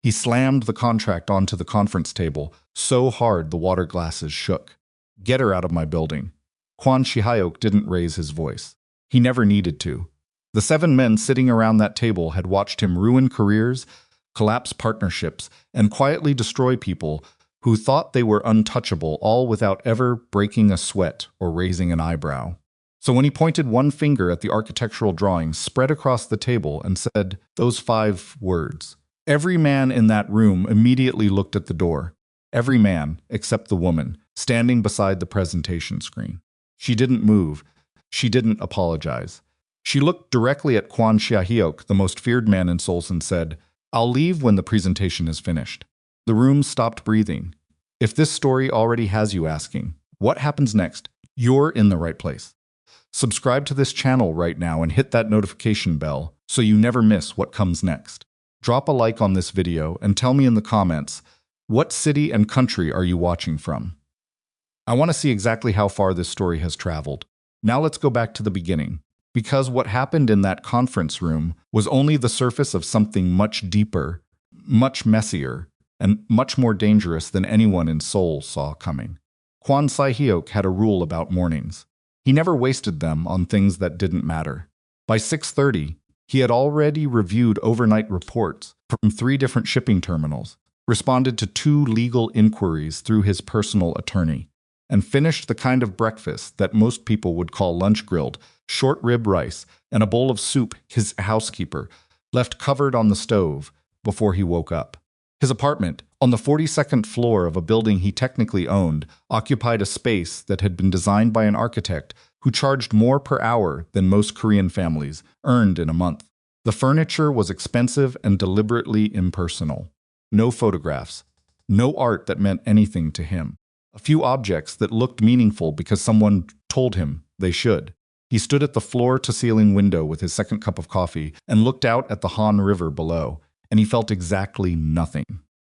He slammed the contract onto the conference table so hard the water glasses shook. "Get her out of my building." Kwon Si-hyeok didn't raise his voice. He never needed to. The 7 men sitting around that table had watched him ruin careers, collapse partnerships, and quietly destroy people who thought they were untouchable, all without ever breaking a sweat or raising an eyebrow. So when he pointed one finger at the architectural drawings spread across the table and said those 5 words, every man in that room immediately looked at the door. Every man, except the woman, standing beside the presentation screen. She didn't move. She didn't apologize. She looked directly at Kwon Si-hyeok, the most feared man in Seoul, and said, "I'll leave when the presentation is finished." The room stopped breathing. If this story already has you asking, what happens next? You're in the right place. Subscribe to this channel right now and hit that notification bell so you never miss what comes next. Drop a like on this video and tell me in the comments, what city and country are you watching from? I want to see exactly how far this story has traveled. Now let's go back to the beginning. Because what happened in that conference room was only the surface of something much deeper, much messier, and much more dangerous than anyone in Seoul saw coming. Kwon Si-hyeok had a rule about mornings. He never wasted them on things that didn't matter. By 6:30, he had already reviewed overnight reports from 3 different shipping terminals, responded to 2 legal inquiries through his personal attorney, and finished the kind of breakfast that most people would call lunch grilled, short rib rice, and a bowl of soup his housekeeper left covered on the stove before he woke up. His apartment, on the 42nd floor of a building he technically owned, occupied a space that had been designed by an architect who charged more per hour than most Korean families earned in a month. The furniture was expensive and deliberately impersonal. No photographs, no art that meant anything to him. A few objects that looked meaningful because someone told him they should. He stood at the floor-to-ceiling window with his second cup of coffee and looked out at the Han River below, and he felt exactly nothing.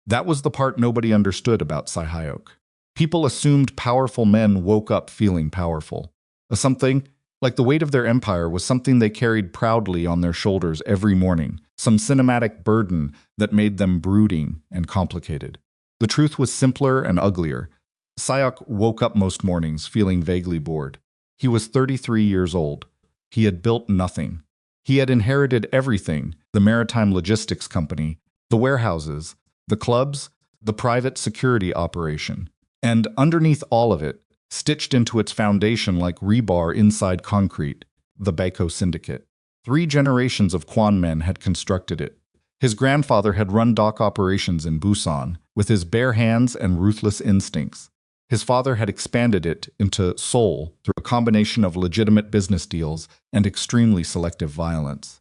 That was the part nobody understood about Si-hyeok. People assumed powerful men woke up feeling powerful. Something, like the weight of their empire, was something they carried proudly on their shoulders every morning, some cinematic burden that made them brooding and complicated. The truth was simpler and uglier. Si-hyeok woke up most mornings feeling vaguely bored. He was 33 years old. He had built nothing. He had inherited everything: the maritime logistics company, the warehouses, the clubs, the private security operation. And underneath all of it, stitched into its foundation like rebar inside concrete, the Baeko Syndicate. 3 generations of Kwon men had constructed it. His grandfather had run dock operations in Busan with his bare hands and ruthless instincts. His father had expanded it into Seoul through a combination of legitimate business deals and extremely selective violence.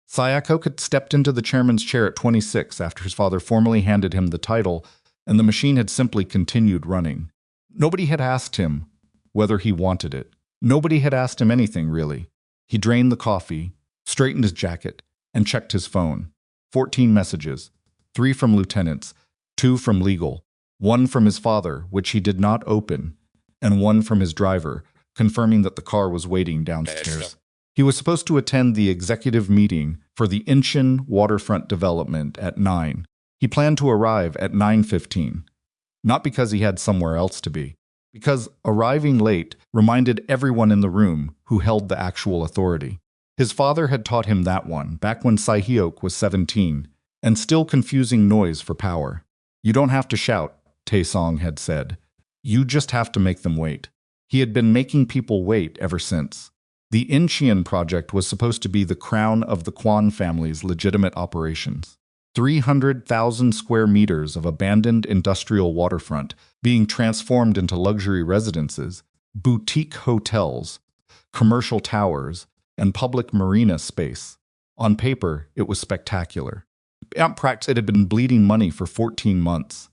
Si-hyeok had stepped into the chairman's chair at 26 after his father formally handed him the title, and the machine had simply continued running. Nobody had asked him whether he wanted it. Nobody had asked him anything, really. He drained the coffee, straightened his jacket, and checked his phone. 14 messages, 3 from lieutenants, 2 from legal, 1 from his father, which he did not open, and 1 from his driver, confirming that the car was waiting downstairs. He was supposed to attend the executive meeting for the Incheon waterfront development at 9. He planned to arrive at 9:15. Not because he had somewhere else to be, because arriving late reminded everyone in the room who held the actual authority. His father had taught him that one back when Si-hyeok was 17, and still confusing noise for power. "You don't have to shout," Tae-song had said. "You just have to make them wait." He had been making people wait ever since. The Incheon project was supposed to be the crown of the Kwon family's legitimate operations. 300,000 square meters of abandoned industrial waterfront being transformed into luxury residences, boutique hotels, commercial towers, and public marina space. On paper, it was spectacular. In practice, it had been bleeding money for 14 months.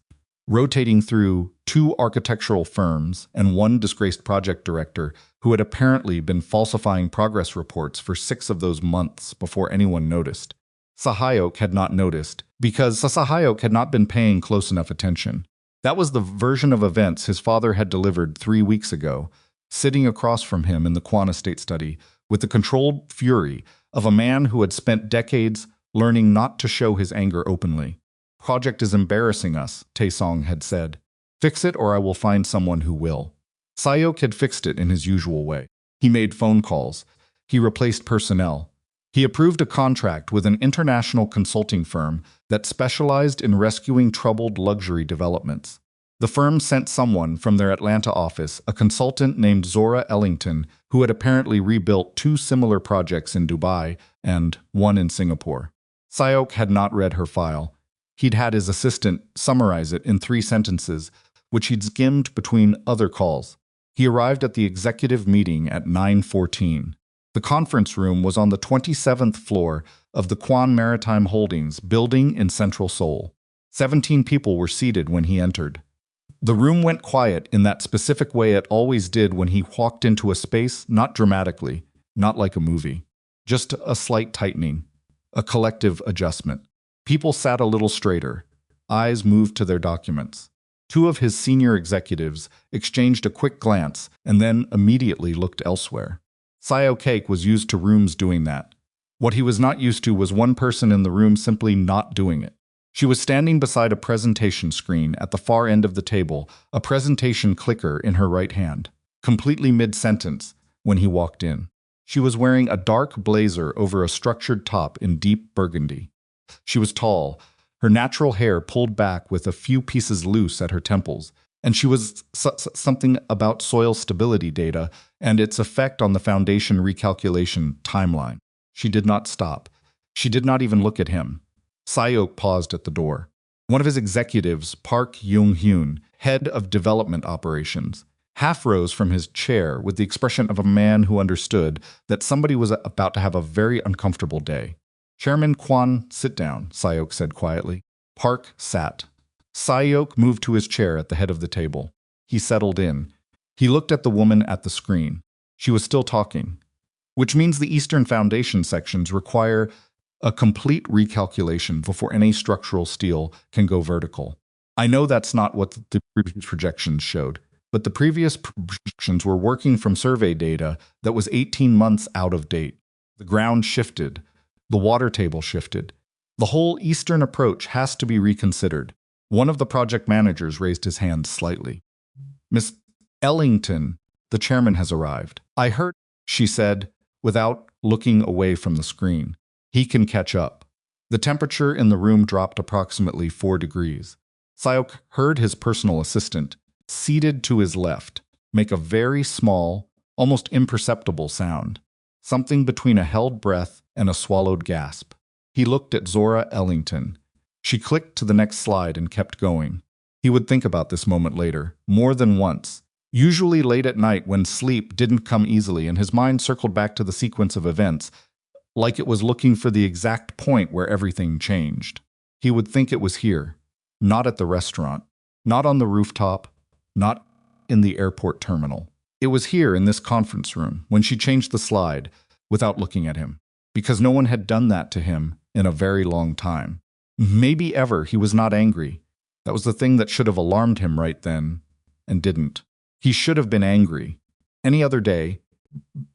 Rotating through 2 architectural firms and 1 disgraced project director who had apparently been falsifying progress reports for 6 of those months before anyone noticed. Si-hyeok had not noticed, because Si-hyeok had not been paying close enough attention. That was the version of events his father had delivered 3 weeks ago, sitting across from him in the Kwon estate study with the controlled fury of a man who had spent decades learning not to show his anger openly. Project is embarrassing us, Taesong had said. Fix it or I will find someone who will. Si-hyeok had fixed it in his usual way. He made phone calls. He replaced personnel. He approved a contract with an international consulting firm that specialized in rescuing troubled luxury developments. The firm sent someone from their Atlanta office, a consultant named Zora Ellington, who had apparently rebuilt 2 similar projects in Dubai and 1 in Singapore. Si-hyeok had not read her file. He'd had his assistant summarize it in 3 sentences, which he'd skimmed between other calls. He arrived at the executive meeting at 9:14. The conference room was on the 27th floor of the Kwon Maritime Holdings building in central Seoul. 17 people were seated when he entered. The room went quiet in that specific way it always did when he walked into a space, not dramatically, not like a movie. Just a slight tightening, a collective adjustment. People sat a little straighter. Eyes moved to their documents. 2 of his senior executives exchanged a quick glance and then immediately looked elsewhere. Si-hyeok was used to rooms doing that. What he was not used to was one person in the room simply not doing it. She was standing beside a presentation screen at the far end of the table, a presentation clicker in her right hand, completely mid-sentence when he walked in. She was wearing a dark blazer over a structured top in deep burgundy. She was tall, her natural hair pulled back with a few pieces loose at her temples, and she was something about soil stability data and its effect on the foundation recalculation timeline. She did not stop. She did not even look at him. Si-hyeok paused at the door. One of his executives, Park Young-hyun, head of development operations, half rose from his chair with the expression of a man who understood that somebody was about to have a very uncomfortable day. Chairman Kwon, sit down, Si-hyeok said quietly. Park sat. Si-hyeok moved to his chair at the head of the table. He settled in. He looked at the woman at the screen. She was still talking, which means the Eastern Foundation sections require a complete recalculation before any structural steel can go vertical. I know that's not what the previous projections showed, but the previous projections were working from survey data that was 18 months out of date. The ground shifted. The water table shifted. The whole Eastern approach has to be reconsidered. One of the project managers raised his hand slightly. Miss Ellington, the chairman has arrived. I heard, she said, without looking away from the screen. He can catch up. The temperature in the room dropped approximately 4 degrees. Si-hyeok heard his personal assistant, seated to his left, make a very small, almost imperceptible sound, something between a held breath and a swallowed gasp. He looked at Zora Ellington. She clicked to the next slide and kept going. He would think about this moment later, more than once, usually late at night when sleep didn't come easily and his mind circled back to the sequence of events, like it was looking for the exact point where everything changed. He would think it was here, not at the restaurant, not on the rooftop, not in the airport terminal. It was here in this conference room when she changed the slide without looking at him, because no one had done that to him in a very long time. Maybe ever he was not angry. That was the thing that should have alarmed him right then, and didn't. He should have been angry. Any other day,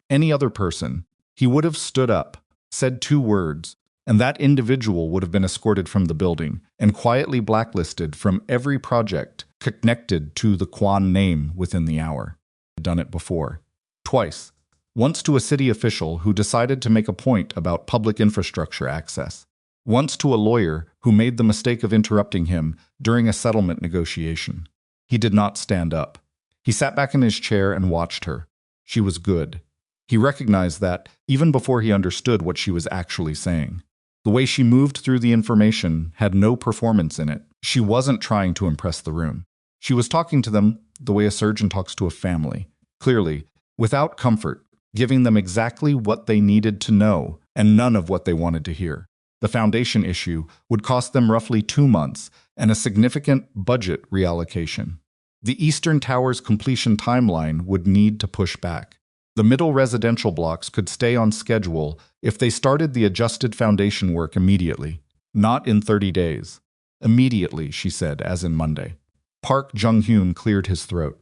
any other person, he would have stood up, said 2 words, and that individual would have been escorted from the building and quietly blacklisted from every project connected to the Kwon name within the hour. He had done it before. Twice. Once to a city official who decided to make a point about public infrastructure access. Once to a lawyer who made the mistake of interrupting him during a settlement negotiation. He did not stand up. He sat back in his chair and watched her. She was good. He recognized that even before he understood what she was actually saying. The way she moved through the information had no performance in it. She wasn't trying to impress the room. She was talking to them the way a surgeon talks to a family, clearly, without comfort, giving them exactly what they needed to know and none of what they wanted to hear. The foundation issue would cost them roughly 2 months and a significant budget reallocation. The Eastern Tower's completion timeline would need to push back. The middle residential blocks could stay on schedule if they started the adjusted foundation work immediately, not in 30 days. Immediately, she said, as in Monday. Park Jung-hyun cleared his throat.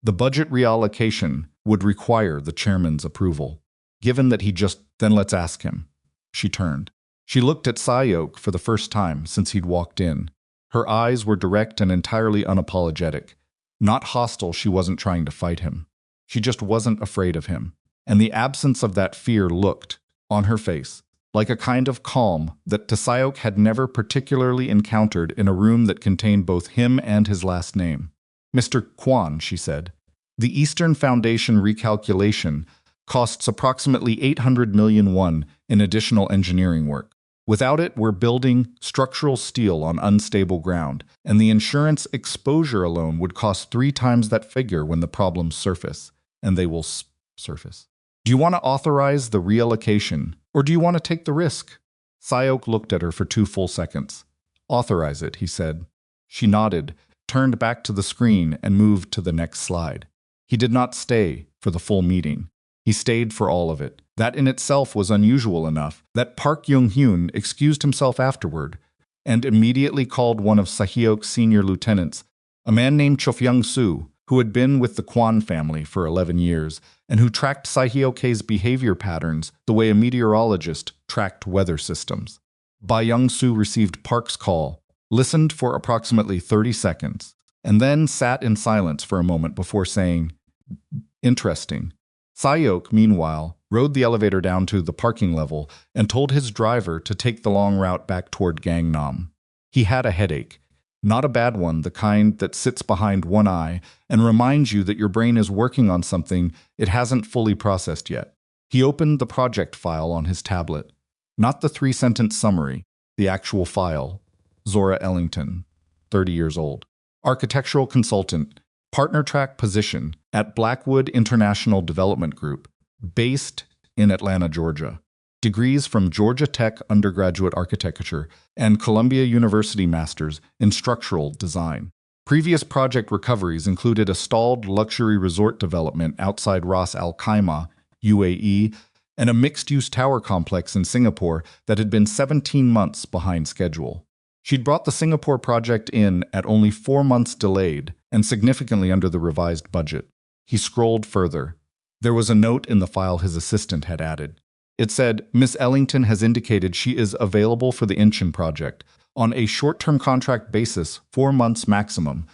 The budget reallocation would require the chairman's approval. Given that he just, then let's ask him. She turned. She looked at Si-hyeok for the first time since he'd walked in. Her eyes were direct and entirely unapologetic. Not hostile, she wasn't trying to fight him. She just wasn't afraid of him. And the absence of that fear looked, on her face, like a kind of calm that Si-hyeok had never particularly encountered in a room that contained both him and his last name. "Mr. Kwon," she said, "the Eastern Foundation recalculation costs approximately 800 million won in additional engineering work. Without it, we're building structural steel on unstable ground, and the insurance exposure alone would cost 3 times that figure when the problems surface, and they will surface. Do you want to authorize the reallocation, or do you want to take the risk?" Si-hyeok looked at her for 2 full seconds. "Authorize it," he said. She nodded, turned back to the screen, and moved to the next slide. He did not stay for the full meeting. He stayed for all of it. That in itself was unusual enough that Park Young-hyun excused himself afterward and immediately called one of Si-hyeok's senior lieutenants, a man named Cho-fyung-soo, who had been with the Kwon family for 11 years and who tracked Si-hyeok's behavior patterns the way a meteorologist tracked weather systems. Ba Young-soo received Park's call, listened for approximately 30 seconds, and then sat in silence for a moment before saying, "Interesting." Si-hyeok, meanwhile, rode the elevator down to the parking level and told his driver to take the long route back toward Gangnam. He had a headache. Not a bad one, the kind that sits behind one eye and reminds you that your brain is working on something it hasn't fully processed yet. He opened the project file on his tablet. Not the 3-sentence summary, the actual file. Zora Ellington, 30 years old. Architectural consultant. Partner track position at Blackwood International Development Group, based in Atlanta, Georgia. Degrees from Georgia Tech undergraduate architecture and Columbia University Masters in structural design. Previous project recoveries included a stalled luxury resort development outside Ras Al Khaimah, UAE, and a mixed-use tower complex in Singapore that had been 17 months behind schedule. She'd brought the Singapore project in at only 4 months delayed and significantly under the revised budget. He scrolled further. There was a note in the file his assistant had added. It said, "Miss Ellington has indicated she is available for the Incheon project on a short-term contract basis, 4 months maximum,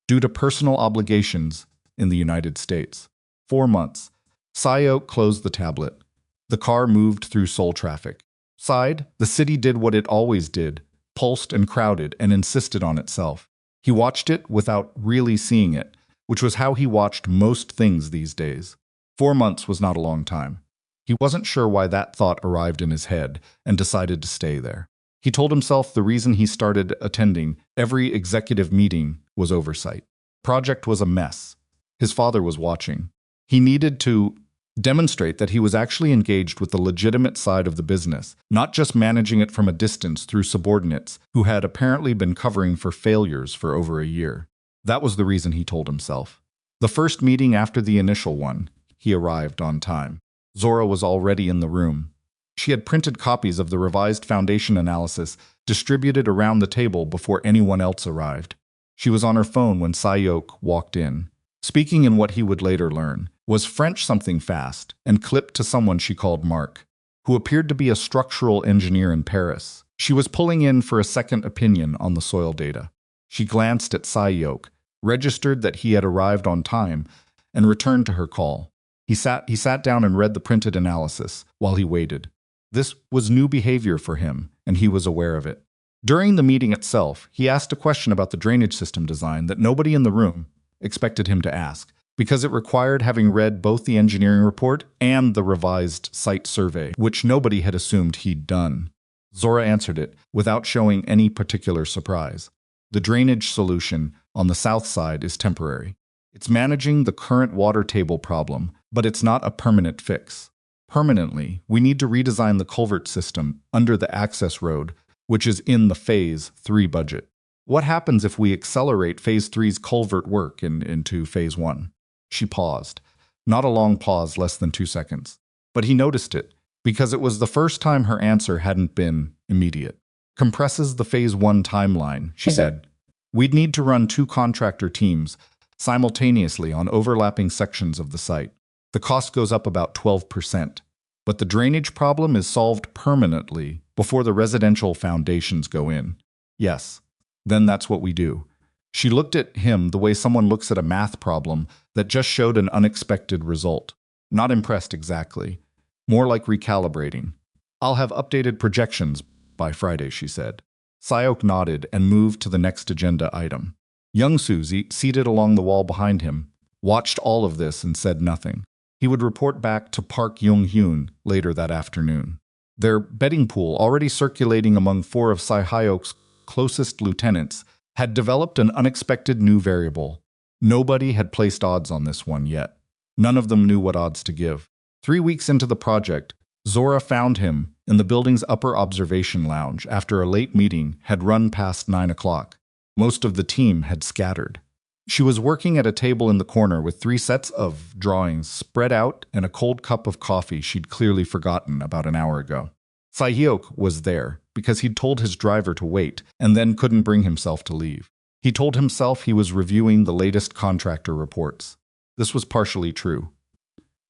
due to personal obligations in the United States." 4 months. Si-hyeok closed the tablet. The car moved through Seoul traffic. Side, the city did what it always did, pulsed and crowded and insisted on itself. He watched it without really seeing it, which was how he watched most things these days. 4 months was not a long time. He wasn't sure why that thought arrived in his head and decided to stay there. He told himself the reason he started attending every executive meeting was oversight. Project was a mess. His father was watching. He needed to demonstrate that he was actually engaged with the legitimate side of the business, not just managing it from a distance through subordinates who had apparently been covering for failures for over a year. That was the reason he told himself. The first meeting after the initial one, he arrived on time. Zora was already in the room. She had printed copies of the revised foundation analysis distributed around the table before anyone else arrived. She was on her phone when Si-hyeok walked in. Speaking in what he would later learn, was French something fast, and clipped to someone she called Mark, who appeared to be a structural engineer in Paris. She was pulling in for a second opinion on the soil data. She glanced at Si-hyeok, registered that he had arrived on time, and returned to her call. He sat down and read the printed analysis while he waited. This was new behavior for him, and he was aware of it. During the meeting itself, he asked a question about the drainage system design that nobody in the room expected him to ask, because it required having read both the engineering report and the revised site survey, which nobody had assumed he'd done. Zora answered it without showing any particular surprise. The drainage solution on the south side is temporary. It's managing the current water table problem, but it's not a permanent fix. Permanently, we need to redesign the culvert system under the access road, which is in the Phase 3 budget. What happens if we accelerate Phase 3's culvert work into Phase 1? She paused. Not a long pause, less than 2 seconds. But he noticed it, because it was the first time her answer hadn't been immediate. Compresses the Phase 1 timeline, she said. We'd need to run 2 contractor teams simultaneously on overlapping sections of the site. The cost goes up about 12%. But the drainage problem is solved permanently before the residential foundations go in. Yes. Then that's what we do. She looked at him the way someone looks at a math problem that just showed an unexpected result. Not impressed exactly. More like recalibrating. I'll have updated projections by Friday, she said. Si-hyeok nodded and moved to the next agenda item. Young-soo, seated along the wall behind him, watched all of this and said nothing. He would report back to Park Young-hyun later that afternoon. Their betting pool, already circulating among 4 of Si-hyeok's closest lieutenants, had developed an unexpected new variable. Nobody had placed odds on this one yet. None of them knew what odds to give. 3 weeks into the project, Zora found him in the building's upper observation lounge after a late meeting had run past 9 o'clock. Most of the team had scattered. She was working at a table in the corner with 3 sets of drawings spread out and a cold cup of coffee she'd clearly forgotten about an hour ago. Si-hyeok was there because he'd told his driver to wait and then couldn't bring himself to leave. He told himself he was reviewing the latest contractor reports. This was partially true.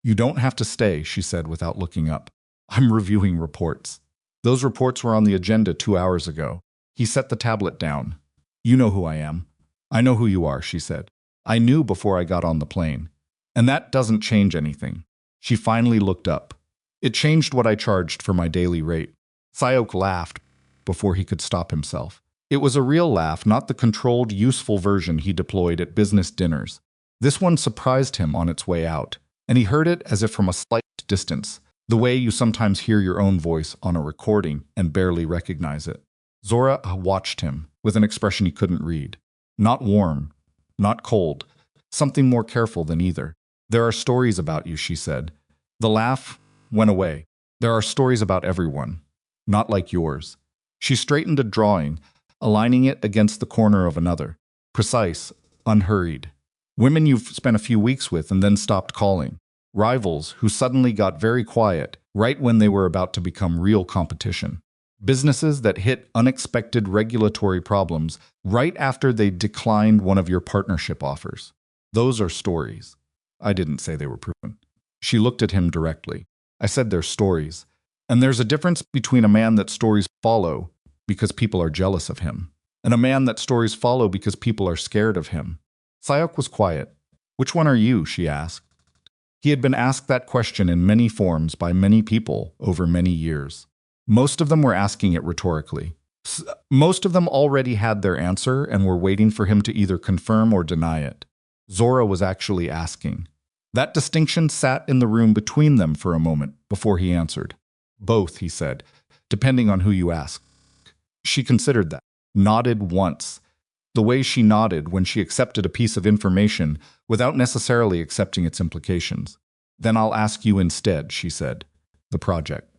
"You don't have to stay," she said without looking up. "I'm reviewing reports." Those reports were on the agenda 2 hours ago. He set the tablet down. "You know who I am." "I know who you are," she said. "I knew before I got on the plane. And that doesn't change anything." She finally looked up. "It changed what I charged for my daily rate." Si-hyeok laughed before he could stop himself. It was a real laugh, not the controlled, useful version he deployed at business dinners. This one surprised him on its way out, and he heard it as if from a slight distance, the way you sometimes hear your own voice on a recording and barely recognize it. Zora watched him with an expression he couldn't read. Not warm, not cold, something more careful than either. "There are stories about you," she said. The laugh went away. "There are stories about everyone. Not like yours." She straightened a drawing, aligning it against the corner of another. Precise, unhurried. Women you've spent a few weeks with and then stopped calling. Rivals who suddenly got very quiet right when they were about to become real competition. Businesses that hit unexpected regulatory problems right after they declined one of your partnership offers. Those are stories. I didn't say they were proven. She looked at him directly. I said they're stories. And there's a difference between a man that stories follow because people are jealous of him, and a man that stories follow because people are scared of him. Si-hyeok was quiet. "Which one are you?" she asked. He had been asked that question in many forms by many people over many years. Most of them were asking it rhetorically. Most of them already had their answer and were waiting for him to either confirm or deny it. Zora was actually asking. That distinction sat in the room between them for a moment before he answered. "Both," he said, "depending on who you ask." She considered that, nodded once, the way she nodded when she accepted a piece of information without necessarily accepting its implications. "Then I'll ask you instead," she said. "The project.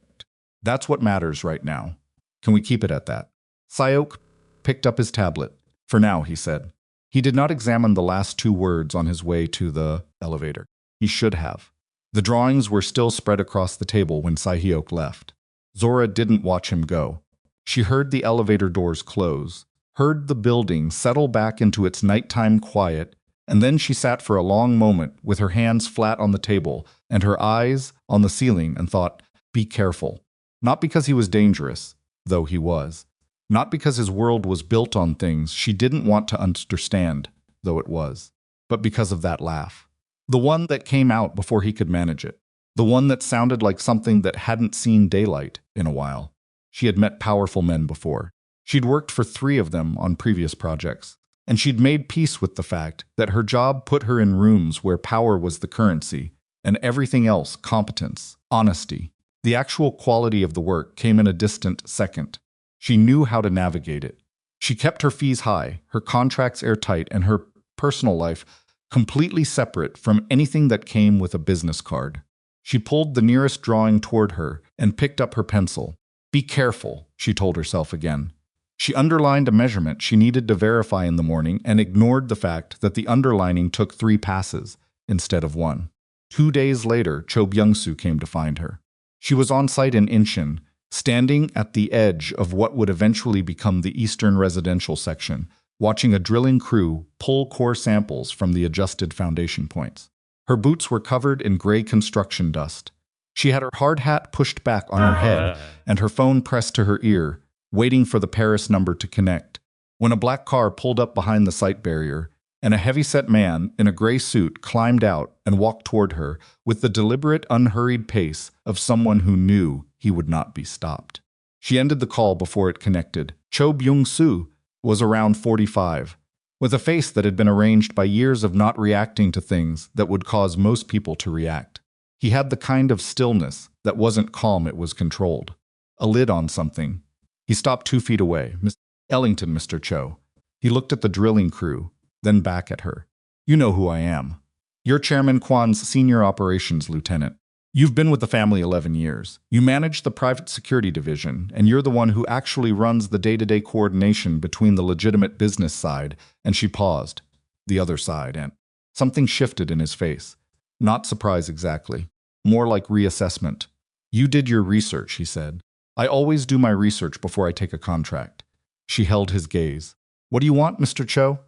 That's what matters right now. Can we keep it at that?" Si-hyeok picked up his tablet. "For now," he said. He did not examine the last 2 words on his way to the elevator. He should have. The drawings were still spread across the table when Si-hyeok left. Zora didn't watch him go. She heard the elevator doors close, heard the building settle back into its nighttime quiet, and then she sat for a long moment with her hands flat on the table and her eyes on the ceiling and thought, "Be careful." Not because he was dangerous, though he was. Not because his world was built on things she didn't want to understand, though it was. But because of that laugh. The one that came out before he could manage it. The one that sounded like something that hadn't seen daylight in a while. She had met powerful men before. She'd worked for 3 of them on previous projects. And she'd made peace with the fact that her job put her in rooms where power was the currency, and everything else competence, honesty. The actual quality of the work came in a distant second. She knew how to navigate it. She kept her fees high, her contracts airtight, and her personal life completely separate from anything that came with a business card. She pulled the nearest drawing toward her and picked up her pencil. "Be careful," she told herself again. She underlined a measurement she needed to verify in the morning and ignored the fact that the underlining took 3 passes instead of 1. 2 days later, Cho Byung-soo came to find her. She was on site in Incheon, standing at the edge of what would eventually become the Eastern Residential section, watching a drilling crew pull core samples from the adjusted foundation points. Her boots were covered in gray construction dust. She had her hard hat pushed back on her head and her phone pressed to her ear, waiting for the Paris number to connect. When a black car pulled up behind the sight barrier, and a heavy-set man in a gray suit climbed out and walked toward her with the deliberate, unhurried pace of someone who knew he would not be stopped. She ended the call before it connected. Cho Byung-soo was around 45, with a face that had been arranged by years of not reacting to things that would cause most people to react. He had the kind of stillness that wasn't calm, it was controlled. A lid on something. He stopped 2 feet away. "Miss Ellington, Mr. Cho." He looked at the drilling crew, then back at her. "You know who I am. You're Chairman Kwon's senior operations lieutenant. You've been with the family 11 years. You manage the private security division, and you're the one who actually runs the day-to-day coordination between the legitimate business side," and she paused, "the other side," and something shifted in his face. Not surprise exactly. More like reassessment. "You did your research," he said. "I always do my research before I take a contract." She held his gaze. "What do you want, Mr. Cho?"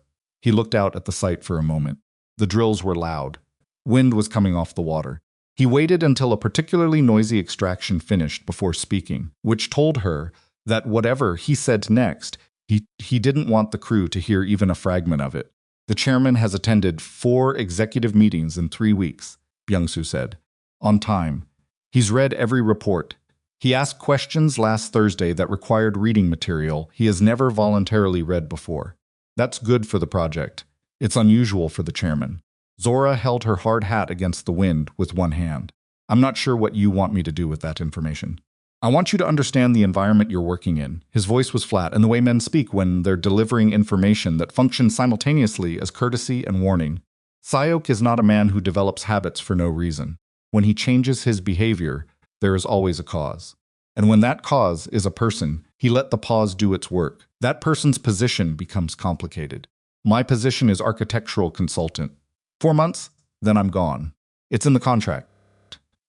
He looked out at the site for a moment. The drills were loud. Wind was coming off the water. He waited until a particularly noisy extraction finished before speaking, which told her that whatever he said next, he didn't want the crew to hear even a fragment of it. "The chairman has attended 4 executive meetings in 3 weeks, Byung-soo said. "On time. He's read every report. He asked questions last Thursday that required reading material he has never voluntarily read before. That's good for the project. It's unusual for the chairman." Zora held her hard hat against the wind with one hand. "I'm not sure what you want me to do with that information. I want you to understand the environment you're working in." His voice was flat, and the way men speak when they're delivering information that functions simultaneously as courtesy and warning. Si-hyeok is not a man who develops habits for no reason. When he changes his behavior, there is always a cause. And when that cause is a person, he let the pause do its work. That person's position becomes complicated. My position is architectural consultant. 4 months, then I'm gone. It's in the contract.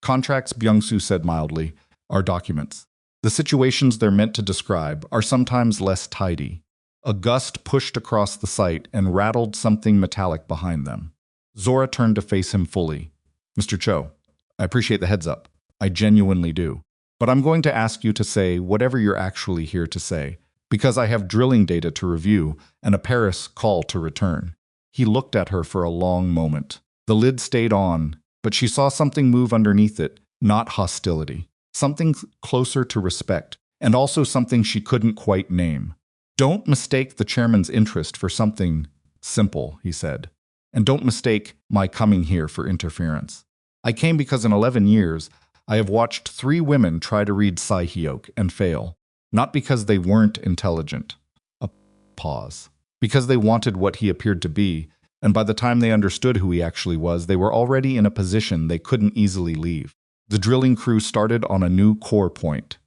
Contracts, Byung-soo said mildly, are documents. The situations they're meant to describe are sometimes less tidy. A gust pushed across the site and rattled something metallic behind them. Zora turned to face him fully. "Mr. Cho, I appreciate the heads up. I genuinely do. But I'm going to ask you to say whatever you're actually here to say, because I have drilling data to review and a Paris call to return." He looked at her for a long moment. The lid stayed on, but she saw something move underneath it, not hostility. Something closer to respect, and also something she couldn't quite name. "Don't mistake the chairman's interest for something simple," he said. "And don't mistake my coming here for interference. I came because in 11 years, I have watched 3 women try to read Si-hyeok and fail. Not because they weren't intelligent." A pause. "Because they wanted what he appeared to be, and by the time they understood who he actually was, they were already in a position they couldn't easily leave." The drilling crew started on a new core point.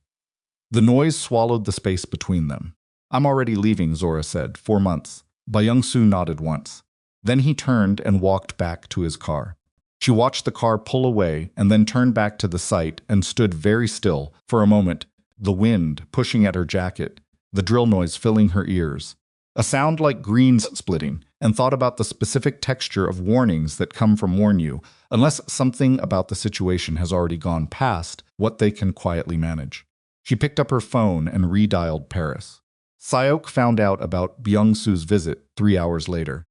The noise swallowed the space between them. "I'm already leaving," Zora said. 4 months. Byung-soo nodded once. Then he turned and walked back to his car. She watched the car pull away and then turned back to the site and stood very still for a moment, the wind pushing at her jacket, the drill noise filling her ears. A sound like greens splitting, and thought about the specific texture of warnings that come from warn you, unless something about the situation has already gone past what they can quietly manage. She picked up her phone and redialed Paris. Si-hyeok found out about Byung-soo's visit 3 hours later.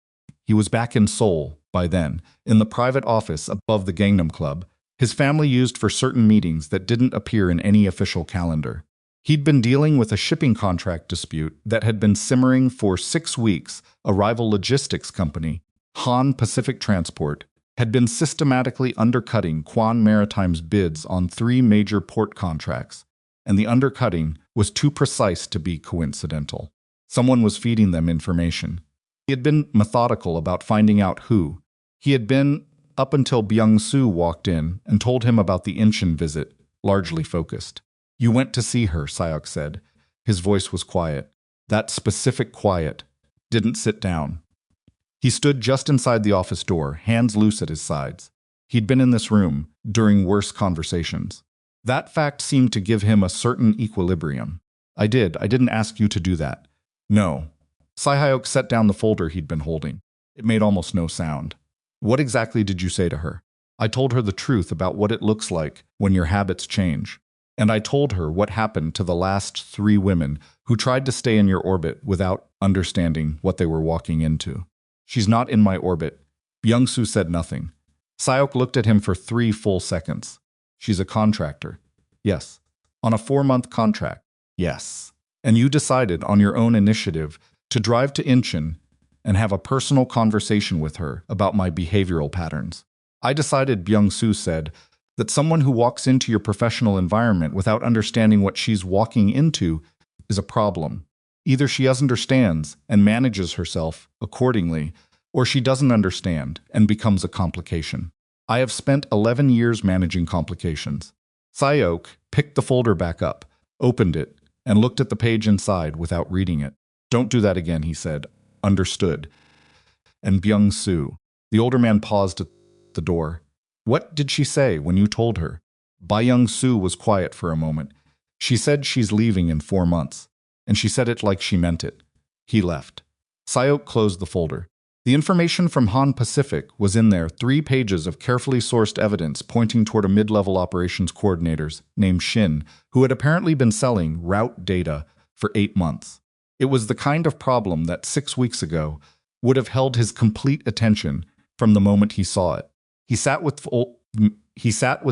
He was back in Seoul by then, in the private office above the Gangnam Club, his family used for certain meetings that didn't appear in any official calendar. He'd been dealing with a shipping contract dispute that had been simmering for 6 weeks. A rival logistics company, Han Pacific Transport, had been systematically undercutting Kwon Maritime's bids on 3 major port contracts, and the undercutting was too precise to be coincidental. Someone was feeding them information. He had been methodical about finding out who. He had been up until Byung-soo walked in and told him about the Incheon visit, largely focused. "You went to see her," Si-hyeok said. His voice was quiet. That specific quiet. Didn't sit down. He stood just inside the office door, hands loose at his sides. He'd been in this room during worse conversations. That fact seemed to give him a certain equilibrium. I didn't ask you to do that." "No." Si-hyeok set down the folder he'd been holding. It made almost no sound. "What exactly did you say to her?" I told her the truth about what it looks like when your habits change. And I told her what happened to the last 3 women who tried to stay in your orbit without understanding what they were walking into. She's not in my orbit. Byung-soo said nothing. Si-hyeok looked at him for 3 full seconds. She's a contractor. Yes. On a 4-month contract. Yes. And you decided on your own initiative to drive to Incheon and have a personal conversation with her about my behavioral patterns. I decided, Byung-soo said, that someone who walks into your professional environment without understanding what she's walking into is a problem. Either she understands and manages herself accordingly, or she doesn't understand and becomes a complication. I have spent 11 years managing complications. Si-hyeok picked the folder back up, opened it, and looked at the page inside without reading it. Don't do that again, he said. Understood. And Byung-soo. The older man paused at the door. What did she say when you told her? Byung-soo was quiet for a moment. She said she's leaving in 4 months. And she said it like she meant it. He left. Si-hyeok closed the folder. The information from Han Pacific was in there, 3 pages of carefully sourced evidence pointing toward a mid-level operations coordinator named Shin, who had apparently been selling route data for 8 months. It was the kind of problem that 6 weeks ago would have held his complete attention from the moment he saw it. He sat with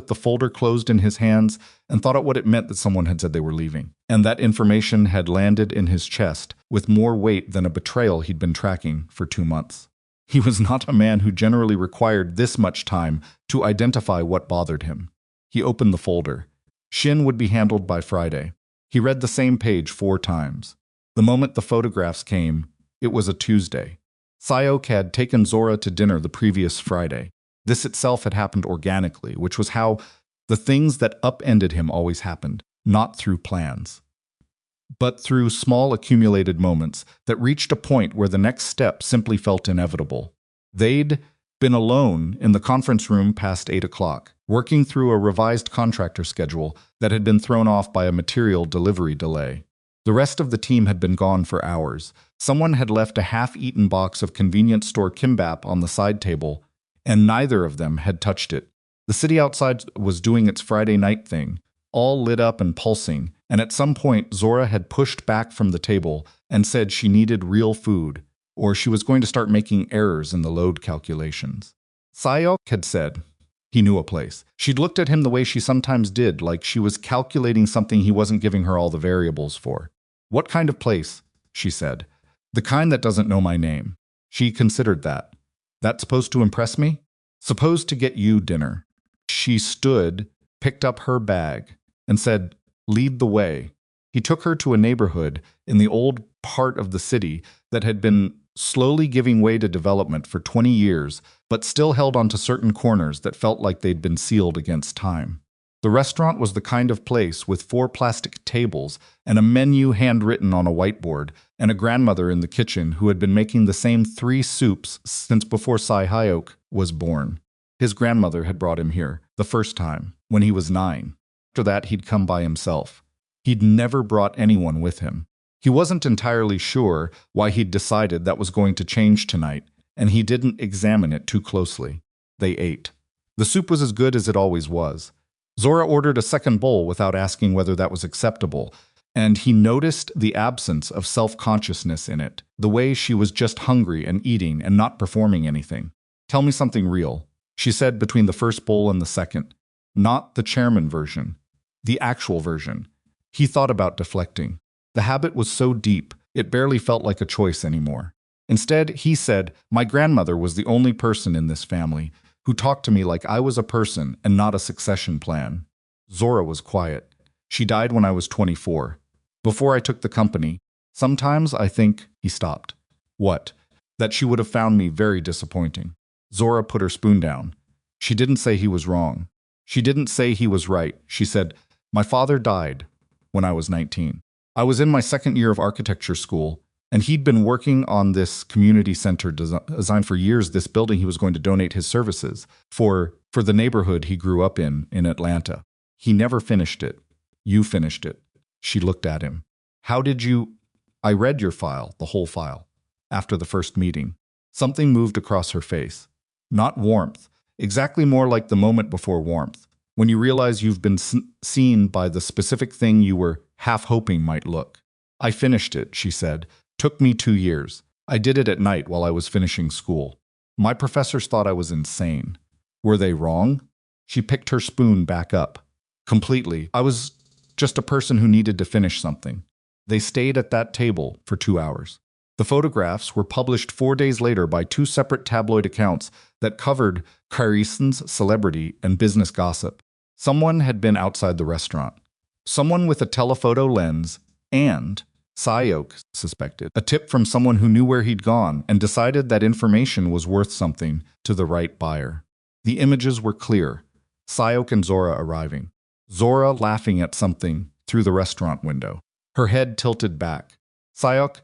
the folder closed in his hands and thought of what it meant that someone had said they were leaving. And that information had landed in his chest with more weight than a betrayal he'd been tracking for 2 months. He was not a man who generally required this much time to identify what bothered him. He opened the folder. Shin would be handled by Friday. He read the same page 4 times. The moment the photographs came, it was a Tuesday. Si-hyeok had taken Zora to dinner the previous Friday. This itself had happened organically, which was how the things that upended him always happened, not through plans, but through small accumulated moments that reached a point where the next step simply felt inevitable. They'd been alone in the conference room past 8 o'clock, working through a revised contractor schedule that had been thrown off by a material delivery delay. The rest of the team had been gone for hours. Someone had left a half-eaten box of convenience store kimbap on the side table, and neither of them had touched it. The city outside was doing its Friday night thing, all lit up and pulsing, and at some point Zora had pushed back from the table and said she needed real food, or she was going to start making errors in the load calculations. Si-hyeok had said he knew a place. She'd looked at him the way she sometimes did, like she was calculating something he wasn't giving her all the variables for. What kind of place? She said. The kind that doesn't know my name. She considered that. That supposed to impress me? Supposed to get you dinner. She stood, picked up her bag, and said, lead the way. He took her to a neighborhood in the old part of the city that had been slowly giving way to development for 20 years, but still held onto certain corners that felt like they'd been sealed against time. The restaurant was the kind of place with 4 plastic tables and a menu handwritten on a whiteboard, and a grandmother in the kitchen who had been making the same 3 soups since before Si-hyeok was born. His grandmother had brought him here, the first time, when he was 9. After that, he'd come by himself. He'd never brought anyone with him. He wasn't entirely sure why he'd decided that was going to change tonight, and he didn't examine it too closely. They ate. The soup was as good as it always was. Zora ordered a second bowl without asking whether that was acceptable, and he noticed the absence of self-consciousness in it, the way she was just hungry and eating and not performing anything. Tell me something real, she said between the first bowl and the second. Not the chairman version. The actual version. He thought about deflecting. The habit was so deep, it barely felt like a choice anymore. Instead, he said, my grandmother was the only person in this family who talked to me like I was a person and not a succession plan. Zora was quiet. She died when I was 24. Before I took the company, sometimes I think he stopped. What? That she would have found me very disappointing. Zora put her spoon down. She didn't say he was wrong. She didn't say he was right. She said, my father died when I was 19. I was in my 2nd year of architecture school, and he'd been working on this community center design for years, this building he was going to donate his services for the neighborhood he grew up in Atlanta. He never finished it. You finished it. She looked at him. How did you? I read your file, the whole file, after the first meeting. Something moved across her face. Not warmth. Exactly more like the moment before warmth, when you realize you've been seen by the specific thing you were half hoping might look. I finished it, she said. Took me 2 years. I did it at night while I was finishing school. My professors thought I was insane. Were they wrong? She picked her spoon back up. Completely. I was just a person who needed to finish something. They stayed at that table for 2 hours. The photographs were published 4 days later by 2 separate tabloid accounts that covered Kyriesen's celebrity and business gossip. Someone had been outside the restaurant. Someone with a telephoto lens, and Si-hyeok suspected a tip from someone who knew where he'd gone and decided that information was worth something to the right buyer. The images were clear. Si-hyeok and Zora arriving. Zora laughing at something through the restaurant window. Her head tilted back. Si-hyeok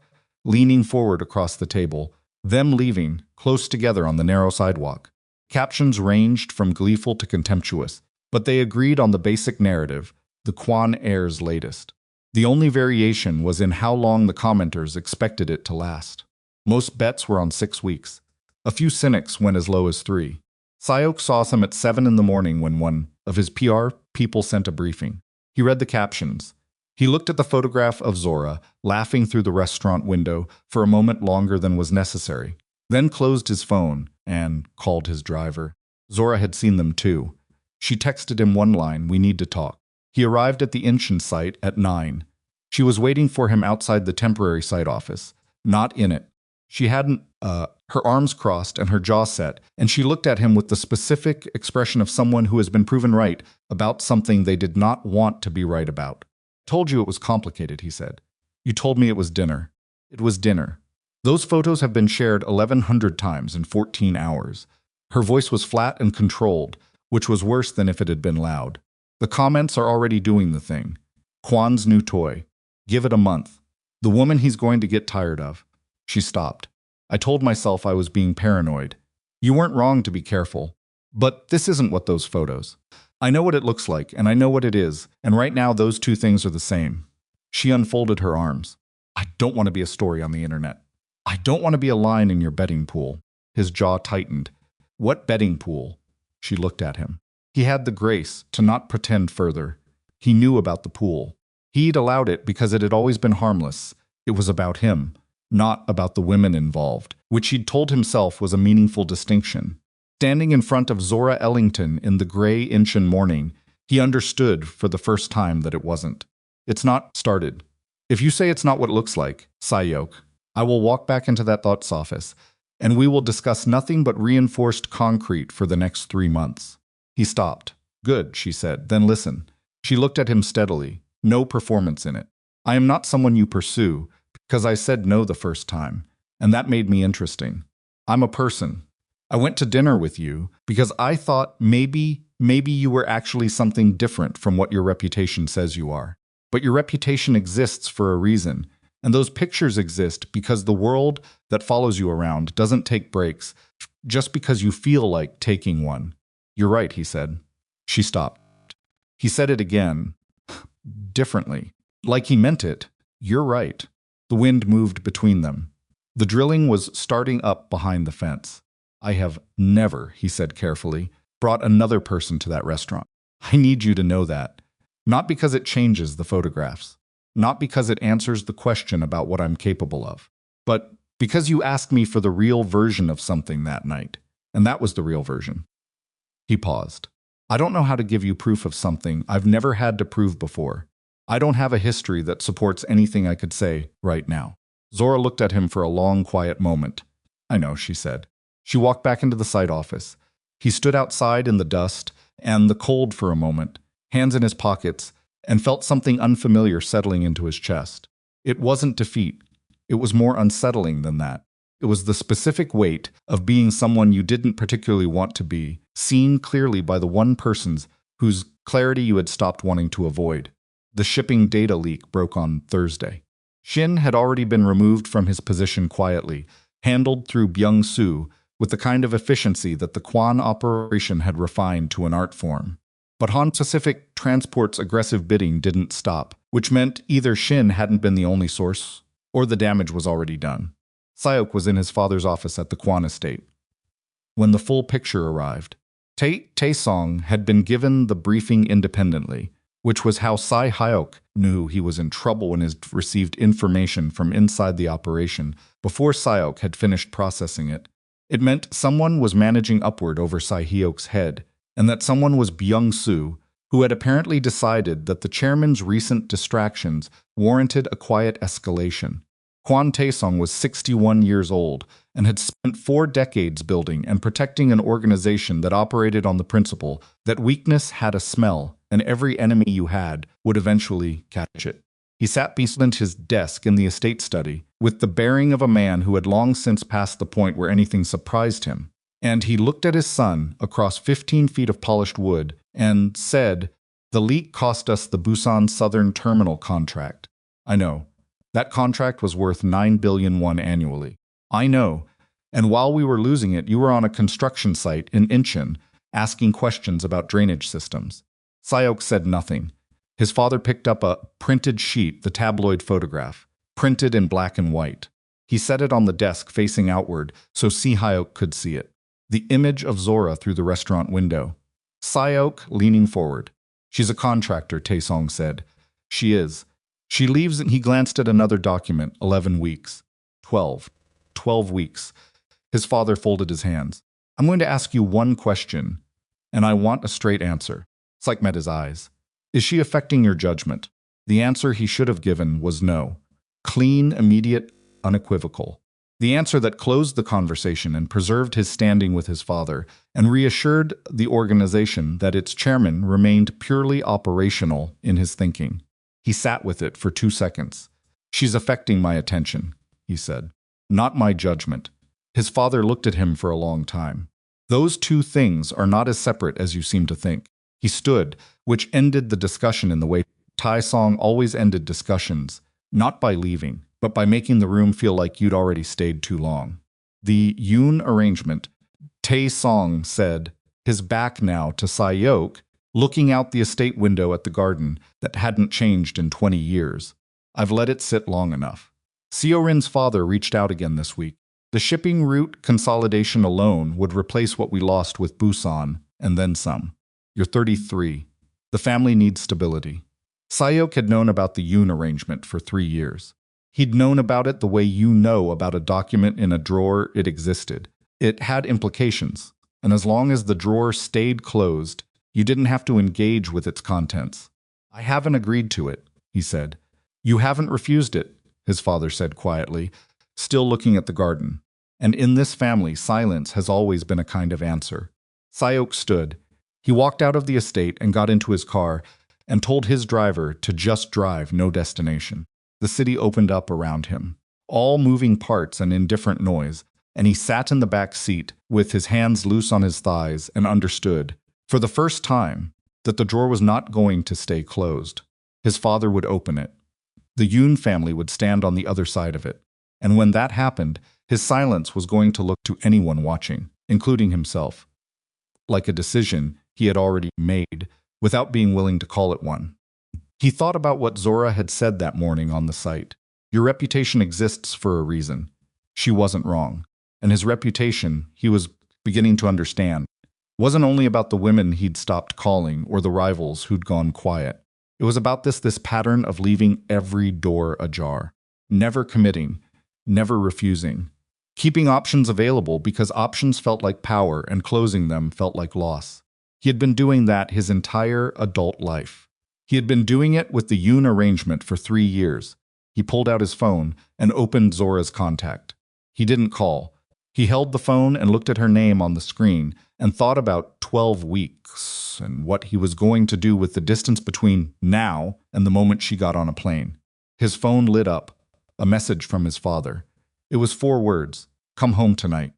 leaning forward across the table, them leaving, close together on the narrow sidewalk. Captions ranged from gleeful to contemptuous, but they agreed on the basic narrative, the Kwon heir's latest. The only variation was in how long the commenters expected it to last. Most bets were on 6 weeks. A few cynics went as low as 3. Si-hyeok saw some at 7 in the morning when one of his PR people sent a briefing. He read the captions. He looked at the photograph of Zora, laughing through the restaurant window for a moment longer than was necessary, then closed his phone and called his driver. Zora had seen them too. She texted him one line, "We need to talk." He arrived at the Incheon site at 9. She was waiting for him outside the temporary site office, not in it. She hadn't, her arms crossed and her jaw set, and she looked at him with the specific expression of someone who has been proven right about something they did not want to be right about. "Told you it was complicated," he said. "You told me it was dinner." It was dinner. Those photos have been shared 1,100 times in 14 hours. Her voice was flat and controlled, which was worse than if it had been loud. The comments are already doing the thing. Kwon's new toy. Give it a month. The woman he's going to get tired of. She stopped. I told myself I was being paranoid. You weren't wrong to be careful. But this isn't what those photos. I know what it looks like, and I know what it is, and right now those two things are the same. She unfolded her arms. I don't want to be a story on the internet. I don't want to be a line in your betting pool. His jaw tightened. What betting pool? She looked at him. He had the grace to not pretend further. He knew about the pool. He'd allowed it because it had always been harmless. It was about him, not about the women involved, which he'd told himself was a meaningful distinction. Standing in front of Zora Ellington in the gray Incheon morning, he understood for the first time that it wasn't. It's not started. If you say it's not what it looks like, Si-hyeok, I will walk back into that thought's office, and we will discuss nothing but reinforced concrete for the next 3 months. He stopped. Good, she said, then listen. She looked at him steadily. No performance in it. I am not someone you pursue, because I said no the first time, and that made me interesting. I'm a person. I went to dinner with you because I thought maybe you were actually something different from what your reputation says you are. But your reputation exists for a reason, and those pictures exist because the world that follows you around doesn't take breaks just because you feel like taking one. You're right, he said. She stopped. He said it again, differently, like he meant it. You're right. The wind moved between them. The drilling was starting up behind the fence. I have never, he said carefully, brought another person to that restaurant. I need you to know that. Not because it changes the photographs. Not because it answers the question about what I'm capable of. But because you asked me for the real version of something that night. And that was the real version. He paused. I don't know how to give you proof of something I've never had to prove before. I don't have a history that supports anything I could say right now. Zora looked at him for a long, quiet moment. I know, she said. She walked back into the site office. He stood outside in the dust and the cold for a moment, hands in his pockets, and felt something unfamiliar settling into his chest. It wasn't defeat. It was more unsettling than that. It was the specific weight of being someone you didn't particularly want to be, seen clearly by the one person's whose clarity you had stopped wanting to avoid. The shipping data leak broke on Thursday. Shin had already been removed from his position quietly, handled through Byung-soo, with the kind of efficiency that the Kwon operation had refined to an art form. But Han Pacific Transport's aggressive bidding didn't stop, which meant either Shin hadn't been the only source, or the damage was already done. Si-hyeok was in his father's office at the Kwon estate. When the full picture arrived, Taesong had been given the briefing independently, which was how Si-hyeok knew he was in trouble when he received information from inside the operation before Si-hyeok had finished processing it. It meant someone was managing upward over Si-hyeok's head, and that someone was Byung-soo, who had apparently decided that the chairman's recent distractions warranted a quiet escalation. Kwon Taesong was 61 years old and had spent 4 decades building and protecting an organization that operated on the principle that weakness had a smell and every enemy you had would eventually catch it. He sat beside his desk in the estate study with the bearing of a man who had long since passed the point where anything surprised him. And he looked at his son across 15 feet of polished wood and said, "The leak cost us the Busan Southern Terminal contract. I know. That contract was worth 9 billion won annually. I know. And while we were losing it, you were on a construction site in Incheon, asking questions about drainage systems." Si-hyeok said nothing. His father picked up a printed sheet, the tabloid photograph, printed in black and white. He set it on the desk facing outward so Si-hyeok could see it. The image of Zora through the restaurant window. Si-hyeok leaning forward. "She's a contractor," Taesong said. "She is. She leaves," and he glanced at another document, 11 weeks. 12 weeks. His father folded his hands. "I'm going to ask you one question, and I want a straight answer." Psych met his eyes. "Is she affecting your judgment?" The answer he should have given was no. Clean, immediate, unequivocal. The answer that closed the conversation and preserved his standing with his father and reassured the organization that its chairman remained purely operational in his thinking. He sat with it for 2 seconds. "She's affecting my attention," he said. "Not my judgment." His father looked at him for a long time. "Those two things are not as separate as you seem to think." He stood, which ended the discussion in the way Taesong always ended discussions, not by leaving, but by making the room feel like you'd already stayed too long. "The Yoon arrangement," Taesong said, his back now to Si-hyeok, looking out the estate window at the garden that hadn't changed in 20 years. "I've let it sit long enough." Seo-rin's father reached out again this week. The shipping route consolidation alone would replace what we lost with Busan, and then some. "You're 33. The family needs stability." Si-hyeok had known about the Yoon arrangement for 3 years. He'd known about it the way you know about a document in a drawer. It existed. It had implications, and as long as the drawer stayed closed, you didn't have to engage with its contents. "I haven't agreed to it," he said. "You haven't refused it," his father said quietly, still looking at the garden. "And in this family, silence has always been a kind of answer." Si-hyeok stood. He walked out of the estate and got into his car and told his driver to just drive, no destination. The city opened up around him, all moving parts and indifferent noise, and he sat in the back seat with his hands loose on his thighs and understood, for the first time, that the drawer was not going to stay closed. His father would open it. The Yoon family would stand on the other side of it. And when that happened, his silence was going to look to anyone watching, including himself, like a decision he had already made without being willing to call it one. He thought about what Zora had said that morning on the site. Your reputation exists for a reason. She wasn't wrong. And his reputation, he was beginning to understand, wasn't only about the women he'd stopped calling or the rivals who'd gone quiet. It was about this pattern of leaving every door ajar, never committing, never refusing, keeping options available because options felt like power and closing them felt like loss. He had been doing that his entire adult life. He had been doing it with the Yoon arrangement for 3 years. He pulled out his phone and opened Zora's contact. He didn't call. He held the phone and looked at her name on the screen and thought about 12 weeks and what he was going to do with the distance between now and the moment she got on a plane. His phone lit up, a message from his father. It was 4 words, "Come home tonight."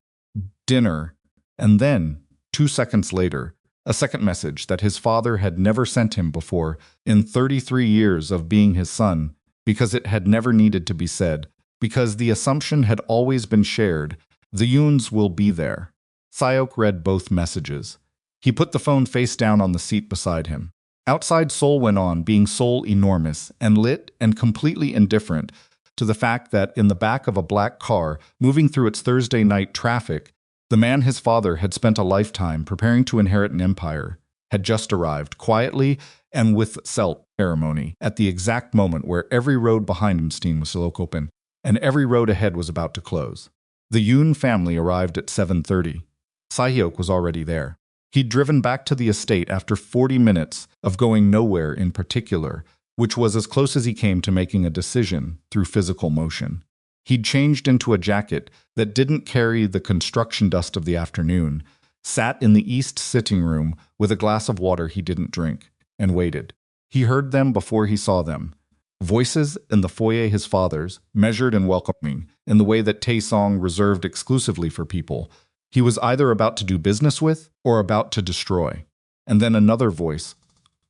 Dinner, and then, 2 seconds later, a second message that his father had never sent him before in 33 years of being his son, because it had never needed to be said, because the assumption had always been shared, the Yoons will be there. Si-hyeok read both messages. He put the phone face down on the seat beside him. Outside Seoul went on, being Seoul enormous and lit and completely indifferent to the fact that in the back of a black car moving through its Thursday night traffic, The man his father had spent a lifetime preparing to inherit an empire had just arrived, quietly and with ceremony, at the exact moment where every road behind him was still open, and every road ahead was about to close. The Yoon family arrived at 7:30. Si-hyeok was already there. He'd driven back to the estate after 40 minutes of going nowhere in particular, which was as close as he came to making a decision through physical motion. He'd changed into a jacket that didn't carry the construction dust of the afternoon, sat in the east sitting room with a glass of water he didn't drink, and waited. He heard them before he saw them. Voices in the foyer, his father's, measured and welcoming, in the way that Taesong reserved exclusively for people he was either about to do business with or about to destroy. And then another voice,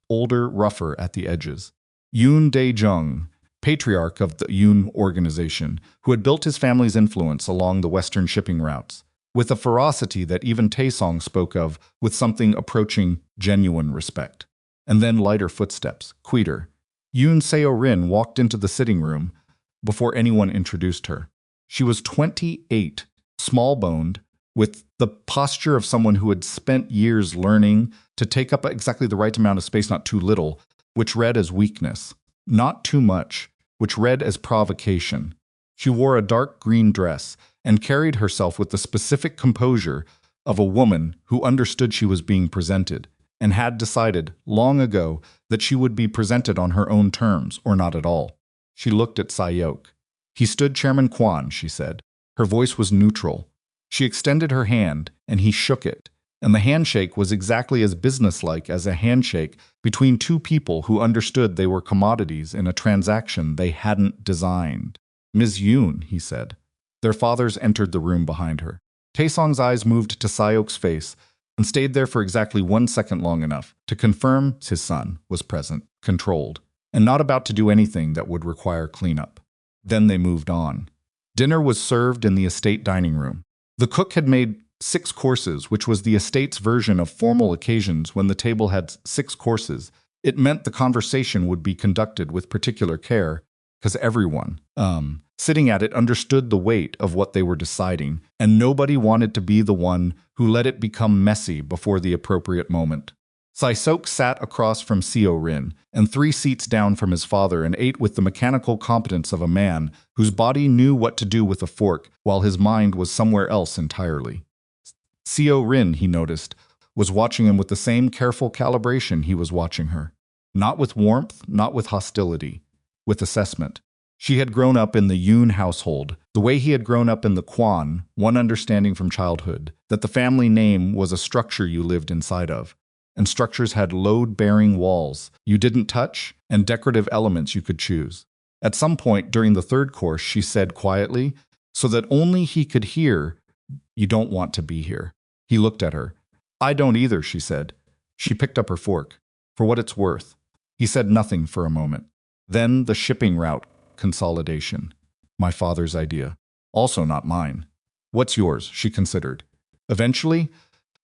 older, rougher at the edges. Yoon Dae-jung, patriarch of the Yoon organization, who had built his family's influence along the western shipping routes, with a ferocity that even Taesong spoke of with something approaching genuine respect. And then lighter footsteps, quieter. Yoon Seo-rin walked into the sitting room before anyone introduced her. She was 28, small-boned, with the posture of someone who had spent years learning to take up exactly the right amount of space, not too little, which read as weakness, not too much, which read as provocation. She wore a dark green dress and carried herself with the specific composure of a woman who understood she was being presented and had decided long ago that she would be presented on her own terms or not at all. She looked at Si-hyeok. "He stood Chairman Kwon," she said. Her voice was neutral. She extended her hand, and he shook it, and the handshake was exactly as businesslike as a handshake between two people who understood they were commodities in a transaction they hadn't designed. "Ms. Yoon," he said. Their fathers entered the room behind her. Taesong's eyes moved to Si-hyeok's face and stayed there for exactly 1 second, long enough to confirm his son was present, controlled, and not about to do anything that would require cleanup. Then they moved on. Dinner was served in the estate dining room. The cook had made 6 courses, which was the estate's version of formal occasions when the table had 6 courses. It meant the conversation would be conducted with particular care, because everyone, sitting at it understood the weight of what they were deciding, and nobody wanted to be the one who let it become messy before the appropriate moment. Si-hyeok sat across from Seo-rin and 3 seats down from his father and ate with the mechanical competence of a man whose body knew what to do with a fork while his mind was somewhere else entirely. Seo-rin, he noticed, was watching him with the same careful calibration he was watching her. Not with warmth, not with hostility, with assessment. She had grown up in the Yoon household, the way he had grown up in the Kwon, one understanding from childhood, that the family name was a structure you lived inside of. And structures had load-bearing walls you didn't touch and decorative elements you could choose. At some point during the 3rd course, she said quietly, so that only he could hear, "You don't want to be here." He looked at her. "I don't either," she said. She picked up her fork. "For what it's worth." He said nothing for a moment. Then the shipping route consolidation. My father's idea. Also not mine. "What's yours?" she considered. "Eventually,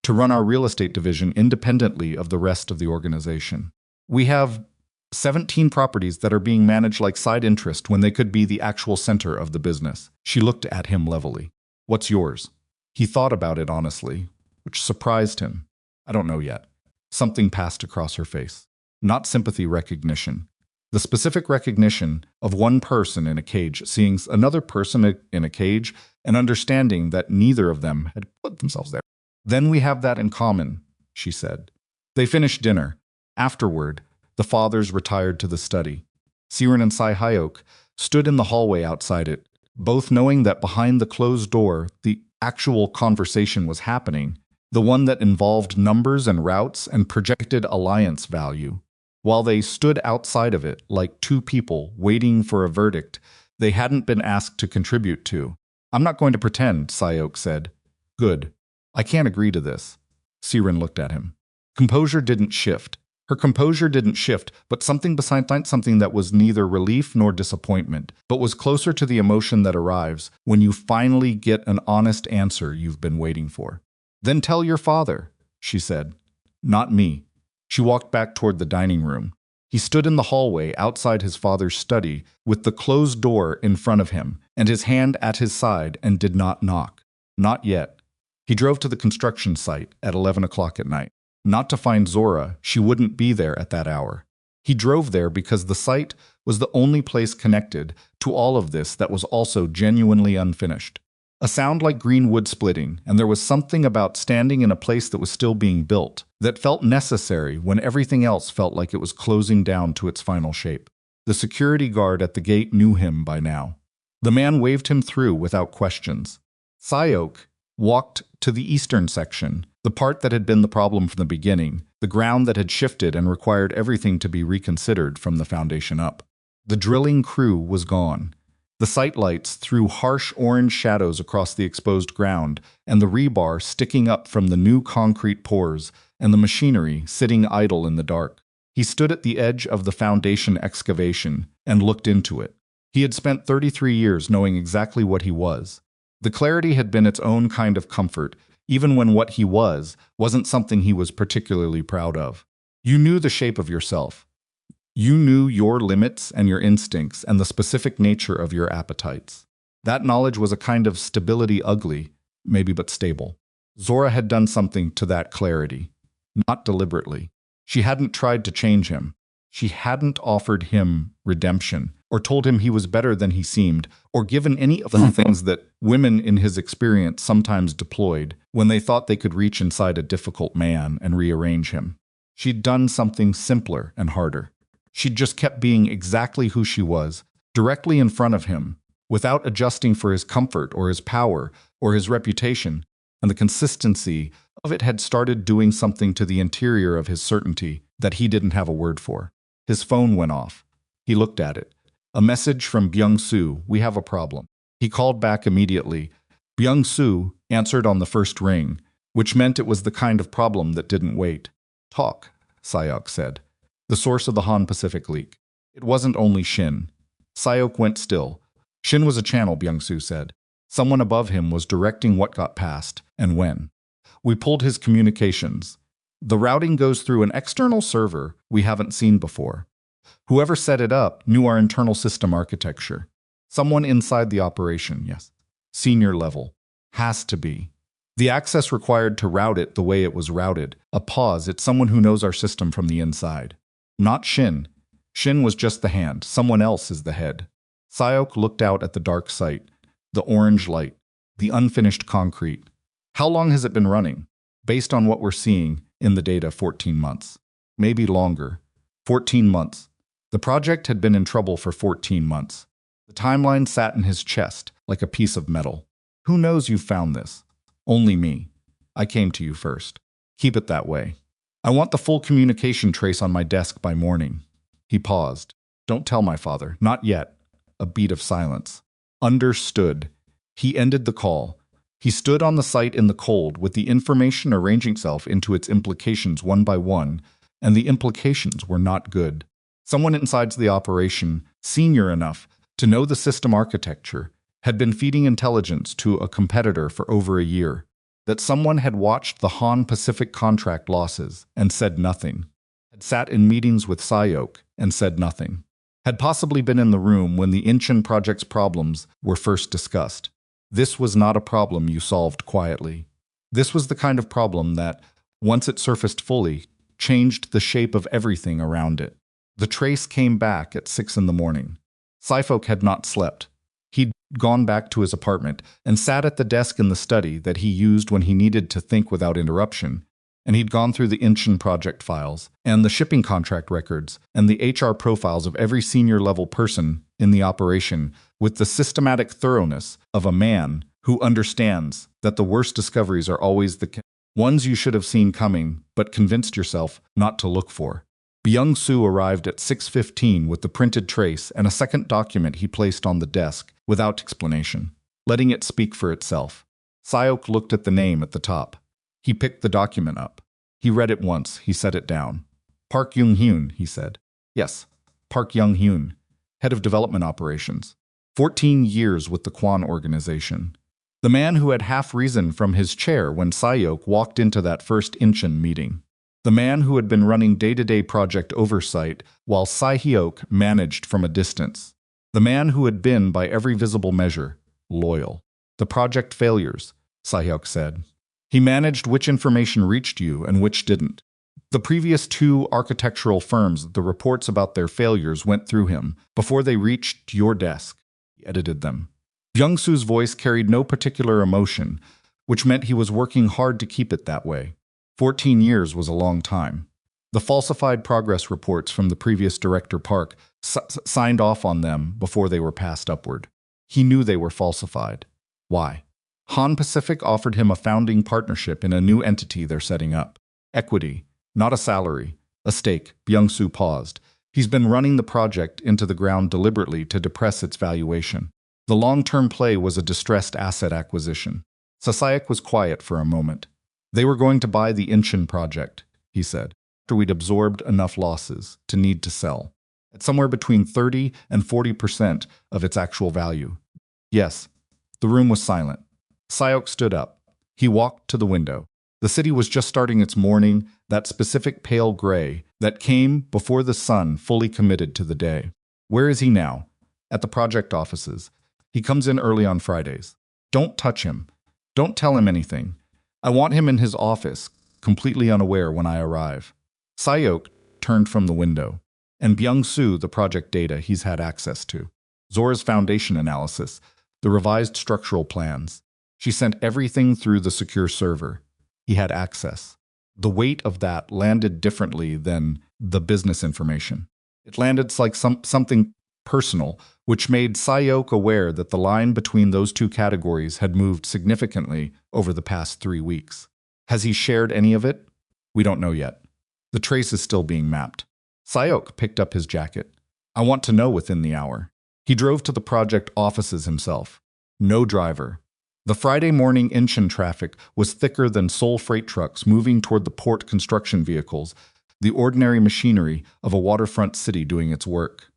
to run our real estate division independently of the rest of the organization. We have 17 properties that are being managed like side interest when they could be the actual center of the business." She looked at him levelly. "What's yours?" He thought about it honestly, which surprised him. "I don't know yet." Something passed across her face. Not sympathy recognition. The specific recognition of one person in a cage seeing another person in a cage and understanding that neither of them had put themselves there. "Then we have that in common," she said. They finished dinner. Afterward, the fathers retired to the study. Siren and Si-hyeok stood in the hallway outside it, both knowing that behind the closed door, the actual conversation was happening, the one that involved numbers and routes and projected alliance value. While they stood outside of it like 2 people waiting for a verdict they hadn't been asked to contribute to. "I'm not going to pretend," Si-hyeok said. "Good. I can't agree to this." Siren looked at him. Composure didn't shift. Her composure didn't shift, but something beside something that was neither relief nor disappointment, but was closer to the emotion that arrives when you finally get an honest answer you've been waiting for. "Then tell your father," she said. "Not me." She walked back toward the dining room. He stood in the hallway outside his father's study with the closed door in front of him and his hand at his side and did not knock. Not yet. He drove to the construction site at 11 o'clock at night. Not to find Zora, she wouldn't be there at that hour. He drove there because the site was the only place connected to all of this that was also genuinely unfinished. A sound like green wood splitting, and there was something about standing in a place that was still being built that felt necessary when everything else felt like it was closing down to its final shape. The security guard at the gate knew him by now. The man waved him through without questions. Si-hyeok walked to the eastern section, the part that had been the problem from the beginning, the ground that had shifted and required everything to be reconsidered from the foundation up. The drilling crew was gone. The site lights threw harsh orange shadows across the exposed ground, and the rebar sticking up from the new concrete pours, and the machinery sitting idle in the dark. He stood at the edge of the foundation excavation and looked into it. He had spent 33 years knowing exactly what he was. The clarity had been its own kind of comfort, even when what he wasn't something he was particularly proud of. You knew the shape of yourself. You knew your limits and your instincts and the specific nature of your appetites. That knowledge was a kind of stability, ugly, maybe but stable. Zora had done something to that clarity, not deliberately. She hadn't tried to change him. She hadn't offered him redemption, or told him he was better than he seemed, or given any of the things that women in his experience sometimes deployed when they thought they could reach inside a difficult man and rearrange him. She'd done something simpler and harder. She'd just kept being exactly who she was, directly in front of him, without adjusting for his comfort or his power or his reputation, and the consistency of it had started doing something to the interior of his certainty that he didn't have a word for. His phone went off. He looked at it. A message from Byung-soo, "We have a problem." He called back immediately. Byung-soo answered on the first ring, which meant it was the kind of problem that didn't wait. "Talk," Si-hyeok said. The source of the Han Pacific leak. It wasn't only Shin. Si-hyeok went still. Shin was a channel, Byung-soo said. Someone above him was directing what got passed and when. We pulled his communications. The routing goes through an external server we haven't seen before. Whoever set it up knew our internal system architecture. Someone inside the operation, yes. Senior level. Has to be. The access required to route it the way it was routed. A pause, it's someone who knows our system from the inside. Not Shin. Shin was just the hand. Someone else is the head. Si-hyeok looked out at the dark site, the orange light, the unfinished concrete. How long has it been running? Based on what we're seeing in the data, 14 months. Maybe longer. 14 months. The project had been in trouble for 14 months. The timeline sat in his chest like a piece of metal. Who knows you found this? Only me. I came to you first. Keep it that way. I want the full communication trace on my desk by morning. He paused. Don't tell my father. Not yet. A beat of silence. Understood. He ended the call. He stood on the site in the cold with the information arranging itself into its implications one by one, and the implications were not good. Someone inside the operation, senior enough to know the system architecture, had been feeding intelligence to a competitor for over a year. That someone had watched the Han Pacific contract losses and said nothing. Had sat in meetings with Si-hyeok and said nothing. Had possibly been in the room when the Incheon project's problems were first discussed. This was not a problem you solved quietly. This was the kind of problem that, once it surfaced fully, changed the shape of everything around it. The trace came back at 6 in the morning. Si-hyeok had not slept. He'd gone back to his apartment and sat at the desk in the study that he used when he needed to think without interruption, and he'd gone through the Incheon project files and the shipping contract records and the HR profiles of every senior-level person in the operation with the systematic thoroughness of a man who understands that the worst discoveries are always the ones you should have seen coming but convinced yourself not to look for. Byung-soo arrived at 6:15 with the printed trace and a second document he placed on the desk without explanation, letting it speak for itself. Si-hyeok looked at the name at the top. He picked the document up. He read it once. He set it down. Park Young-hyun, he said. Yes, Park Young-hyun, head of development operations. 14 years with the Kwon organization. The man who had half risen from his chair when Si-hyeok walked into that first Incheon meeting. The man who had been running day-to-day project oversight while Si-hyeok managed from a distance. The man who had been, by every visible measure, loyal. The project failures, Si-hyeok said. He managed which information reached you and which didn't. The previous two architectural firms, the reports about their failures went through him before they reached your desk. He edited them. Byung-soo's voice carried no particular emotion, which meant he was working hard to keep it that way. 14 years was a long time. The falsified progress reports from the previous director Park signed off on them before they were passed upward. He knew they were falsified. Why? Han Pacific offered him a founding partnership in a new entity they're setting up. Equity, not a salary, a stake. Byung-soo paused. He's been running the project into the ground deliberately to depress its valuation. The long-term play was a distressed asset acquisition. Si-hyeok was quiet for a moment. They were going to buy the Incheon project, he said, after we'd absorbed enough losses to need to sell, at somewhere between 30 and 40% of its actual value. Yes. The room was silent. Si-hyeok stood up. He walked to the window. The city was just starting its morning, that specific pale gray that came before the sun fully committed to the day. Where is he now? At the project offices. He comes in early on Fridays. Don't touch him. Don't tell him anything. I want him in his office, completely unaware when I arrive. Si-hyeok turned from the window. And Byung-soo, the project data he's had access to. Zora's foundation analysis, the revised structural plans. She sent everything through the secure server. He had access. The weight of that landed differently than the business information. It landed like something personal, which made Si-hyeok aware that the line between those two categories had moved significantly over the past 3 weeks. Has he shared any of it? We don't know yet. The trace is still being mapped. Si-hyeok picked up his jacket. I want to know within the hour. He drove to the project offices himself. No driver. The Friday morning Incheon traffic was thicker than Seoul freight trucks moving toward the port construction vehicles, the ordinary machinery of a waterfront city doing its work.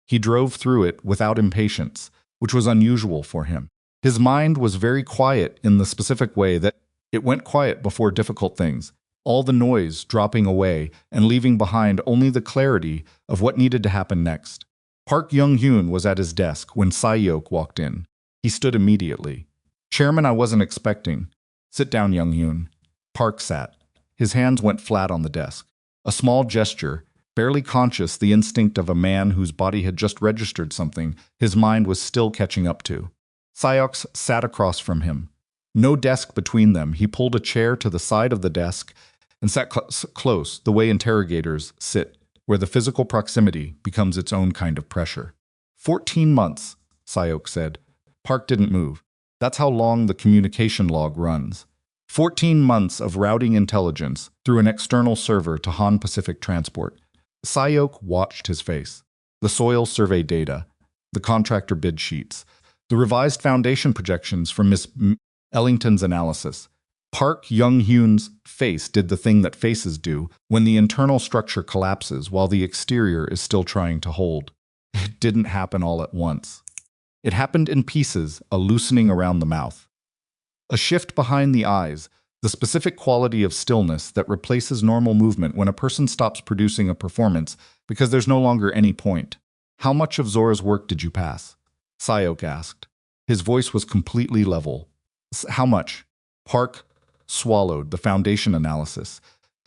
He drove through it without impatience, which was unusual for him. His mind was very quiet in the specific way that it went quiet before difficult things, all the noise dropping away and leaving behind only the clarity of what needed to happen next. Park Young-hyun was at his desk when Si-hyeok walked in. He stood immediately. Chairman, I wasn't expecting. Sit down, Young-hyun. Park sat. His hands went flat on the desk. A small gesture, barely conscious the instinct of a man whose body had just registered something his mind was still catching up to. Si-hyeok sat across from him. No desk between them. He pulled a chair to the side of the desk and sat close, the way interrogators sit, where the physical proximity becomes its own kind of pressure. 14 months, Si-hyeok said. Park didn't move. That's how long the communication log runs. 14 months of routing intelligence through an external server to Han Pacific Transport. Si-hyeok watched his face. The soil survey data, the contractor bid sheets, the revised foundation projections from Miss Ellington's analysis. Park Young-hyun's face did the thing that faces do when the internal structure collapses while the exterior is still trying to hold. It didn't happen all at once. It happened in pieces, a loosening around the mouth. A shift behind the eyes, the specific quality of stillness that replaces normal movement when a person stops producing a performance because there's no longer any point. How much of Zora's work did you pass? Si-hyeok asked. His voice was completely level. How much? Park swallowed the foundation analysis,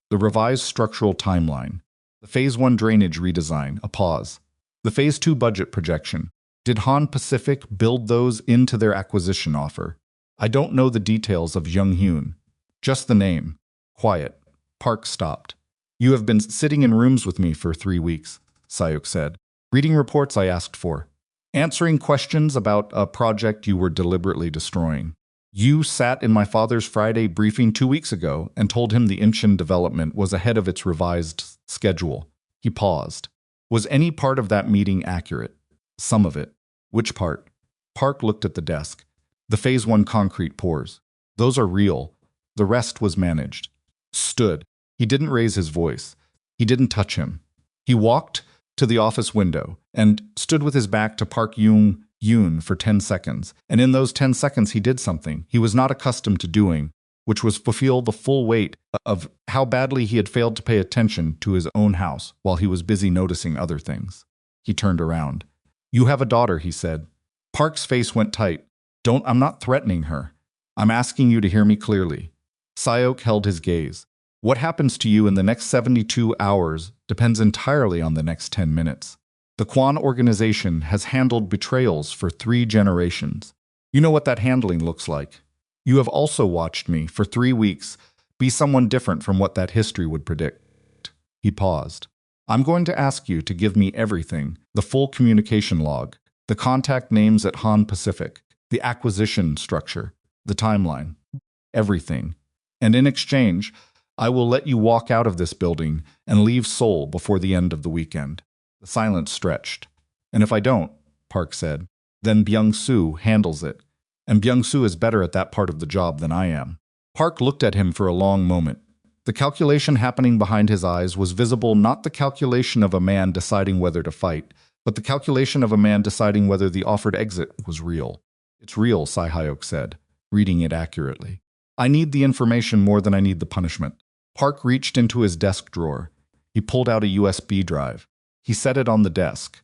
the revised structural timeline, the Phase 1 drainage redesign, a pause, the Phase 2 budget projection. Did Han Pacific build those into their acquisition offer? I don't know the details of Young-hyun. Just the name. Quiet. Park stopped. You have been sitting in rooms with me for 3 weeks, Si-hyeok said. Reading reports I asked for. Answering questions about a project you were deliberately destroying. You sat in my father's Friday briefing 2 weeks ago and told him the Incheon development was ahead of its revised schedule. He paused. Was any part of that meeting accurate? Some of it. Which part? Park looked at the desk. The Phase 1 concrete pours. Those are real. The rest was managed. Stood. He didn't raise his voice. He didn't touch him. He walked to the office window and stood with his back to Park Young-hyun for 10 seconds. And in those 10 seconds he did something he was not accustomed to doing, which was feel the full weight of how badly he had failed to pay attention to his own house while he was busy noticing other things. He turned around. You have a daughter, he said. Park's face went tight. I'm not threatening her. I'm asking you to hear me clearly. Si-hyeok held his gaze. What happens to you in the next 72 hours depends entirely on the next 10 minutes. The Kwon organization has handled betrayals for 3 generations. You know what that handling looks like. You have also watched me, for 3 weeks, be someone different from what that history would predict. He paused. I'm going to ask you to give me everything, the full communication log, the contact names at Han Pacific, the acquisition structure, the timeline, everything. And in exchange, I will let you walk out of this building and leave Seoul before the end of the weekend. The silence stretched. And if I don't, Park said, then Byung-soo handles it. And Byung-soo is better at that part of the job than I am. Park looked at him for a long moment. The calculation happening behind his eyes was visible, not the calculation of a man deciding whether to fight, but the calculation of a man deciding whether the offered exit was real. It's real, Si-hyeok said, reading it accurately. I need the information more than I need the punishment. Park reached into his desk drawer. He pulled out a USB drive. He set it on the desk.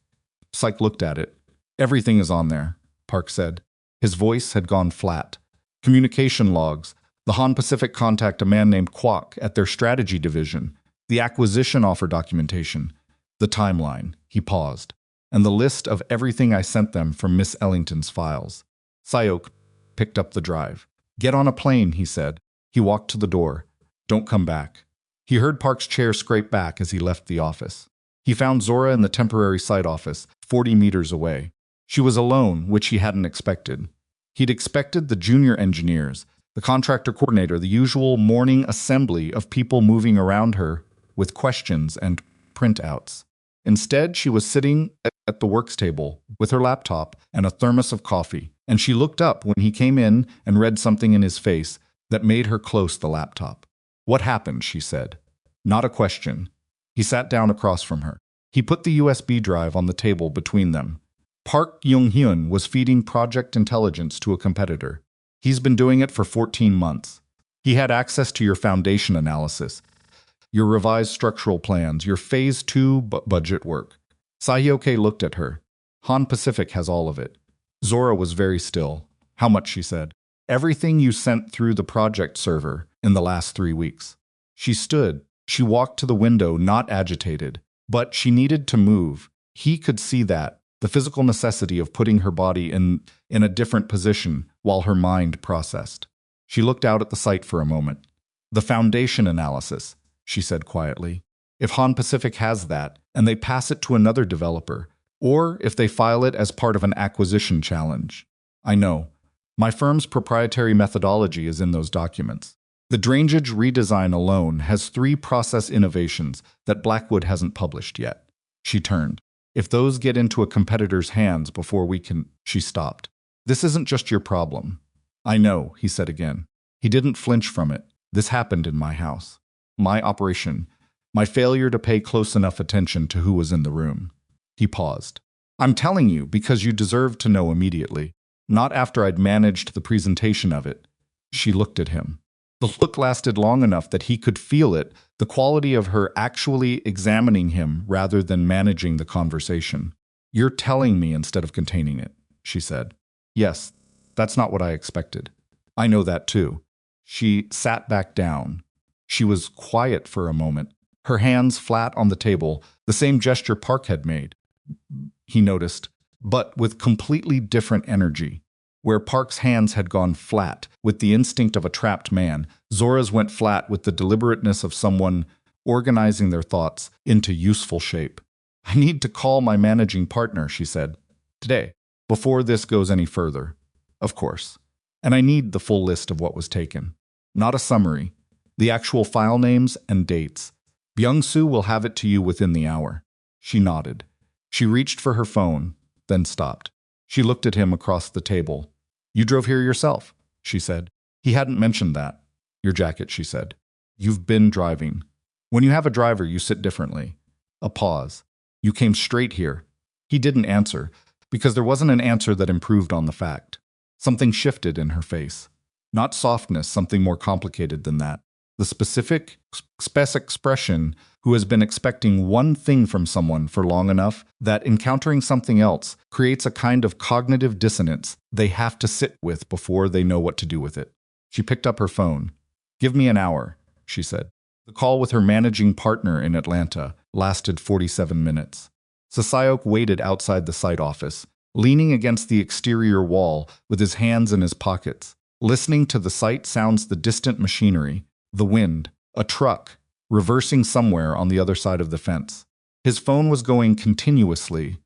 Psych looked at it. Everything is on there, Park said. His voice had gone flat. Communication logs. The Han Pacific contact a man named Kwok at their strategy division. The acquisition offer documentation. The timeline. He paused. And the list of everything I sent them from Miss Ellington's files. Si-hyeok picked up the drive. Get on a plane, he said. He walked to the door. Don't come back. He heard Park's chair scrape back as he left the office. He found Zora in the temporary site office, 40 meters away. She was alone, which he hadn't expected. He'd expected the junior engineers, the contractor coordinator, the usual morning assembly of people moving around her with questions and printouts. Instead, she was sitting at the works table with her laptop and a thermos of coffee, and she looked up when he came in and read something in his face that made her close the laptop. What happened, she said. Not a question. He sat down across from her. He put the USB drive on the table between them. Park Young-hyun was feeding Project Intelligence to a competitor. He's been doing it for 14 months. He had access to your foundation analysis, your revised structural plans, your Phase 2 budget work. Si-hyeok looked at her. Han Pacific has all of it. Zora was very still. How much, she said. Everything you sent through the project server in the last 3 weeks. She stood. She walked to the window, not agitated. But she needed to move. He could see that, the physical necessity of putting her body in a different position while her mind processed. She looked out at the site for a moment. The foundation analysis, she said quietly. If Han Pacific has that, and they pass it to another developer, or if they file it as part of an acquisition challenge. I know. My firm's proprietary methodology is in those documents. The drainage redesign alone has 3 process innovations that Blackwood hasn't published yet. She turned. If those get into a competitor's hands before we can… She stopped. This isn't just your problem. I know, he said again. He didn't flinch from it. This happened in my house. My operation. My failure to pay close enough attention to who was in the room. He paused. I'm telling you because you deserve to know immediately. Not after I'd managed the presentation of it. She looked at him. The look lasted long enough that he could feel it, the quality of her actually examining him rather than managing the conversation. You're telling me instead of containing it, she said. Yes, that's not what I expected. I know that too. She sat back down. She was quiet for a moment, her hands flat on the table, the same gesture Park had made. He noticed, but with completely different energy. Where Park's hands had gone flat with the instinct of a trapped man, Zora's went flat with the deliberateness of someone organizing their thoughts into useful shape. I need to call my managing partner, she said. Today, before this goes any further. Of course. And I need the full list of what was taken. Not a summary. The actual file names and dates. Byung-soo will have it to you within the hour. She nodded. She reached for her phone, then stopped. She looked at him across the table. You drove here yourself, she said. He hadn't mentioned that. Your jacket, she said. You've been driving. When you have a driver, you sit differently. A pause. You came straight here. He didn't answer, because there wasn't an answer that improved on the fact. Something shifted in her face. Not softness, something more complicated than that. The specific expression who has been expecting one thing from someone for long enough that encountering something else creates a kind of cognitive dissonance they have to sit with before they know what to do with it. She picked up her phone. Give me an hour, she said. The call with her managing partner in Atlanta lasted 47 minutes. Si-hyeok waited outside the site office, leaning against the exterior wall with his hands in his pockets, listening to the site sounds, the distant machinery, the wind, a truck, reversing somewhere on the other side of the fence. His phone was going continuously.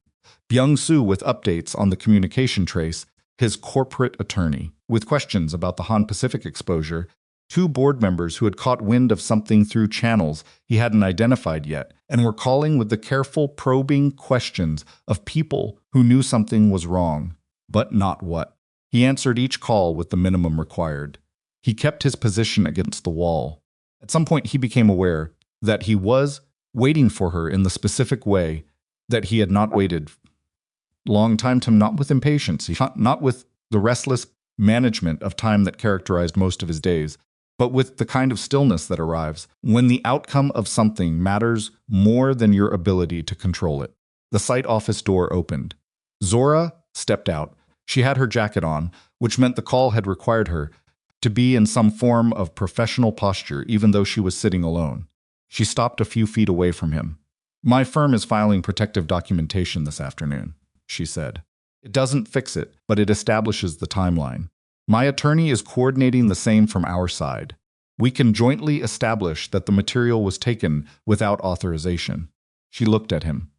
Byung-soo with updates on the communication trace, his corporate attorney, with questions about the Han Pacific exposure, two board members who had caught wind of something through channels he hadn't identified yet and were calling with the careful, probing questions of people who knew something was wrong, but not what. He answered each call with the minimum required. He kept his position against the wall. At some point, he became aware that he was waiting for her in the specific way that he had not waited long time to, not with impatience, not with the restless management of time that characterized most of his days, but with the kind of stillness that arrives when the outcome of something matters more than your ability to control it. The site office door opened. Zora stepped out. She had her jacket on, which meant the call had required her to be in some form of professional posture, even though she was sitting alone. She stopped a few feet away from him. My firm is filing protective documentation this afternoon, she said. It doesn't fix it, but it establishes the timeline. My attorney is coordinating the same from our side. We can jointly establish that the material was taken without authorization. She looked at him.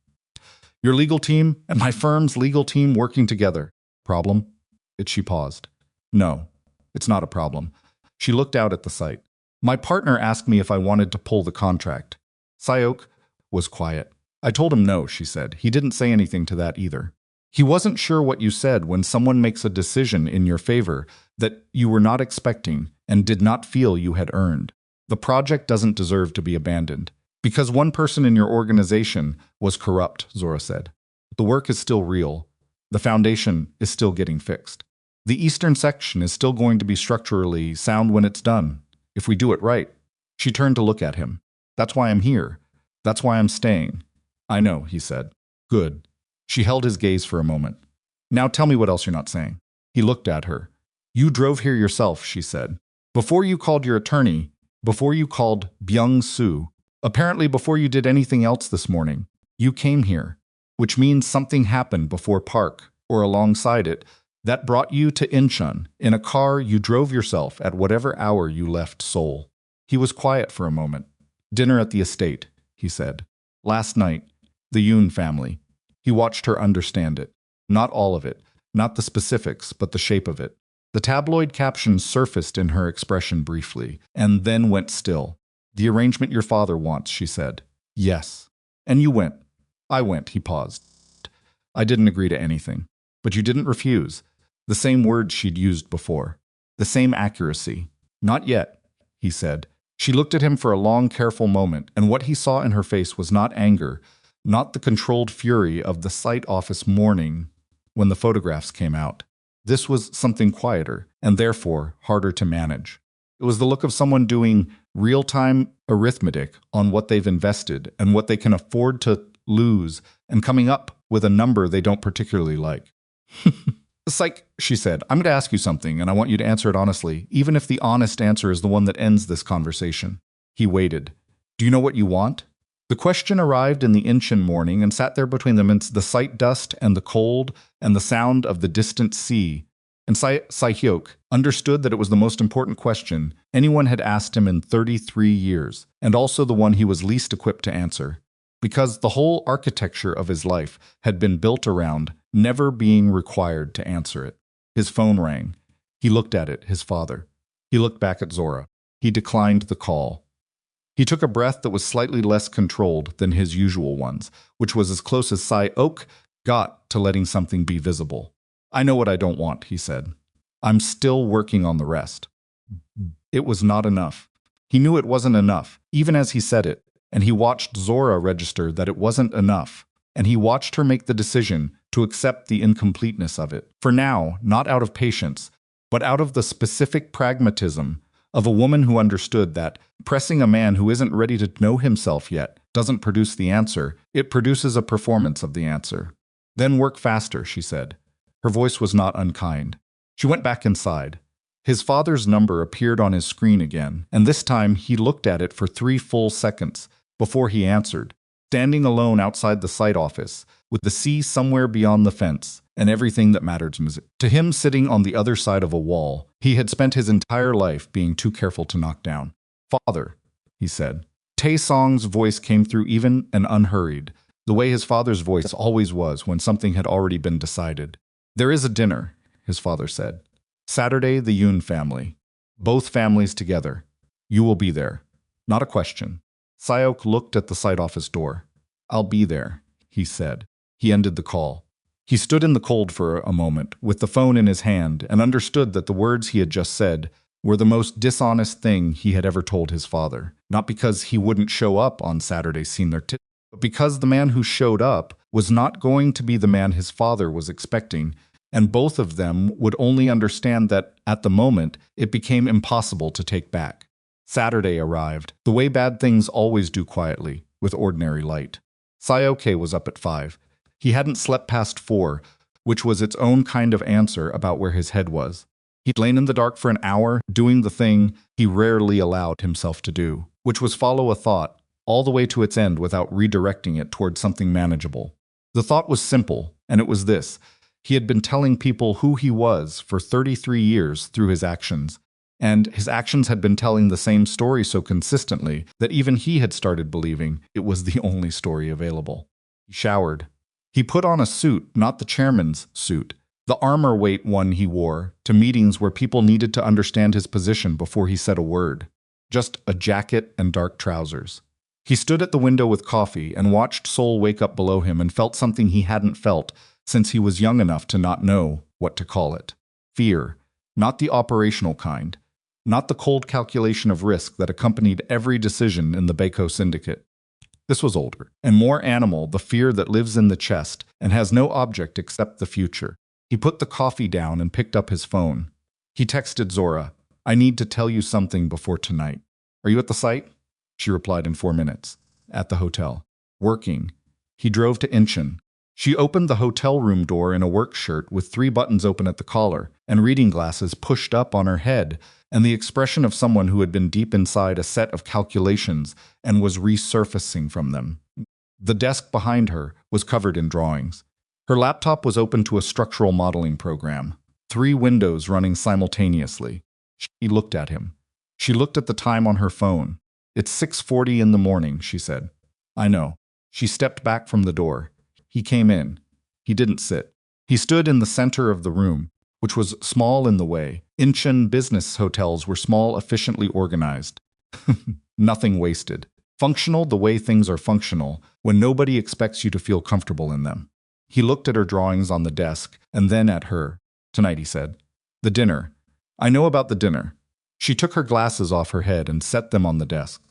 Your legal team and my firm's legal team working together. Problem? She paused. No, it's not a problem. She looked out at the site. My partner asked me if I wanted to pull the contract. Si-hyeok was quiet. I told him no, she said. He didn't say anything to that either. He wasn't sure what you said when someone makes a decision in your favor that you were not expecting and did not feel you had earned. The project doesn't deserve to be abandoned. Because one person in your organization was corrupt, Zora said. The work is still real. The foundation is still getting fixed. The eastern section is still going to be structurally sound when it's done, if we do it right. She turned to look at him. That's why I'm here. That's why I'm staying. I know, he said. Good. She held his gaze for a moment. Now tell me what else you're not saying. He looked at her. You drove here yourself, she said. Before you called your attorney, before you called Byung-soo, apparently before you did anything else this morning, you came here, which means something happened before Park, or alongside it, that brought you to Incheon in a car you drove yourself at whatever hour you left Seoul. He was quiet for a moment. Dinner at the estate, he said. Last night, the Yoon family. He watched her understand it. Not all of it, not the specifics, but the shape of it. The tabloid captions surfaced in her expression briefly, and then went still. The arrangement your father wants, she said. Yes. And you went. I went, he paused. I didn't agree to anything. But you didn't refuse. The same words she'd used before. The same accuracy. Not yet, he said. She looked at him for a long, careful moment, and what he saw in her face was not anger, not the controlled fury of the site office morning when the photographs came out. This was something quieter, and therefore harder to manage. It was the look of someone doing real-time arithmetic on what they've invested and what they can afford to lose, and coming up with a number they don't particularly like. Psych, she said, I'm going to ask you something, and I want you to answer it honestly, even if the honest answer is the one that ends this conversation. He waited. Do you know what you want? The question arrived in the Incheon morning and sat there between them in the site dust and the cold and the sound of the distant sea. And Si-hyeok understood that it was the most important question anyone had asked him in 33 years, and also the one he was least equipped to answer. Because the whole architecture of his life had been built around never being required to answer it. His phone rang. He looked at it, his father. He looked back at Zora. He declined the call. He took a breath that was slightly less controlled than his usual ones, which was as close as Si-hyeok got to letting something be visible. I know what I don't want, he said. I'm still working on the rest. It was not enough. He knew it wasn't enough, even as he said it, and he watched Zora register that it wasn't enough, and he watched her make the decision to accept the incompleteness of it. For now, not out of patience, but out of the specific pragmatism of a woman who understood that pressing a man who isn't ready to know himself yet doesn't produce the answer, it produces a performance of the answer. Then work faster, she said. Her voice was not unkind. She went back inside. His father's number appeared on his screen again, and this time he looked at it for 3 full seconds before he answered, standing alone outside the site office, with the sea somewhere beyond the fence, and everything that mattered to him sitting on the other side of a wall he had spent his entire life being too careful to knock down. "Father," he said. Tae-song's voice came through even and unhurried, the way his father's voice always was when something had already been decided. "There is a dinner," his father said. "Saturday, the Yoon family. Both families together. You will be there. Not a question." Si-hyeok looked at the site office door. "I'll be there," he said. He ended the call. He stood in the cold for a moment, with the phone in his hand, and understood that the words he had just said were the most dishonest thing he had ever told his father. Not because he wouldn't show up on Saturday seeing their but because the man who showed up was not going to be the man his father was expecting, and both of them would only understand that, at the moment, it became impossible to take back. Saturday arrived, the way bad things always do quietly, with ordinary light. Si-hyeok was up at 5. He hadn't slept past 4, which was its own kind of answer about where his head was. He'd lain in the dark for an hour, doing the thing he rarely allowed himself to do, which was follow a thought, all the way to its end without redirecting it toward something manageable. The thought was simple, and it was this. He had been telling people who he was for 33 years through his actions, and his actions had been telling the same story so consistently that even he had started believing it was the only story available. He showered. He put on a suit, not the chairman's suit, the armor-weight one he wore to meetings where people needed to understand his position before he said a word. Just a jacket and dark trousers. He stood at the window with coffee and watched Seoul wake up below him and felt something he hadn't felt since he was young enough to not know what to call it. Fear, not the operational kind, not the cold calculation of risk that accompanied every decision in the Baeko Syndicate. This was older, and more animal, the fear that lives in the chest and has no object except the future. He put the coffee down and picked up his phone. He texted Zora, "I need to tell you something before tonight." "Are you at the site?" She replied in 4 minutes. "At the hotel." "Working." He drove to Incheon. She opened the hotel room door in a work shirt with 3 buttons open at the collar and reading glasses pushed up on her head, and the expression of someone who had been deep inside a set of calculations and was resurfacing from them. The desk behind her was covered in drawings. Her laptop was open to a structural modeling program, 3 windows running simultaneously. She looked at him. She looked at the time on her phone. "It's 6:40 in the morning," she said. "I know." She stepped back from the door. He came in. He didn't sit. He stood in the center of the room, which was small in the way. Incheon business hotels were small, efficiently organized. Nothing wasted. Functional the way things are functional, when nobody expects you to feel comfortable in them. He looked at her drawings on the desk, and then at her. "Tonight," he said. "The dinner. I know about the dinner." She took her glasses off her head and set them on the desk.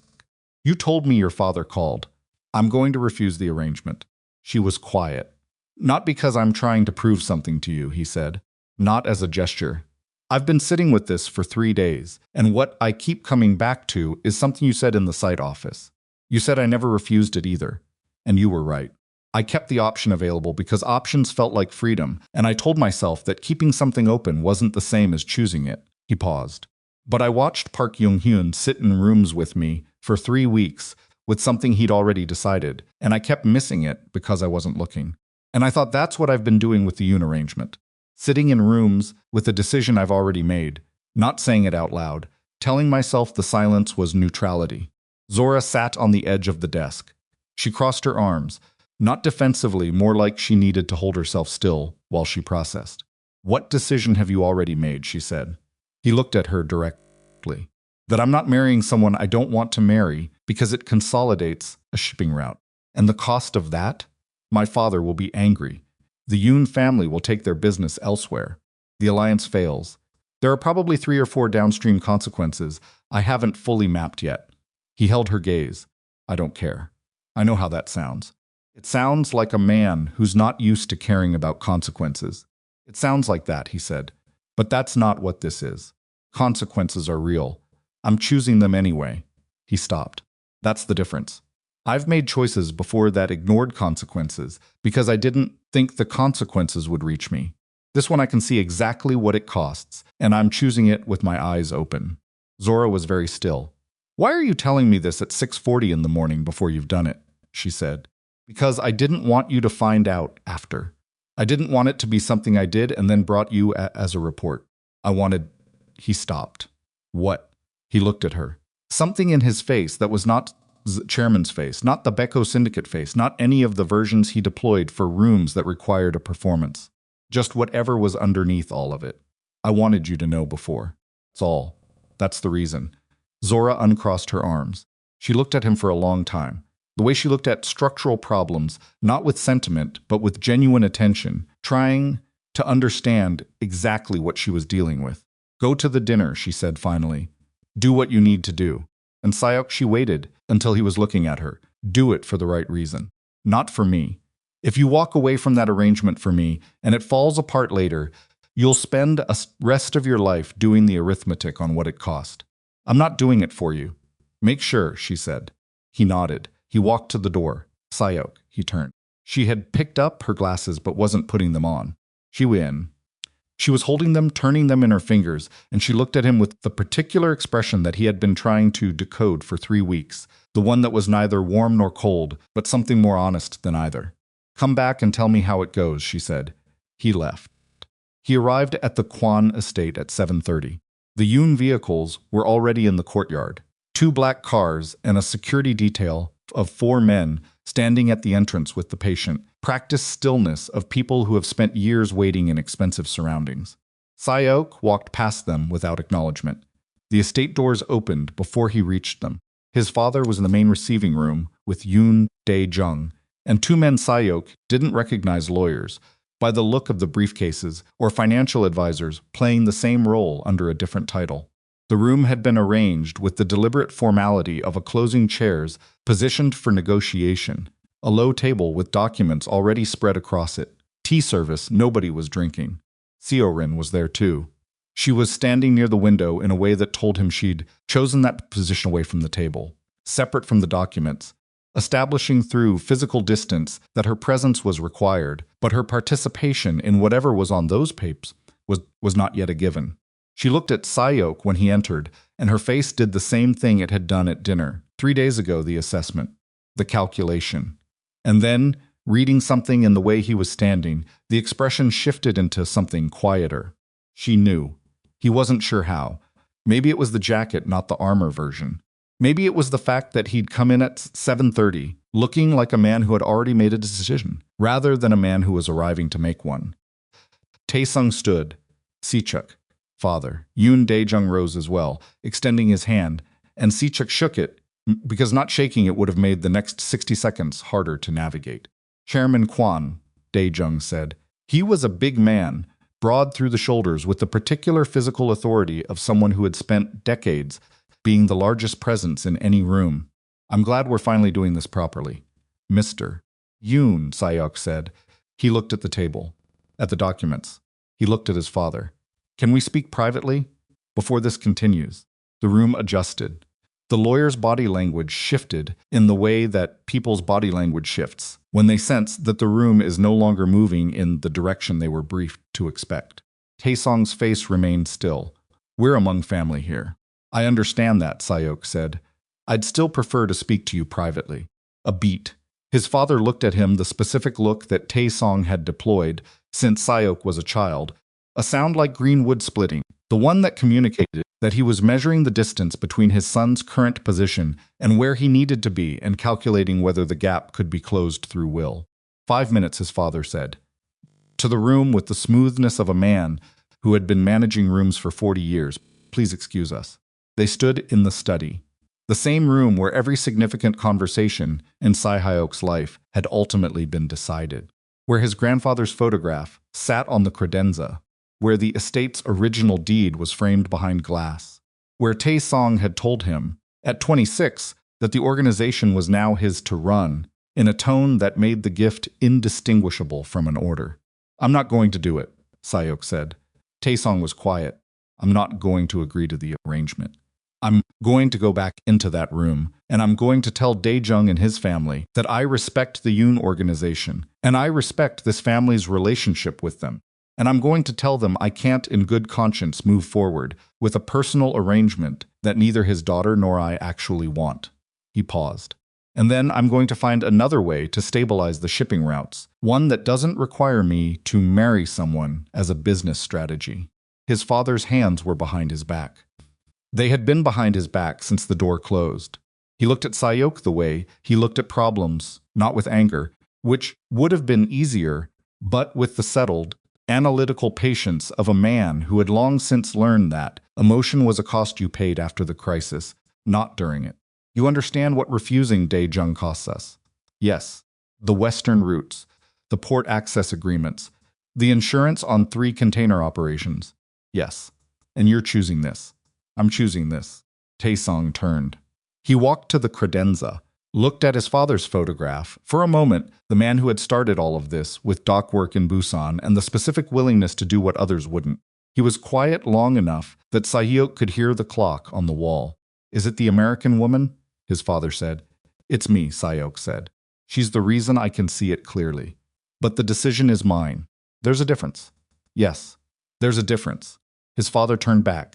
"You told me your father called. I'm going to refuse the arrangement." She was quiet. "Not because I'm trying to prove something to you," he said. "Not as a gesture. I've been sitting with this for 3 days, and what I keep coming back to is something you said in the site office. You said I never refused it either. And you were right. I kept the option available because options felt like freedom, and I told myself that keeping something open wasn't the same as choosing it." He paused. "But I watched Park Young-hyun sit in rooms with me for 3 weeks with something he'd already decided, and I kept missing it because I wasn't looking. And I thought that's what I've been doing with the Yoon arrangement. Sitting in rooms with a decision I've already made, not saying it out loud, telling myself the silence was neutrality." Zora sat on the edge of the desk. She crossed her arms, not defensively, more like she needed to hold herself still while she processed. "What decision have you already made?" she said. He looked at her directly. "That I'm not marrying someone I don't want to marry because it consolidates a shipping route. And the cost of that? My father will be angry. The Yoon family will take their business elsewhere. The alliance fails. There are probably 3 or 4 downstream consequences I haven't fully mapped yet." He held her gaze. "I don't care. I know how that sounds. It sounds like a man who's not used to caring about consequences. It sounds like that," he said. "But that's not what this is. Consequences are real. I'm choosing them anyway." He stopped. "That's the difference. I've made choices before that ignored consequences because I didn't think the consequences would reach me. This one I can see exactly what it costs, and I'm choosing it with my eyes open. Zora was very still. Why are you telling me this at 6:40 in the morning before you've done it? She said. Because I didn't want you to find out after. I didn't want it to be something I did and then brought you as a report. I wanted... He stopped. What? He looked at her. Something in his face that was not Chairman's face, not the Beko Syndicate face, not any of the versions he deployed for rooms that required a performance. Just whatever was underneath all of it. I wanted you to know before. That's all. That's the reason. Zora uncrossed her arms. She looked at him for a long time. The way she looked at structural problems, not with sentiment, but with genuine attention, trying to understand exactly what she was dealing with. Go to the dinner, she said finally. Do what you need to do. And Si-hyeok, she waited until he was looking at her. Do it for the right reason. Not for me. If you walk away from that arrangement for me, and it falls apart later, you'll spend the rest of your life doing the arithmetic on what it cost. I'm not doing it for you. Make sure, she said. He nodded. He walked to the door. Si-hyeok, he turned. She had picked up her glasses but wasn't putting them on. She was holding them, turning them in her fingers, and she looked at him with the particular expression that he had been trying to decode for 3 weeks, the one that was neither warm nor cold, but something more honest than either. Come back and tell me how it goes, she said. He left. He arrived at the Kwon estate at 7:30. The Yoon vehicles were already in the courtyard. 2 black cars and a security detail of 4 men standing at the entrance with the patient, practiced stillness of people who have spent years waiting in expensive surroundings. Si-hyeok walked past them without acknowledgement. The estate doors opened before he reached them. His father was in the main receiving room with Yoon Dae-jung, and 2 men Si-hyeok didn't recognize lawyers by the look of the briefcases or financial advisors playing the same role under a different title. The room had been arranged with the deliberate formality of a closing chairs positioned for negotiation, a low table with documents already spread across it. Tea service nobody was drinking. Seo-rin was there too. She was standing near the window in a way that told him she'd chosen that position away from the table, separate from the documents, establishing through physical distance that her presence was required, but her participation in whatever was on those papers was not yet a given. She looked at Si-hyeok when he entered, and her face did the same thing it had done at dinner. 3 days ago, the assessment, the calculation. And then, reading something in the way he was standing, the expression shifted into something quieter. She knew. He wasn't sure how. Maybe it was the jacket, not the armor version. Maybe it was the fact that he'd come in at 7:30, looking like a man who had already made a decision, rather than a man who was arriving to make one. Tae-sung stood. Si-hyeok. Father. Yoon Dae-jung rose as well, extending his hand, and Si-hyeok shook it, because not shaking it would have made the next 60 seconds harder to navigate. Chairman Kwon, Dae-jung said. He was a big man, broad through the shoulders, with the particular physical authority of someone who had spent decades being the largest presence in any room. I'm glad we're finally doing this properly. Mr. Yoon, Si-hyeok said. He looked at the table, at the documents. He looked at his father. Can we speak privately? Before this continues. The room adjusted. The lawyer's body language shifted in the way that people's body language shifts when they sense that the room is no longer moving in the direction they were briefed to expect. Tae-sung's face remained still. We're among family here. I understand that, Si-hyeok said. I'd still prefer to speak to you privately. A beat. His father looked at him, the specific look that Tae-sung had deployed since Si-hyeok was a child. A sound like green wood splitting, the one that communicated that he was measuring the distance between his son's current position and where he needed to be and calculating whether the gap could be closed through will. 5 minutes, his father said. To the room with the smoothness of a man who had been managing rooms for 40 years. Please excuse us. They stood in the study. The same room where every significant conversation in Si-hyeok's life had ultimately been decided. Where his grandfather's photograph sat on the credenza. Where the estate's original deed was framed behind glass, where Tae-sung had told him, at 26, that the organization was now his to run, in a tone that made the gift indistinguishable from an order. I'm not going to do it, Si-hyeok said. Tae-sung was quiet. I'm not going to agree to the arrangement. I'm going to go back into that room, and I'm going to tell Dae-jung and his family that I respect the Yoon organization, and I respect this family's relationship with them. And I'm going to tell them I can't in good conscience move forward with a personal arrangement that neither his daughter nor I actually want. He paused. And then I'm going to find another way to stabilize the shipping routes, one that doesn't require me to marry someone as a business strategy. His father's hands were behind his back. They had been behind his back since the door closed. He looked at Si-hyeok the way he looked at problems, not with anger, which would have been easier, but with the settled, analytical patience of a man who had long since learned that emotion was a cost you paid after the crisis, not during it. You understand what refusing Dae-jung costs us? Yes. The Western routes, the port access agreements, the insurance on 3 container operations. Yes. And you're choosing this. I'm choosing this. Taesong turned. He walked to the credenza, looked at his father's photograph. For a moment, the man who had started all of this with dock work in Busan and the specific willingness to do what others wouldn't. He was quiet long enough that Si-hyeok could hear the clock on the wall. Is it the American woman? His father said. It's me, Si-hyeok said. She's the reason I can see it clearly. But the decision is mine. There's a difference. Yes, there's a difference. His father turned back.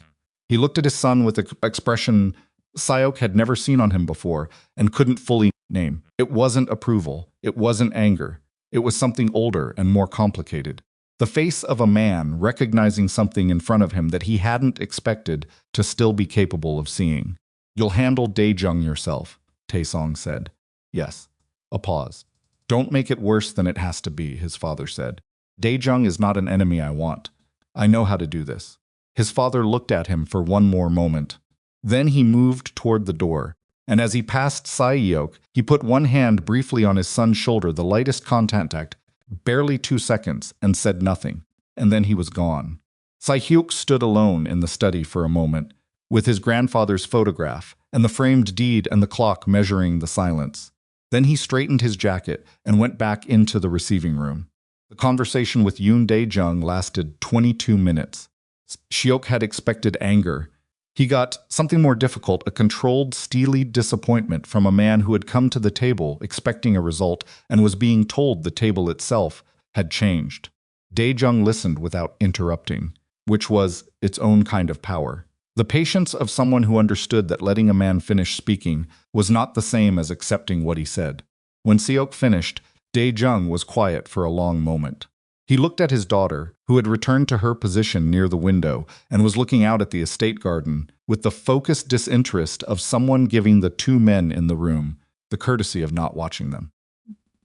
He looked at his son with an expression Si-hyeok had never seen on him before and couldn't fully name. It wasn't approval. It wasn't anger. It was something older and more complicated. The face of a man recognizing something in front of him that he hadn't expected to still be capable of seeing. You'll handle Dae-jung yourself, Taesong said. Yes. A pause. Don't make it worse than it has to be, his father said. Dae-jung is not an enemy I want. I know how to do this. His father looked at him for one more moment. Then he moved toward the door, and as he passed Si-hyeok, he put one hand briefly on his son's shoulder, the lightest contact, barely 2 seconds, and said nothing, and then he was gone. Si-hyeok stood alone in the study for a moment, with his grandfather's photograph and the framed deed and the clock measuring the silence. Then he straightened his jacket and went back into the receiving room. The conversation with Yoon Dae-jung lasted 22 minutes. Si-hyeok had expected anger. He got something more difficult, a controlled, steely disappointment from a man who had come to the table expecting a result and was being told the table itself had changed. Dae-jung listened without interrupting, which was its own kind of power. The patience of someone who understood that letting a man finish speaking was not the same as accepting what he said. When Si-hyeok finished, Dae-jung was quiet for a long moment. He looked at his daughter, who had returned to her position near the window and was looking out at the estate garden with the focused disinterest of someone giving the 2 men in the room the courtesy of not watching them.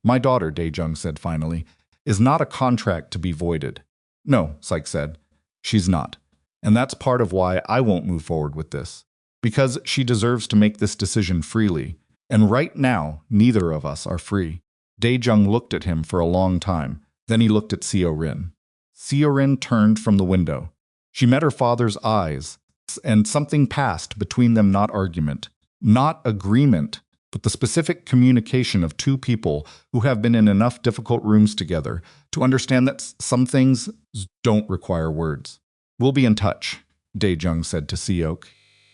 My daughter, Dae-jung said finally, is not a contract to be voided. No, Si-hyeok said. She's not. And that's part of why I won't move forward with this. Because she deserves to make this decision freely. And right now, neither of us are free. Dae-jung looked at him for a long time. Then he looked at Seo-rin. Seo-rin turned from the window. She met her father's eyes, and something passed between them, not argument, not agreement, but the specific communication of 2 people who have been in enough difficult rooms together to understand that some things don't require words. We'll be in touch, Dae-jung said to Si-hyeok.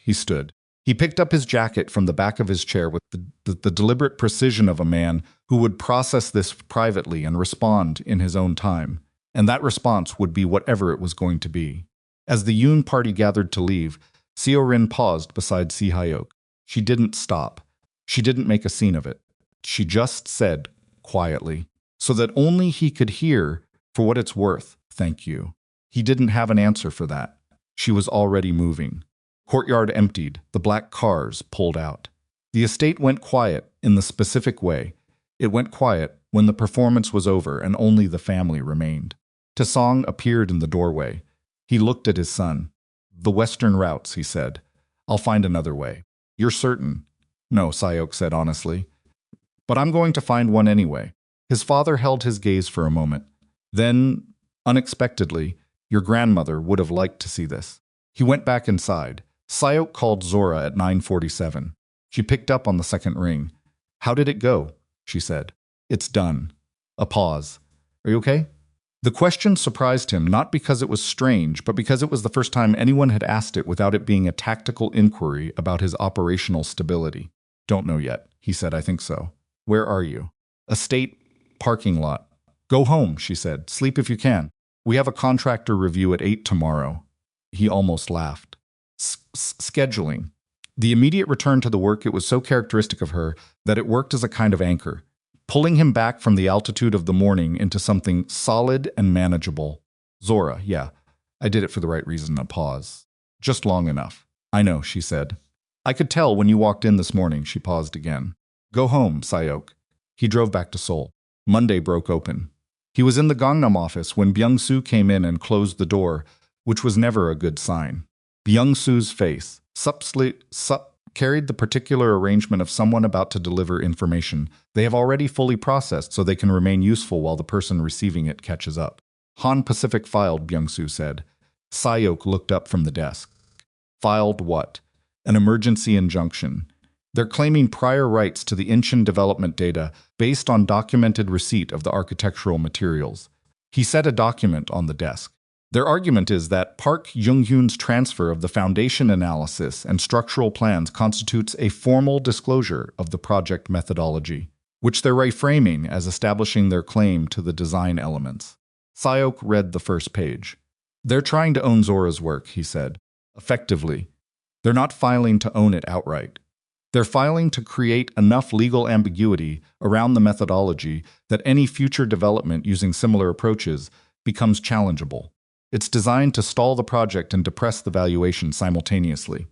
He stood. He picked up his jacket from the back of his chair with the deliberate precision of a man who would process this privately and respond in his own time. And that response would be whatever it was going to be. As the Yoon party gathered to leave, Seo-rin paused beside Si-hyeok. She didn't stop. She didn't make a scene of it. She just said, quietly, so that only he could hear, for what it's worth, thank you. He didn't have an answer for that. She was already moving. Courtyard emptied, the black cars pulled out. The estate went quiet in the specific way. It went quiet when the performance was over and only the family remained. Taesong appeared in the doorway. He looked at his son. The Western routes, he said. I'll find another way. You're certain? No, Si-hyeok said honestly. But I'm going to find one anyway. His father held his gaze for a moment. Then, unexpectedly, your grandmother would have liked to see this. He went back inside. Si-hyeok called Zora at 9:47. She picked up on the second ring. How did it go? She said. It's done. A pause. Are you okay? The question surprised him, not because it was strange, but because it was the first time anyone had asked it without it being a tactical inquiry about his operational stability. Don't know yet, he said. I think so. Where are you? Estate parking lot. Go home, she said. Sleep if you can. We have a contractor review at 8 tomorrow. He almost laughed. Scheduling. The immediate return to the work, it was so characteristic of her that it worked as a kind of anchor, pulling him back from the altitude of the morning into something solid and manageable. Zora, yeah, I did it for the right reason, a pause. Just long enough. I know, she said. I could tell when you walked in this morning, she paused again. Go home, Si-hyeok. He drove back to Seoul. Monday broke open. He was in the Gangnam office when Byung-soo came in and closed the door, which was never a good sign. Byung-soo's face, carried the particular arrangement of someone about to deliver information they have already fully processed so they can remain useful while the person receiving it catches up. Han Pacific filed, Byung-soo said. Si-hyeok looked up from the desk. Filed what? An emergency injunction. They're claiming prior rights to the Incheon development data based on documented receipt of the architectural materials. He set a document on the desk. Their argument is that Park Jung-hyun's transfer of the foundation analysis and structural plans constitutes a formal disclosure of the project methodology, which they're reframing as establishing their claim to the design elements. Si-hyeok read the first page. They're trying to own Zora's work, he said. Effectively. They're not filing to own it outright. They're filing to create enough legal ambiguity around the methodology that any future development using similar approaches becomes challengeable. It's designed to stall the project and depress the valuation simultaneously.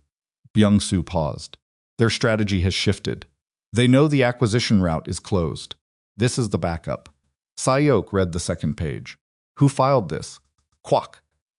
Byung-soo paused. Their strategy has shifted. They know the acquisition route is closed. This is the backup. Si-hyeok read the second page. Who filed this? Kwok,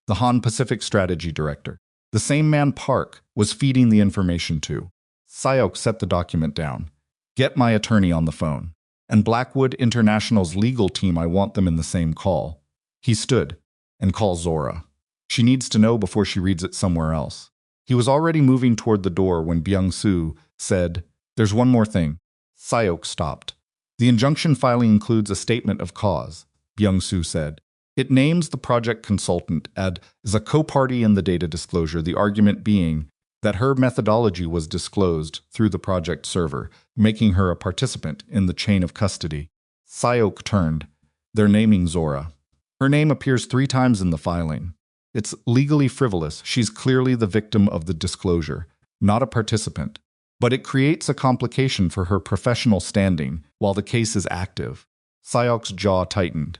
the Han Pacific strategy director. The same man Park was feeding the information to. Si-hyeok set the document down. Get my attorney on the phone. And Blackwood International's legal team, I want them in the same call. He stood. And call Zora. She needs to know before she reads it somewhere else. He was already moving toward the door when Byung-soo said, There's one more thing. Si-hyeok stopped. The injunction filing includes a statement of cause, Byung-soo said. It names the project consultant as a co-party in the data disclosure, the argument being that her methodology was disclosed through the project server, making her a participant in the chain of custody. Si-hyeok turned. They're naming Zora. Her name appears 3 times in the filing. It's legally frivolous. She's clearly the victim of the disclosure, not a participant. But it creates a complication for her professional standing while the case is active. Si-hyeok's jaw tightened.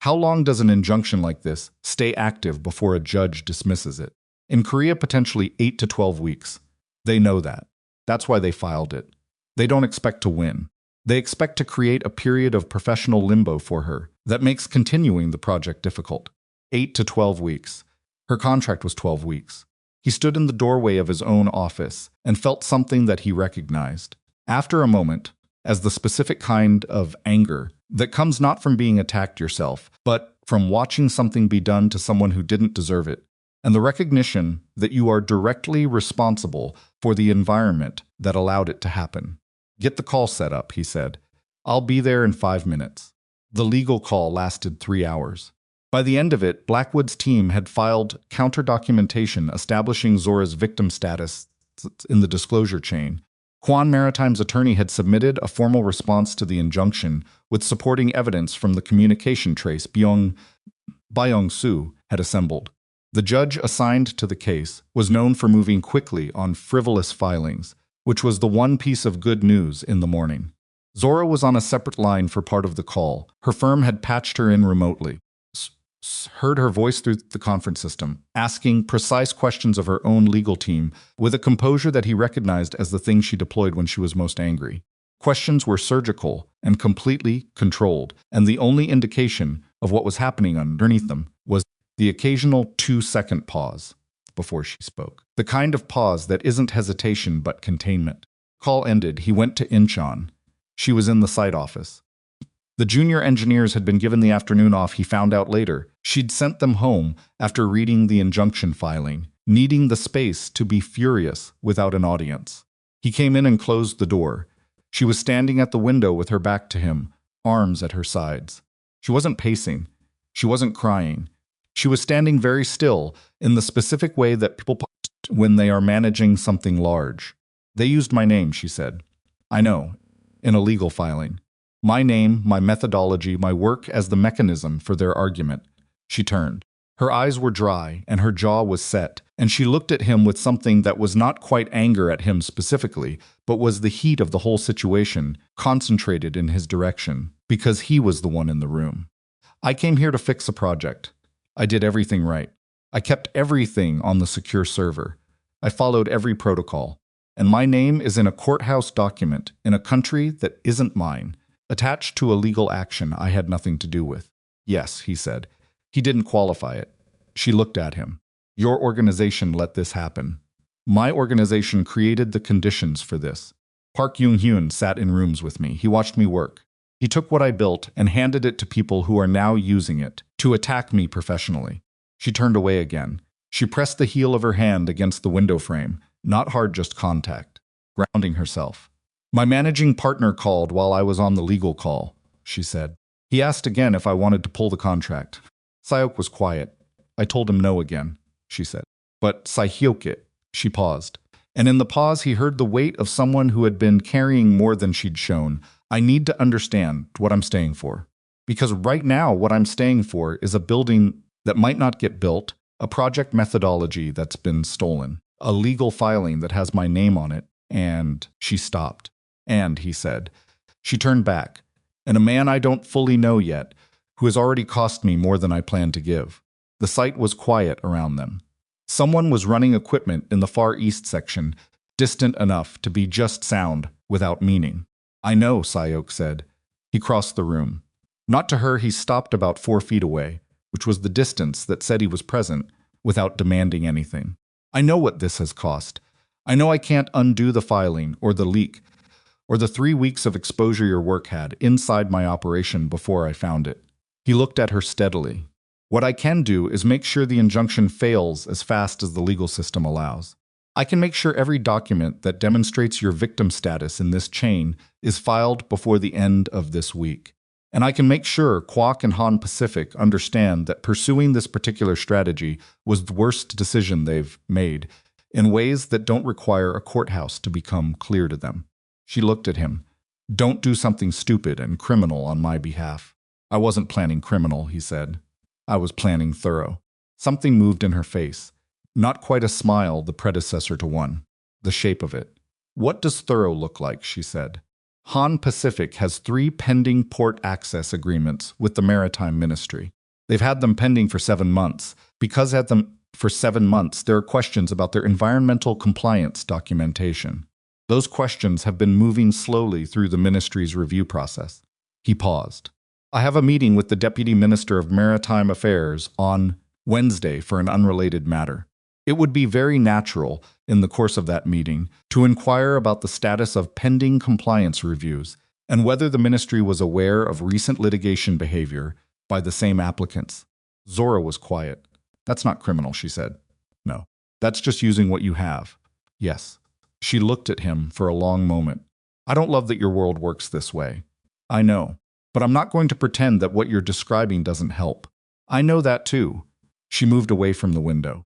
How long does an injunction like this stay active before a judge dismisses it? In Korea, potentially 8 to 12 weeks. They know that. That's why they filed it. They don't expect to win. They expect to create a period of professional limbo for her that makes continuing the project difficult. 8 to 12 weeks. Her contract was 12 weeks. He stood in the doorway of his own office and felt something that he recognized. After a moment, as the specific kind of anger that comes not from being attacked yourself, but from watching something be done to someone who didn't deserve it, and the recognition that you are directly responsible for the environment that allowed it to happen. Get the call set up, he said. I'll be there in 5 minutes. The legal call lasted 3 hours. By the end of it, Blackwood's team had filed counter-documentation establishing Zora's victim status in the disclosure chain. Kwon Maritime's attorney had submitted a formal response to the injunction with supporting evidence from the communication trace Byung-soo had assembled. The judge assigned to the case was known for moving quickly on frivolous filings, which was the one piece of good news in the morning. Zora was on a separate line for part of the call. Her firm had patched her in remotely. Heard her voice through the conference system, asking precise questions of her own legal team with a composure that he recognized as the thing she deployed when she was most angry. Questions were surgical and completely controlled, and the only indication of what was happening underneath them was the occasional 2-second pause before she spoke. The kind of pause that isn't hesitation but containment. Call ended, he went to Incheon. She was in the site office. The junior engineers had been given the afternoon off, he found out later. She'd sent them home after reading the injunction filing, needing the space to be furious without an audience. He came in and closed the door. She was standing at the window with her back to him, arms at her sides. She wasn't pacing. She wasn't crying. She was standing very still in the specific way that people pause when they are managing something large. They used my name, she said. I know, in a legal filing. My name, my methodology, my work as the mechanism for their argument. She turned. Her eyes were dry, and her jaw was set, and she looked at him with something that was not quite anger at him specifically, but was the heat of the whole situation, concentrated in his direction, because he was the one in the room. I came here to fix a project. I did everything right. I kept everything on the secure server. I followed every protocol. And my name is in a courthouse document in a country that isn't mine, attached to a legal action I had nothing to do with. Yes, he said. He didn't qualify it. She looked at him. Your organization let this happen. My organization created the conditions for this. Park Young-hyun sat in rooms with me. He watched me work. He took what I built and handed it to people who are now using it to attack me professionally. She turned away again. She pressed the heel of her hand against the window frame, not hard, just contact, grounding herself. My managing partner called while I was on the legal call, she said. He asked again if I wanted to pull the contract. Si-hyeok was quiet. I told him no again, she said. But Si-hyeok, she paused. And in the pause he heard the weight of someone who had been carrying more than she'd shown. I need to understand what I'm staying for. Because right now what I'm staying for is a building that might not get built, a project methodology that's been stolen, a legal filing that has my name on it, and she stopped. And, he said. She turned back. And a man I don't fully know yet, who has already cost me more than I planned to give. The site was quiet around them. Someone was running equipment in the Far East section, distant enough to be just sound, without meaning. I know, Si-hyeok said. He crossed the room. Not to her, he stopped about 4 feet away, which was the distance that said he was present, without demanding anything. I know what this has cost. I know I can't undo the filing, or the leak, or the 3 weeks of exposure your work had inside my operation before I found it. He looked at her steadily. What I can do is make sure the injunction fails as fast as the legal system allows. I can make sure every document that demonstrates your victim status in this chain is filed before the end of this week. And I can make sure Kwok and Han Pacific understand that pursuing this particular strategy was the worst decision they've made, in ways that don't require a courthouse to become clear to them. She looked at him. Don't do something stupid and criminal on my behalf. I wasn't planning criminal, he said. I was planning thorough. Something moved in her face. Not quite a smile, the predecessor to one. The shape of it. What does thorough look like, she said. Han Pacific has 3 pending port access agreements with the Maritime Ministry. They've had them pending for 7 months. Because at them for 7 months, there are questions about their environmental compliance documentation. Those questions have been moving slowly through the ministry's review process. He paused. I have a meeting with the Deputy Minister of Maritime Affairs on Wednesday for an unrelated matter. It would be very natural, in the course of that meeting, to inquire about the status of pending compliance reviews and whether the ministry was aware of recent litigation behavior by the same applicants. Zora was quiet. That's not criminal, she said. No. That's just using what you have. Yes. She looked at him for a long moment. I don't love that your world works this way. I know. But I'm not going to pretend that what you're describing doesn't help. I know that too. She moved away from the window,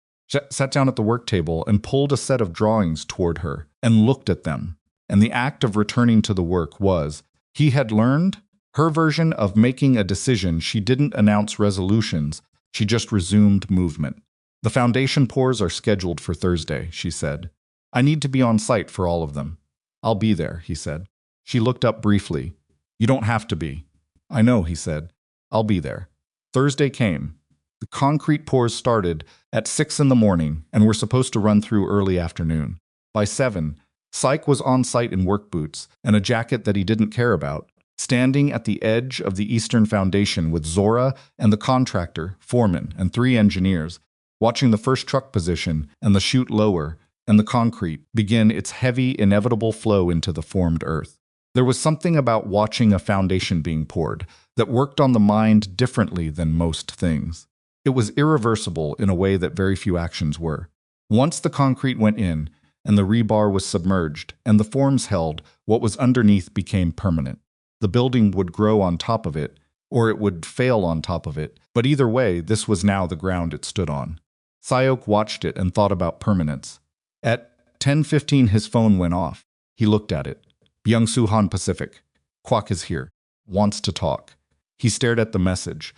sat down at the work table and pulled a set of drawings toward her and looked at them. And the act of returning to the work was, he had learned, her version of making a decision. She didn't announce resolutions, she just resumed movement. The foundation pours are scheduled for Thursday, she said. I need to be on site for all of them. I'll be there, he said. She looked up briefly. You don't have to be. I know, he said. I'll be there. Thursday came. The concrete pours started at 6 in the morning and were supposed to run through early afternoon. By 7, Si-hyeok was on site in work boots and a jacket that he didn't care about, standing at the edge of the eastern foundation with Zora and the contractor, foreman, and 3 engineers, watching the first truck position and the chute lower and the concrete begin its heavy, inevitable flow into the formed earth. There was something about watching a foundation being poured that worked on the mind differently than most things. It was irreversible in a way that very few actions were. Once the concrete went in, and the rebar was submerged, and the forms held, what was underneath became permanent. The building would grow on top of it, or it would fail on top of it, but either way, this was now the ground it stood on. Si-hyeok watched it and thought about permanence. At 10:15 his phone went off. He looked at it. Byung-soo Han Pacific. Kwok is here. Wants to talk. He stared at the message.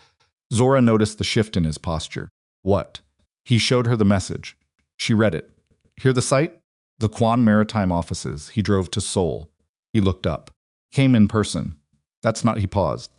Zora noticed the shift in his posture. What? He showed her the message. She read it. Hear the site? The Kwon Maritime offices. He drove to Seoul. He looked up. Came in person. He paused.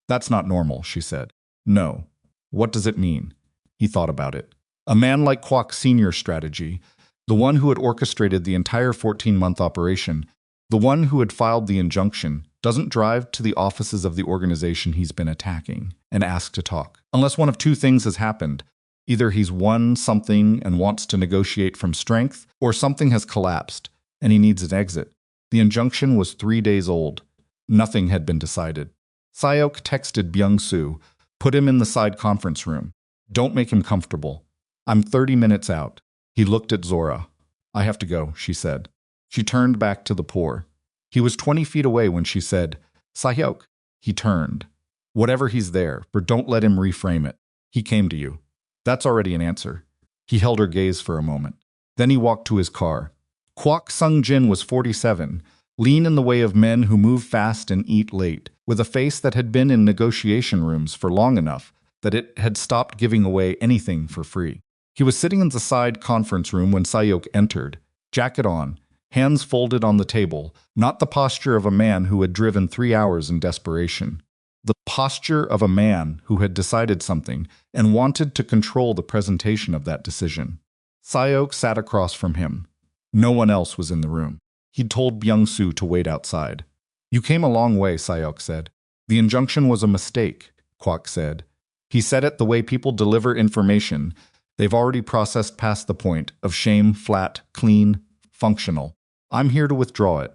That's not normal, she said. No. What does it mean? He thought about it. A man like Kwok Sr.'s strategy, the one who had orchestrated the entire 14-month operation, the one who had filed the injunction, doesn't drive to the offices of the organization he's been attacking and ask to talk. Unless one of two things has happened. Either he's won something and wants to negotiate from strength, or something has collapsed and he needs an exit. The injunction was 3 days old. Nothing had been decided. Si-hyeok texted Byung-soo, put him in the side conference room. Don't make him comfortable. I'm 30 minutes out. He looked at Zora. I have to go, she said. She turned back to the pour. He was 20 feet away when she said, Si-hyeok. He turned. Whatever he's there, but don't let him reframe it. He came to you. That's already an answer. He held her gaze for a moment. Then he walked to his car. Kwok Sung-jin was 47, lean in the way of men who move fast and eat late, with a face that had been in negotiation rooms for long enough that it had stopped giving away anything for free. He was sitting in the side conference room when Si-hyeok entered, jacket on, hands folded on the table, not the posture of a man who had driven 3 hours in desperation. The posture of a man who had decided something and wanted to control the presentation of that decision. Si-hyeok sat across from him. No one else was in the room. He'd told Byung-soo to wait outside. You came a long way, Si-hyeok said. The injunction was a mistake, Kwok said. He said it the way people deliver information. They've already processed past the point of shame, flat, clean, functional. I'm here to withdraw it.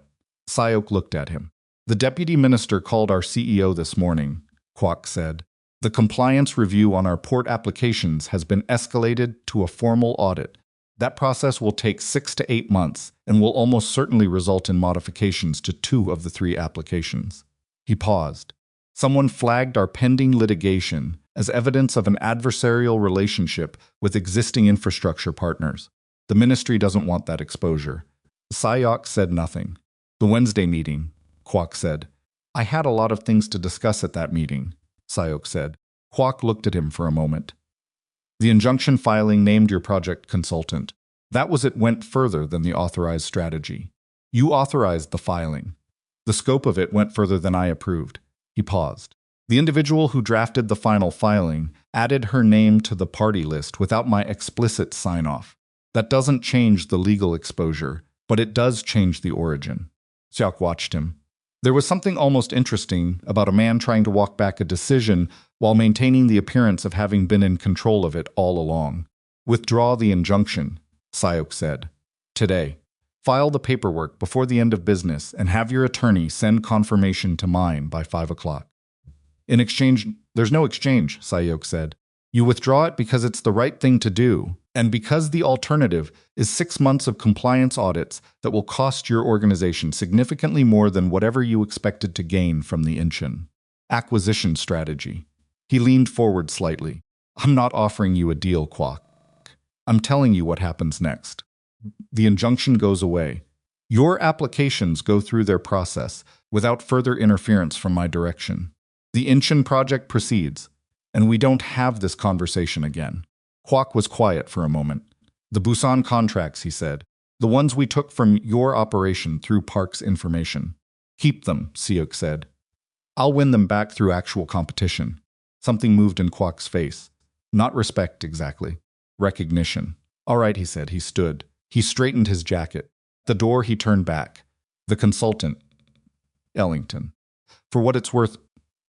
Si-hyeok looked at him. The deputy minister called our CEO this morning, Kwok said. The compliance review on our port applications has been escalated to a formal audit. That process will take 6 to 8 months and will almost certainly result in modifications to 2 of the 3 applications. He paused. Someone flagged our pending litigation as evidence of an adversarial relationship with existing infrastructure partners. The ministry doesn't want that exposure. Si-hyeok said nothing. The Wednesday meeting, Kwok said. I had a lot of things to discuss at that meeting, Si-hyeok said. Kwok looked at him for a moment. The injunction filing named your project consultant. That was it went further than the authorized strategy. You authorized the filing. The scope of it went further than I approved. He paused. The individual who drafted the final filing added her name to the party list without my explicit sign-off. That doesn't change the legal exposure, but it does change the origin. Si-hyeok watched him. There was something almost interesting about a man trying to walk back a decision while maintaining the appearance of having been in control of it all along. Withdraw the injunction, Si-hyeok said. Today. File the paperwork before the end of business and have your attorney send confirmation to mine by 5 o'clock. In exchange, there's no exchange, Si-hyeok said. You withdraw it because it's the right thing to do, and because the alternative is 6 months of compliance audits that will cost your organization significantly more than whatever you expected to gain from the Inchin. Acquisition strategy. He leaned forward slightly. I'm not offering you a deal, Kwok. I'm telling you what happens next. The injunction goes away. Your applications go through their process without further interference from my direction. The Inchin project proceeds, and we don't have this conversation again. Kwok was quiet for a moment. The Busan contracts, he said. The ones we took from your operation through Park's information. Keep them, Si-hyeok said. I'll win them back through actual competition. Something moved in Kwok's face. Not respect, exactly. Recognition. All right, he said. He stood. He straightened his jacket. The door he turned back. The consultant. Ellington. For what it's worth,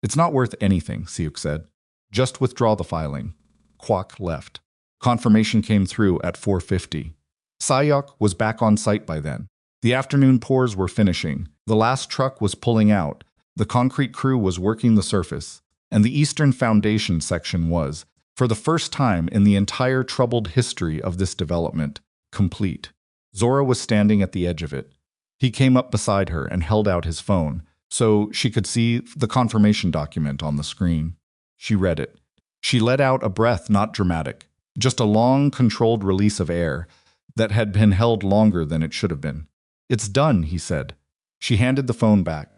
it's not worth anything, Si-hyeok said. Just withdraw the filing. Kwok left. Confirmation came through at 4:50. Si-hyeok was back on site by then. The afternoon pours were finishing. The last truck was pulling out. The concrete crew was working the surface. And the eastern foundation section was, for the first time in the entire troubled history of this development, complete. Zora was standing at the edge of it. He came up beside her and held out his phone, so she could see the confirmation document on the screen. She read it. She let out a breath not dramatic, just a long, controlled release of air that had been held longer than it should have been. It's done, he said. She handed the phone back.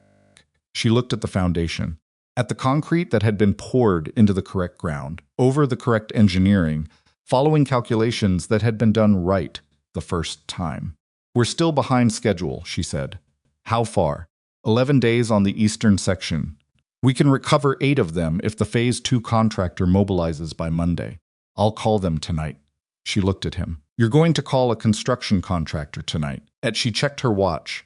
She looked at the foundation. at the concrete that had been poured into the correct ground, over the correct engineering, following calculations that had been done right the first time. We're still behind schedule, she said. How far? 11 days on the eastern section. We can recover 8 of them if the Phase 2 contractor mobilizes by Monday. I'll call them tonight. She looked at him. You're going to call a construction contractor tonight. She checked her watch.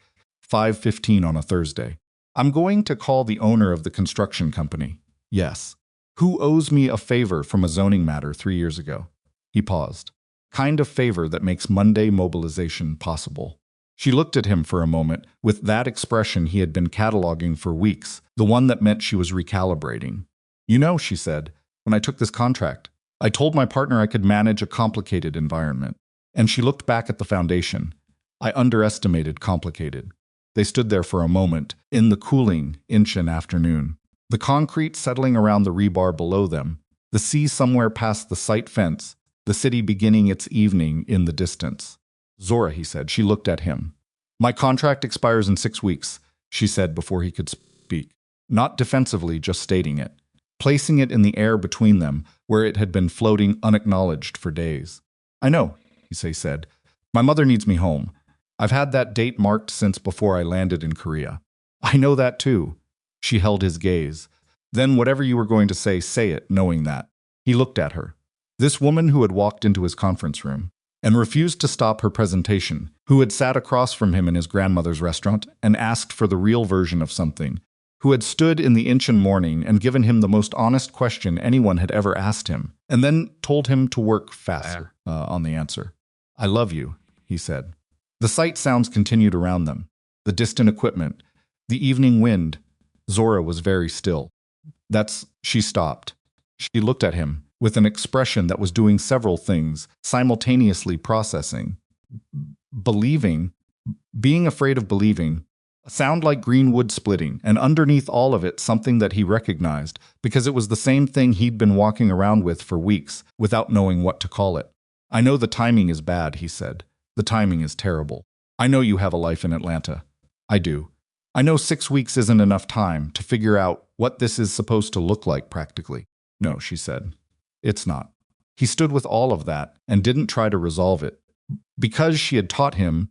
5:15 on a Thursday. I'm going to call the owner of the construction company. Yes. Who owes me a favor from a zoning matter 3 years ago? He paused. Kind of favor that makes Monday mobilization possible. She looked at him for a moment with that expression he had been cataloging for weeks, the one that meant she was recalibrating. You know, she said, when I took this contract, I told my partner I could manage a complicated environment. And she looked back at the foundation. I underestimated complicated. They stood there for a moment, in the cooling, Incheon afternoon. The concrete settling around the rebar below them, the sea somewhere past the site fence, the city beginning its evening in the distance. Zora, he said. She looked at him. My contract expires in 6 weeks, she said before he could speak. Not defensively, just stating it. Placing it in the air between them, where it had been floating unacknowledged for days. I know, he said. My mother needs me home. I've had that date marked since before I landed in Korea. I know that too. She held his gaze. Then whatever you were going to say it, knowing that. He looked at her. This woman who had walked into his conference room and refused to stop her presentation, who had sat across from him in his grandmother's restaurant and asked for the real version of something, who had stood in the Incheon morning and given him the most honest question anyone had ever asked him, and then told him to work faster on the answer. I love you, he said. The sight sounds continued around them. The distant equipment, the evening wind. Zora was very still. She stopped. She looked at him with an expression that was doing several things, simultaneously processing. Believing, being afraid of believing, a sound like green wood splitting, and underneath all of it something that he recognized, because it was the same thing he'd been walking around with for weeks, without knowing what to call it. I know the timing is bad, he said. The timing is terrible. I know you have a life in Atlanta. I do. I know 6 weeks isn't enough time to figure out what this is supposed to look like practically. No, she said. It's not. He stood with all of that and didn't try to resolve it. Because she had taught him,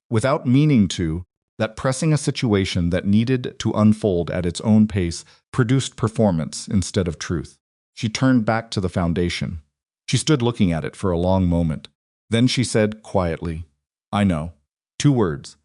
without meaning to, that pressing a situation that needed to unfold at its own pace produced performance instead of truth. She turned back to the foundation. She stood looking at it for a long moment. Then she said quietly, I know. 2 words.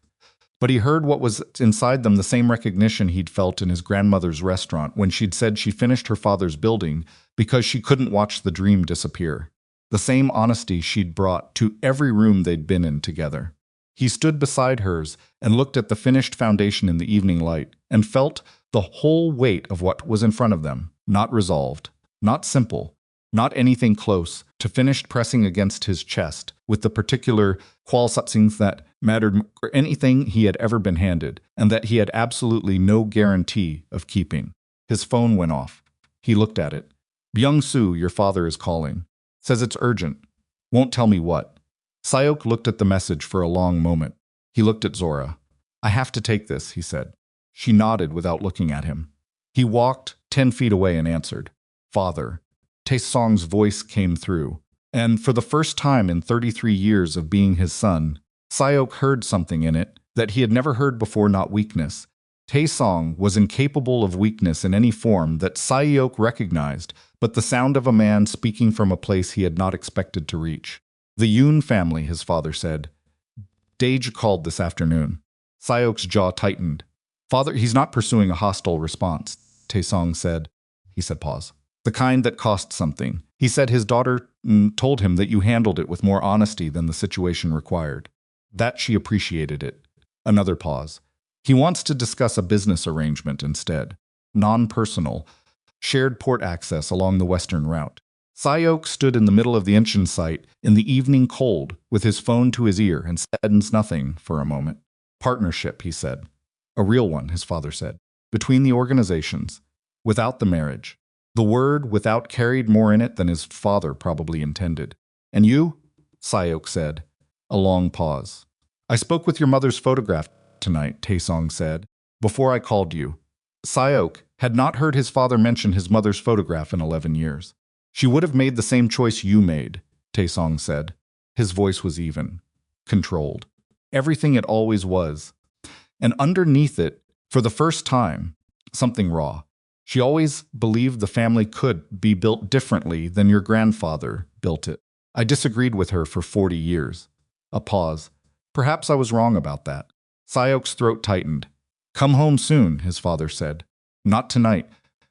But he heard what was inside them, the same recognition he'd felt in his grandmother's restaurant when she'd said she finished her father's building because she couldn't watch the dream disappear. The same honesty she'd brought to every room they'd been in together. He stood beside hers and looked at the finished foundation in the evening light and felt the whole weight of what was in front of them, not resolved, not simple, not anything close to finished pressing against his chest with the particular qualities that mattered or anything he had ever been handed and that he had absolutely no guarantee of keeping. His phone went off. He looked at it. Byung-soo, your father is calling. Says it's urgent. Won't tell me what. Si-hyeok looked at the message for a long moment. He looked at Zora. I have to take this, he said. She nodded without looking at him. He walked 10 feet away and answered. Father. Tae-song's voice came through, and for the first time in 33 years of being his son, Si-hyeok heard something in it that he had never heard before, not weakness. Tae-song was incapable of weakness in any form that Si-hyeok recognized, but the sound of a man speaking from a place he had not expected to reach. The Yoon family, his father said. Dage called this afternoon. Si-hyeok's jaw tightened. Father, he's not pursuing a hostile response, Tae-song said. He said pause. The kind that cost something. He said his daughter told him that you handled it with more honesty than the situation required. That she appreciated it. Another pause. He wants to discuss a business arrangement instead. Non-personal. Shared port access along the western route. Si-hyeok stood in the middle of the Incheon site in the evening cold with his phone to his ear and said nothing for a moment. Partnership, he said. A real one, his father said. Between the organizations. Without the marriage. The word without carried more in it than his father probably intended. And you? Si-hyeok said. A long pause. I spoke with your mother's photograph tonight, Tae-song said, before I called you. Si-hyeok, had not heard his father mention his mother's photograph in 11 years. She would have made the same choice you made, Taesong said. His voice was even, controlled. Everything it always was. And underneath it, for the first time, something raw. She always believed the family could be built differently than your grandfather built it. I disagreed with her for 40 years. A pause. Perhaps I was wrong about that. Si-hyeok's throat tightened. Come home soon, his father said. Not tonight,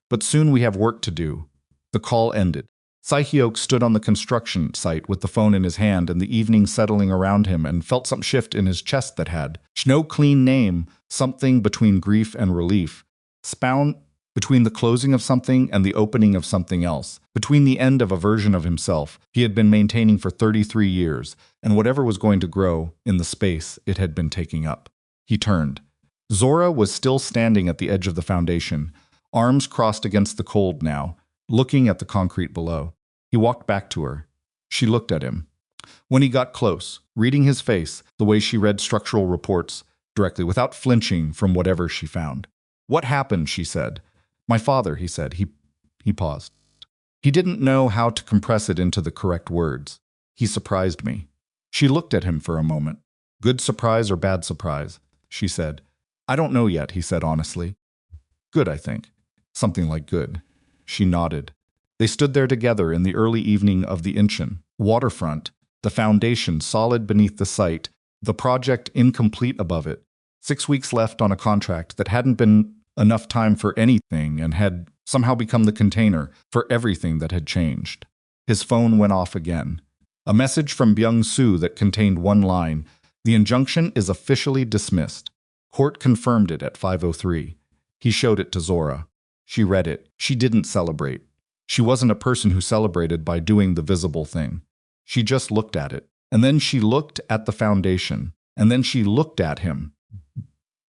but soon we have work to do. The call ended. Si-hyeok stood on the construction site with the phone in his hand and the evening settling around him and felt some shift in his chest that had no clean name, something between grief and relief, spound between the closing of something and the opening of something else, between the end of a version of himself he had been maintaining for 33 years and whatever was going to grow in the space it had been taking up. He turned. Zora was still standing at the edge of the foundation, arms crossed against the cold now, looking at the concrete below. He walked back to her. She looked at him. When he got close, reading his face, the way she read structural reports, directly, without flinching from whatever she found. What happened, she said. My father, he said. He paused. He didn't know how to compress it into the correct words. He surprised me. She looked at him for a moment. Good surprise or bad surprise, she said. I don't know yet, he said honestly. Good, I think. Something like good. She nodded. They stood there together in the early evening of the Incheon waterfront, the foundation solid beneath the site, the project incomplete above it. 6 weeks left on a contract that hadn't been enough time for anything and had somehow become the container for everything that had changed. His phone went off again. A message from Byung-soo that contained one line. The injunction is officially dismissed. Court confirmed it at 5:03. He showed it to Zora. She read it. She didn't celebrate. She wasn't a person who celebrated by doing the visible thing. She just looked at it. And then she looked at the foundation. And then she looked at him.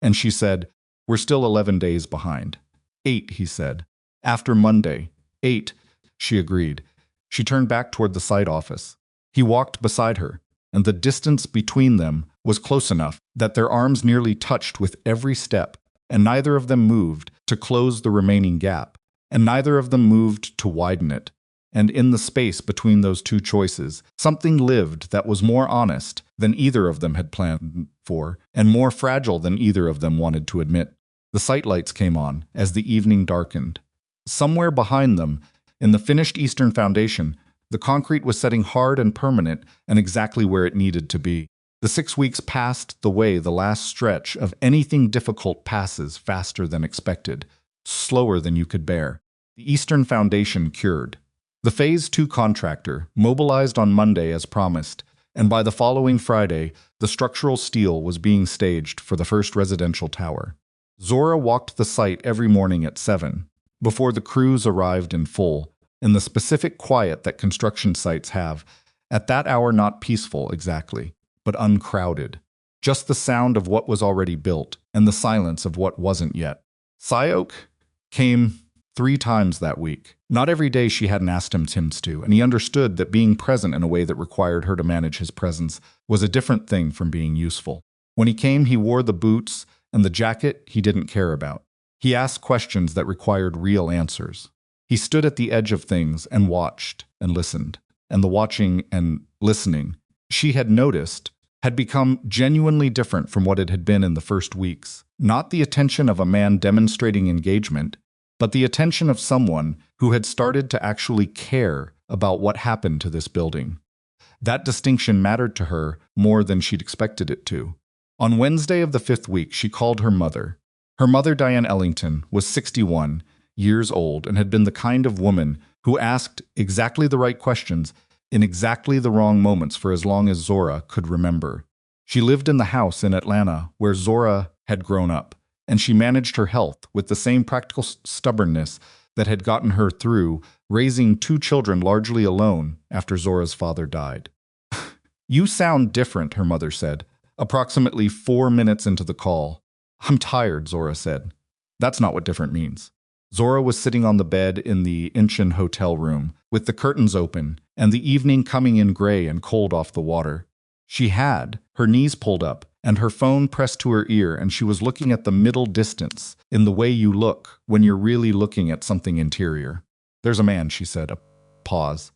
And she said, we're still 11 days behind. 8, he said. After Monday. 8, she agreed. She turned back toward the site office. He walked beside her, and the distance between them was close enough that their arms nearly touched with every step, and neither of them moved to close the remaining gap. And neither of them moved to widen it. And in the space between those two choices, something lived that was more honest than either of them had planned for, and more fragile than either of them wanted to admit. The site lights came on as the evening darkened. Somewhere behind them, in the finished eastern foundation, the concrete was setting hard and permanent and exactly where it needed to be. The 6 weeks passed the way the last stretch of anything difficult passes faster than expected. Slower than you could bear. The Eastern Foundation cured. The Phase 2 contractor mobilized on Monday as promised, and by the following Friday, the structural steel was being staged for the first residential tower. Zora walked the site every morning at 7, before the crews arrived in full, in the specific quiet that construction sites have, at that hour not peaceful exactly, but uncrowded. Just the sound of what was already built, and the silence of what wasn't yet. Si-hyeok came 3 times that week. Not every day she hadn't asked him to, and he understood that being present in a way that required her to manage his presence was a different thing from being useful. When he came, he wore the boots and the jacket he didn't care about. He asked questions that required real answers. He stood at the edge of things and watched and listened, and the watching and listening she had noticed had become genuinely different from what it had been in the first weeks. Not the attention of a man demonstrating engagement, but the attention of someone who had started to actually care about what happened to this building. That distinction mattered to her more than she'd expected it to. On Wednesday of the 5th week, she called her mother. Her mother, Zora Ellington, was 61 years old and had been the kind of woman who asked exactly the right questions in exactly the wrong moments for as long as Zora could remember. She lived in the house in Atlanta where Zora had grown up, and she managed her health with the same practical stubbornness that had gotten her through raising 2 children largely alone after Zora's father died. You sound different, her mother said, approximately 4 minutes into the call. I'm tired, Zora said. That's not what different means. Zora was sitting on the bed in the Incheon hotel room, with the curtains open, and the evening coming in gray and cold off the water. She had her knees pulled up and her phone pressed to her ear, and she was looking at the middle distance in the way you look when you're really looking at something interior. "There's a man," she said. A pause.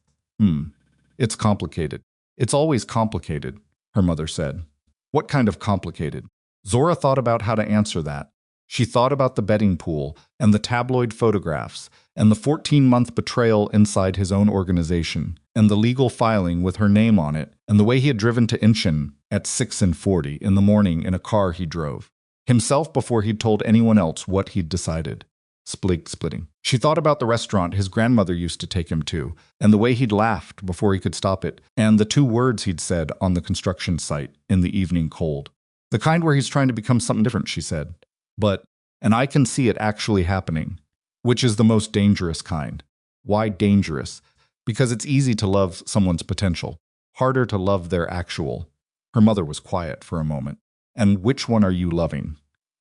It's complicated. It's always complicated," her mother said. "What kind of complicated?" Zora thought about how to answer that. She thought about the betting pool, and the tabloid photographs, and the 14-month betrayal inside his own organization, and the legal filing with her name on it, and the way he had driven to Incheon at 6:40 in the morning in a car he drove. Himself before he'd told anyone else what he'd decided. Splitting. She thought about the restaurant his grandmother used to take him to, and the way he'd laughed before he could stop it, and the 2 words he'd said on the construction site in the evening cold. "The kind where he's trying to become something different," she said. And I can see it actually happening, which is the most dangerous kind." Why dangerous? Because it's easy to love someone's potential, harder to love their actual. Her mother was quiet for a moment. "And which one are you loving?"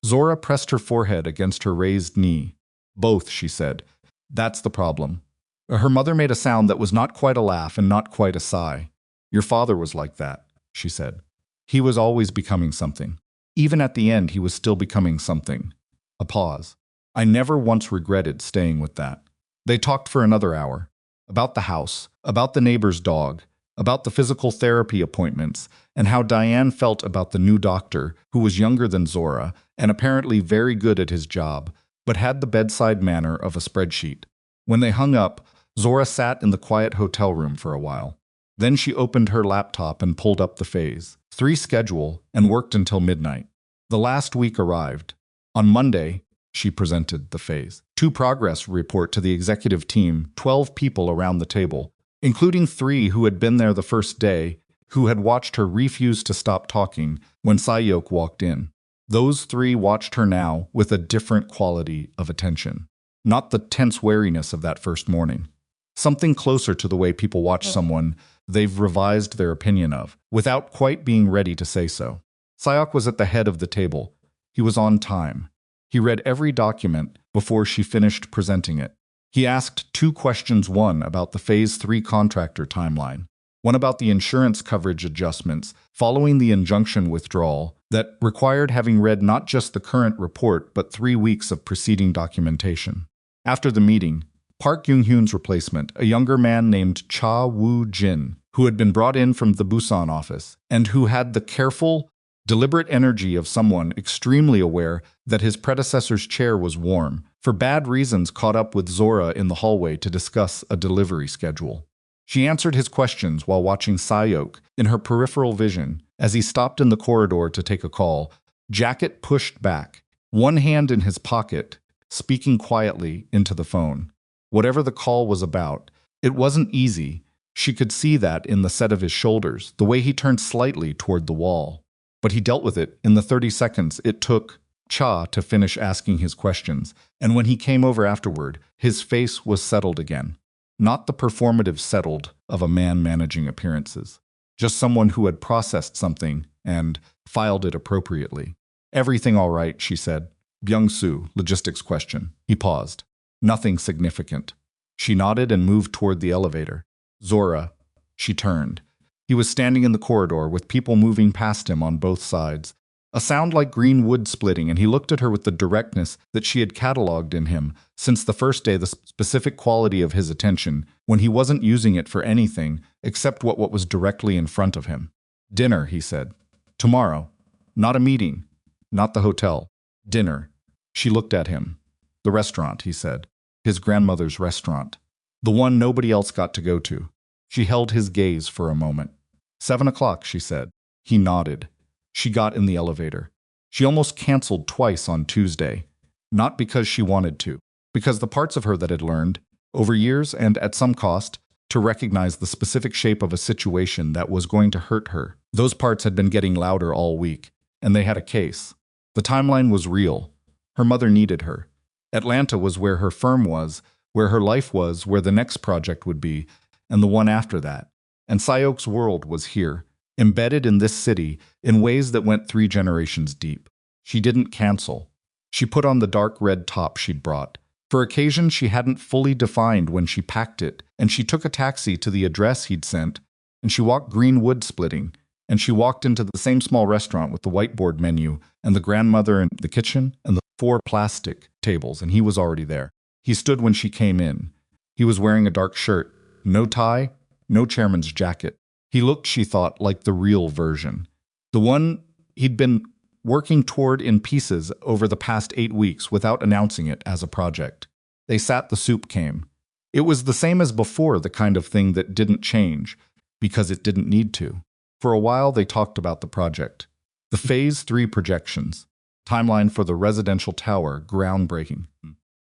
Zora pressed her forehead against her raised knee. "Both," she said. "That's the problem." Her mother made a sound that was not quite a laugh and not quite a sigh. "Your father was like that," she said. "He was always becoming something. Even at the end, he was still becoming something." A pause. "I never once regretted staying with that." They talked for another hour. About the house, about the neighbor's dog, about the physical therapy appointments, and how Diane felt about the new doctor, who was younger than Zora, and apparently very good at his job, but had the bedside manner of a spreadsheet. When they hung up, Zora sat in the quiet hotel room for a while. Then she opened her laptop and pulled up the Phase 3 schedule and worked until midnight. The last week arrived. On Monday, she presented the Phase 2 progress report to the executive team, 12 people around the table, including 3 who had been there the first day, who had watched her refuse to stop talking when Si-hyeok walked in. Those 3 watched her now with a different quality of attention. Not the tense wariness of that first morning. Something closer to the way people watch someone they've revised their opinion of, without quite being ready to say so. Si-hyeok was at the head of the table. He was on time. He read every document before she finished presenting it. He asked 2 questions, one about the Phase 3 contractor timeline, one about the insurance coverage adjustments following the injunction withdrawal that required having read not just the current report but 3 weeks of preceding documentation. After the meeting, Park Young-hoon's replacement, a younger man named Cha Woo-jin, who had been brought in from the Busan office, and who had the careful, deliberate energy of someone extremely aware that his predecessor's chair was warm, for bad reasons caught up with Zora in the hallway to discuss a delivery schedule. She answered his questions while watching Si-hyeok in her peripheral vision as he stopped in the corridor to take a call, jacket pushed back, one hand in his pocket, speaking quietly into the phone. Whatever the call was about, it wasn't easy. She could see that in the set of his shoulders, the way he turned slightly toward the wall. But he dealt with it in the 30 seconds it took Cha to finish asking his questions, and when he came over afterward, his face was settled again. Not the performative settled of a man managing appearances. Just someone who had processed something and filed it appropriately. "Everything all right," she said. "Byung-soo, logistics question." He paused. "Nothing significant." She nodded and moved toward the elevator. "Zora." She turned. He was standing in the corridor with people moving past him on both sides. A sound like green wood splitting, and he looked at her with the directness that she had catalogued in him since the first day, the specific quality of his attention, when he wasn't using it for anything except what was directly in front of him. "Dinner," he said. "Tomorrow. Not a meeting. Not the hotel. Dinner." She looked at him. "The restaurant," he said. "His grandmother's restaurant. The one nobody else got to go to." She held his gaze for a moment. 7 o'clock, she said. He nodded. She got in the elevator. She almost canceled twice on Tuesday. Not because she wanted to, because the parts of her that had learned, over years and at some cost, to recognize the specific shape of a situation that was going to hurt her. Those parts had been getting louder all week, and they had a case. The timeline was real. Her mother needed her. Atlanta was where her firm was, where her life was, where the next project would be, and the one after that. And Si-hyeok's world was here, embedded in this city in ways that went 3 generations deep. She didn't cancel. She put on the dark red top she'd brought. For occasions she hadn't fully defined when she packed it, and she took a taxi to the address he'd sent, and she walked green wood splitting, and she walked into the same small restaurant with the whiteboard menu and the grandmother in the kitchen and the 4 plastic tables, and he was already there. He stood when she came in. He was wearing a dark shirt, no tie, no chairman's jacket. He looked, she thought, like the real version. The one he'd been working toward in pieces over the past 8 weeks without announcing it as a project. They sat, the soup came. It was the same as before, the kind of thing that didn't change because it didn't need to. For a while, they talked about the project. The Phase 3 projections. Timeline for the residential tower, groundbreaking.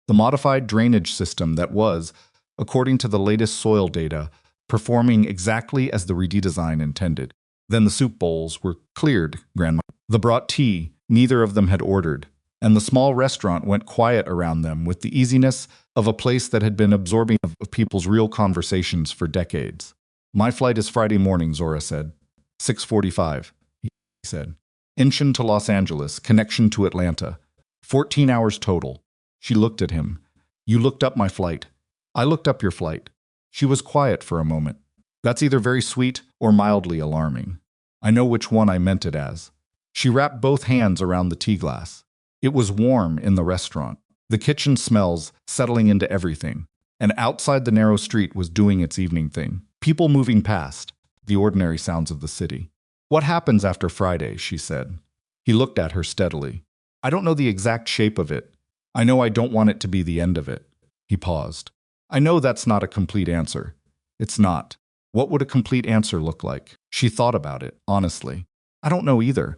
The modified drainage system that was, according to the latest soil data, performing exactly as the redesign intended. Then the soup bowls were cleared, Grandma. The brought tea, neither of them had ordered, and the small restaurant went quiet around them with the easiness of a place that had been absorbing of people's real conversations for decades. My flight is Friday morning, Zora said. 6:45, he said. Incheon to Los Angeles, connection to Atlanta. 14 hours total. She looked at him. You looked up my flight. I looked up your flight. She was quiet for a moment. That's either very sweet or mildly alarming. I know which one I meant it as. She wrapped both hands around the tea glass. It was warm in the restaurant. The kitchen smells settling into everything. And outside the narrow street was doing its evening thing. People moving past. The ordinary sounds of the city. What happens after Friday, she said. He looked at her steadily. I don't know the exact shape of it. I know I don't want it to be the end of it. He paused. I know that's not a complete answer. It's not. What would a complete answer look like? She thought about it, honestly. I don't know either.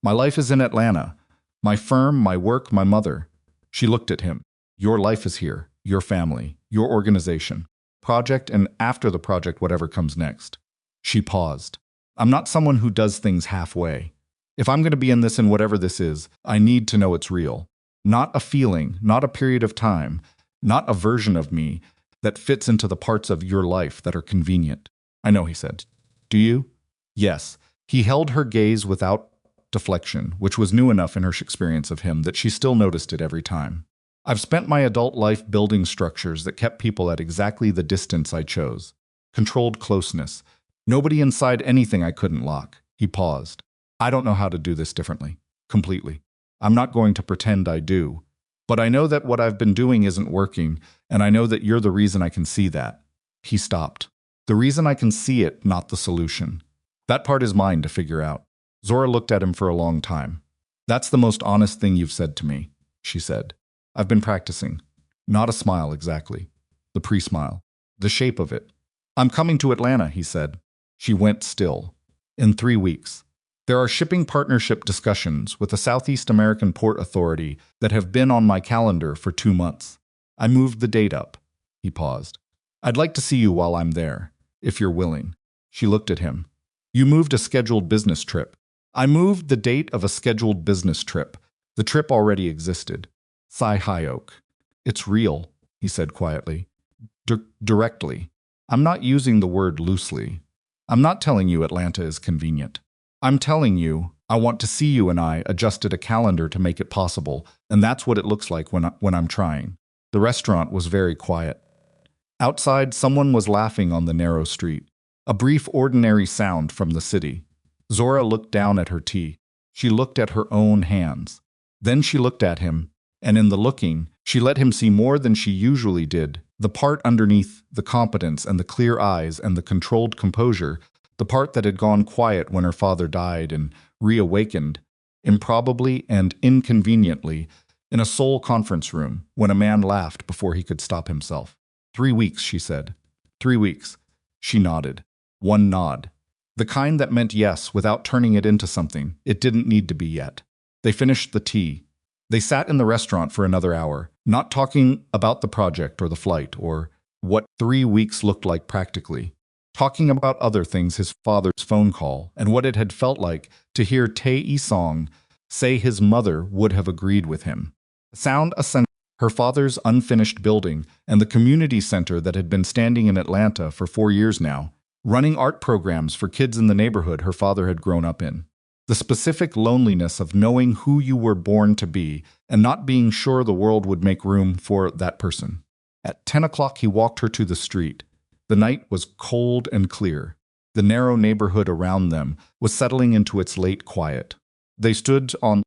My life is in Atlanta. My firm, my work, my mother. She looked at him. Your life is here. Your family. Your organization. Project, and after the project, whatever comes next. She paused. I'm not someone who does things halfway. If I'm going to be in this and whatever this is, I need to know it's real. Not a feeling, not a period of time, not a version of me that fits into the parts of your life that are convenient. I know, he said. Do you? Yes. He held her gaze without deflection, which was new enough in her experience of him that she still noticed it every time. I've spent my adult life building structures that kept people at exactly the distance I chose. Controlled closeness. Nobody inside anything I couldn't lock. He paused. I don't know how to do this differently. Completely. I'm not going to pretend I do. But I know that what I've been doing isn't working, and I know that you're the reason I can see that. He stopped. The reason I can see it, not the solution. That part is mine to figure out. Zora looked at him for a long time. That's the most honest thing you've said to me, she said. I've been practicing. Not a smile exactly. The pre-smile. The shape of it. I'm coming to Atlanta, he said. She went still. In 3 weeks. There are shipping partnership discussions with the Southeast American Port Authority that have been on my calendar for 2 months. I moved the date up. He paused. I'd like to see you while I'm there, if you're willing. She looked at him. You moved a scheduled business trip. I moved the date of a scheduled business trip. The trip already existed. Si-hyeok. It's real, he said quietly. Directly. I'm not using the word loosely. I'm not telling you Atlanta is convenient. I'm telling you, I want to see you, and I adjusted a calendar to make it possible, and that's what it looks like when I'm trying. The restaurant was very quiet. Outside, someone was laughing on the narrow street. A brief, ordinary sound from the city. Zora looked down at her tea. She looked at her own hands. Then she looked at him, and in the looking, she let him see more than she usually did. The part underneath the competence and the clear eyes and the controlled composure, the part that had gone quiet when her father died and reawakened, improbably and inconveniently, in a Seoul conference room when a man laughed before he could stop himself. 3 weeks, she said. 3 weeks. She nodded. One nod. The kind that meant yes without turning it into something it didn't need to be yet. They finished the tea. They sat in the restaurant for another hour, not talking about the project or the flight or what 3 weeks looked like practically, talking about other things, his father's phone call and what it had felt like to hear Tae-song say his mother would have agreed with him. Sound ascended. Her father's unfinished building and the community center that had been standing in Atlanta for 4 years now, running art programs for kids in the neighborhood her father had grown up in. The specific loneliness of knowing who you were born to be and not being sure the world would make room for that person. At 10 o'clock he walked her to the street. The night was cold and clear. The narrow neighborhood around them was settling into its late quiet. They stood on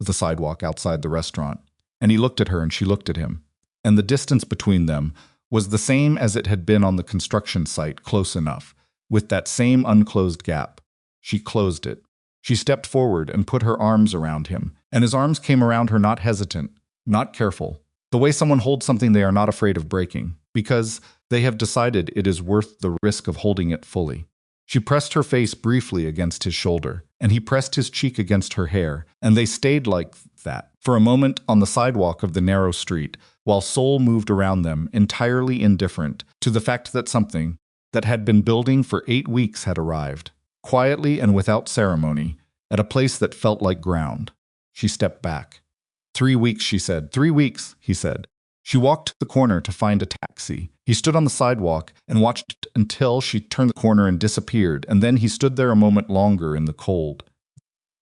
the sidewalk outside the restaurant, and he looked at her and she looked at him. And the distance between them was the same as it had been on the construction site, close enough, with that same unclosed gap. She closed it. She stepped forward and put her arms around him, and his arms came around her, not hesitant, not careful, the way someone holds something they are not afraid of breaking, because they have decided it is worth the risk of holding it fully. She pressed her face briefly against his shoulder, and he pressed his cheek against her hair, and they stayed like that for a moment on the sidewalk of the narrow street, while Seoul moved around them, entirely indifferent to the fact that something that had been building for 8 weeks had arrived, quietly and without ceremony, at a place that felt like ground. She stepped back. 3 weeks, she said. 3 weeks, he said. She walked to the corner to find a taxi. He stood on the sidewalk and watched until she turned the corner and disappeared, and then he stood there a moment longer in the cold,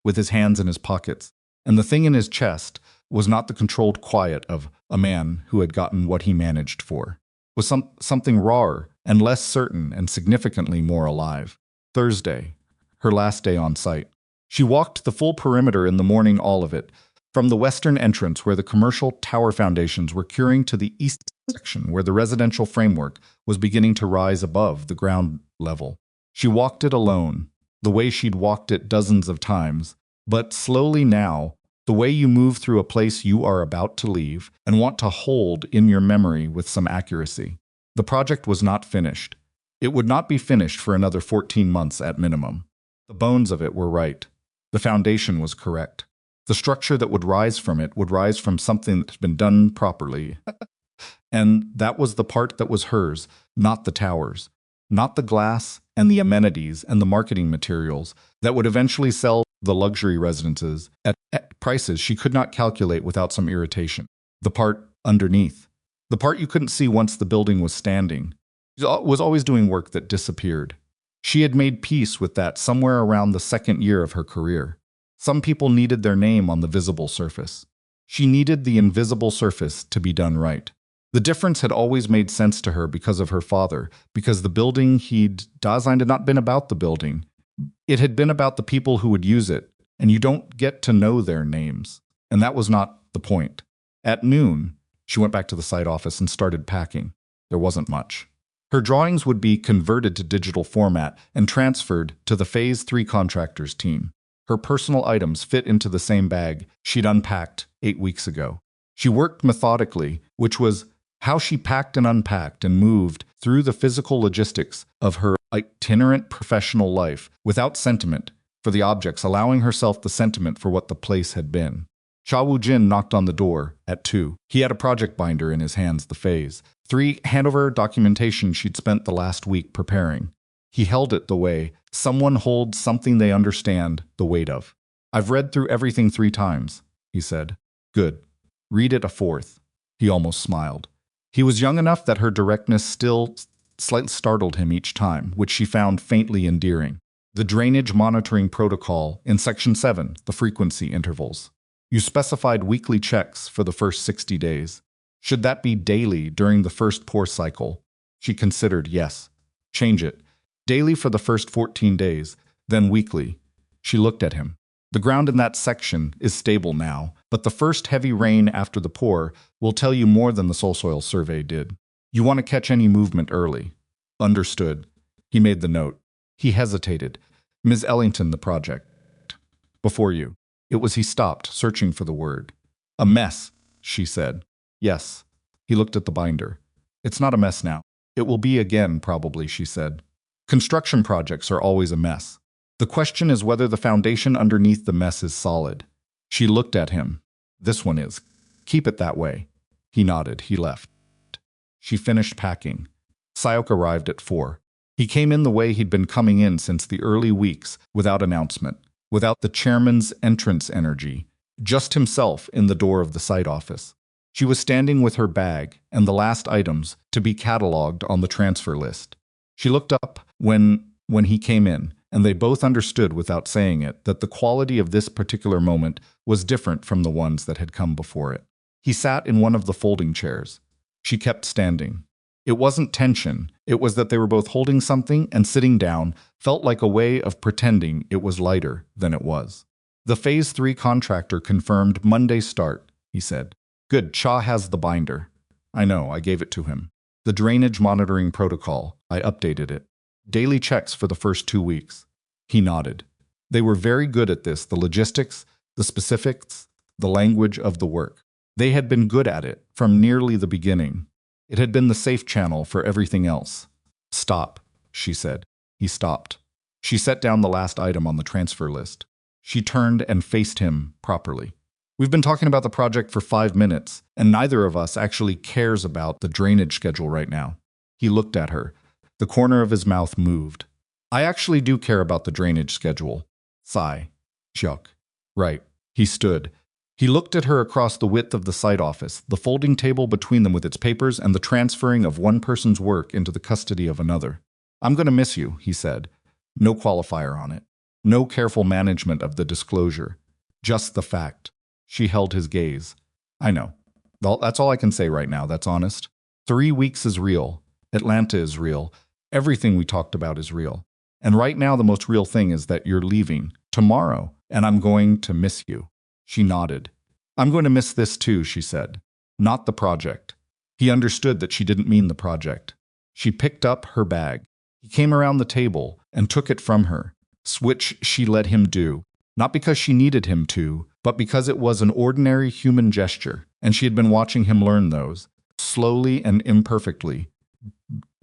with his hands in his pockets, and the thing in his chest was not the controlled quiet of a man who had gotten what he managed for. It was something rawer and less certain and significantly more alive. Thursday, her last day on site. She walked the full perimeter in the morning, all of it, from the western entrance where the commercial tower foundations were curing to the east section where the residential framework was beginning to rise above the ground level. She walked it alone, the way she'd walked it dozens of times, but slowly now, the way you move through a place you are about to leave and want to hold in your memory with some accuracy. The project was not finished. It would not be finished for another 14 months at minimum. The bones of it were right. The foundation was correct. The structure that would rise from it would rise from something that had been done properly. And that was the part that was hers, not the towers, not the glass and the amenities and the marketing materials that would eventually sell the luxury residences at prices she could not calculate without some irritation. The part underneath, the part you couldn't see once the building was standing, was always doing work that disappeared. She had made peace with that somewhere around the second year of her career. Some people needed their name on the visible surface. She needed the invisible surface to be done right. The difference had always made sense to her because of her father, because the building he'd designed had not been about the building. It had been about the people who would use it, and you don't get to know their names. And that was not the point. At noon, she went back to the site office and started packing. There wasn't much. Her drawings would be converted to digital format and transferred to the Phase 3 contractors team. Her personal items fit into the same bag she'd unpacked 8 weeks ago. She worked methodically, which was how she packed and unpacked and moved through the physical logistics of her itinerant professional life without sentiment for the objects, allowing herself the sentiment for what the place had been. Cha Woo-jin knocked on the door at 2. He had a project binder in his hands, the Phase 3 Hanover documentation she'd spent the last week preparing. He held it the way someone holds something they understand the weight of. "I've read through everything 3 times, he said. "Good. Read it a 4th. He almost smiled. He was young enough that her directness still slightly startled him each time, which she found faintly endearing. The drainage monitoring protocol in Section 7, the frequency intervals. You specified weekly checks for the first 60 days. Should that be daily during the first pour cycle? She considered yes. Change it. Daily for the first 14 days, then weekly. She looked at him. The ground in that section is stable now, but the first heavy rain after the pour will tell you more than the soil survey did. You want to catch any movement early. Understood. He made the note. He hesitated. Ms. Ellington, the project. Before you. It was he stopped, searching for the word. A mess, she said. Yes. He looked at the binder. It's not a mess now. It will be again, probably, she said. Construction projects are always a mess. The question is whether the foundation underneath the mess is solid. She looked at him. This one is. Keep it that way. He nodded. He left. She finished packing. Si-hyeok arrived at 4. He came in the way he'd been coming in since the early weeks, without announcement, without the chairman's entrance energy, just himself in the door of the site office. She was standing with her bag and the last items to be catalogued on the transfer list. She looked up when he came in, and they both understood without saying it that the quality of this particular moment was different from the ones that had come before it. He sat in one of the folding chairs. She kept standing. It wasn't tension. It was that they were both holding something, and sitting down felt like a way of pretending it was lighter than it was. The Phase 3 contractor confirmed Monday start, he said. Good, Cha has the binder. I know, I gave it to him. The drainage monitoring protocol, I updated it. Daily checks for the first 2 weeks. He nodded. They were very good at this, the logistics, the specifics, the language of the work. They had been good at it from nearly the beginning. It had been the safe channel for everything else. Stop, she said. He stopped. She set down the last item on the transfer list. She turned and faced him properly. We've been talking about the project for 5 minutes, and neither of us actually cares about the drainage schedule right now. He looked at her. The corner of his mouth moved. I actually do care about the drainage schedule. Sigh. Hyuk. Right. He stood. He looked at her across the width of the site office, the folding table between them with its papers and the transferring of one person's work into the custody of another. I'm going to miss you, he said. No qualifier on it. No careful management of the disclosure. Just the fact. She held his gaze. I know. Well, that's all I can say right now, that's honest. 3 weeks is real. Atlanta is real. Everything we talked about is real. And right now the most real thing is that you're leaving tomorrow, and I'm going to miss you. She nodded. I'm going to miss this too, she said. Not the project. He understood that she didn't mean the project. She picked up her bag. He came around the table and took it from her, which she let him do, not because she needed him to, but because it was an ordinary human gesture, and she had been watching him learn those, slowly and imperfectly,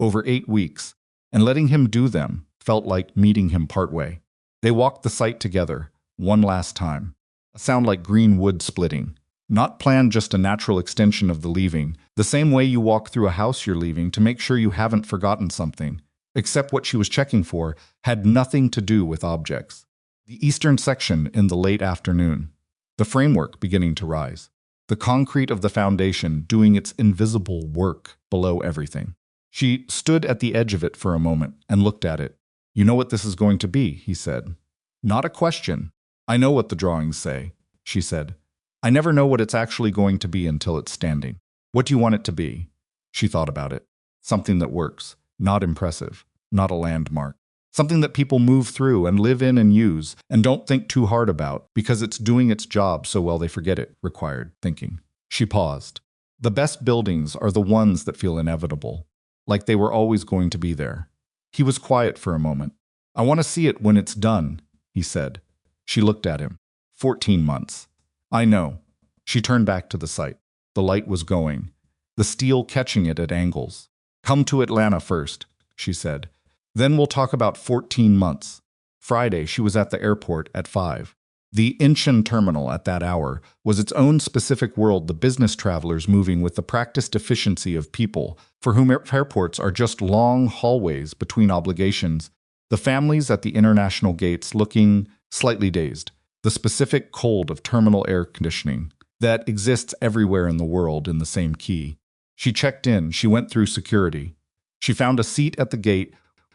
over 8 weeks, and letting him do them felt like meeting him partway. They walked the site together, one last time. A sound like green wood splitting. Not planned, just a natural extension of the leaving, the same way you walk through a house you're leaving to make sure you haven't forgotten something, except what she was checking for had nothing to do with objects. The eastern section in the late afternoon. The framework beginning to rise. The concrete of the foundation doing its invisible work below everything. She stood at the edge of it for a moment and looked at it. You know what this is going to be, he said. Not a question. I know what the drawings say, she said. I never know what it's actually going to be until it's standing. What do you want it to be? She thought about it. Something that works, not impressive, not a landmark. Something that people move through and live in and use and don't think too hard about because it's doing its job so well they forget it required thinking. She paused. The best buildings are the ones that feel inevitable, like they were always going to be there. He was quiet for a moment. I want to see it when it's done, he said. She looked at him. 14 months. I know. She turned back to the site. The light was going, the steel catching it at angles. Come to Atlanta first, she said. Then we'll talk about 14 months. Friday, she was at the airport at 5. The Incheon terminal at that hour was its own specific world, the business travelers moving with the practiced efficiency of people for whom airports are just long hallways between obligations, the families at the international gates looking slightly dazed, the specific cold of terminal air conditioning that exists everywhere in the world in the same key. She checked in, she went through security. She found a seat at the gate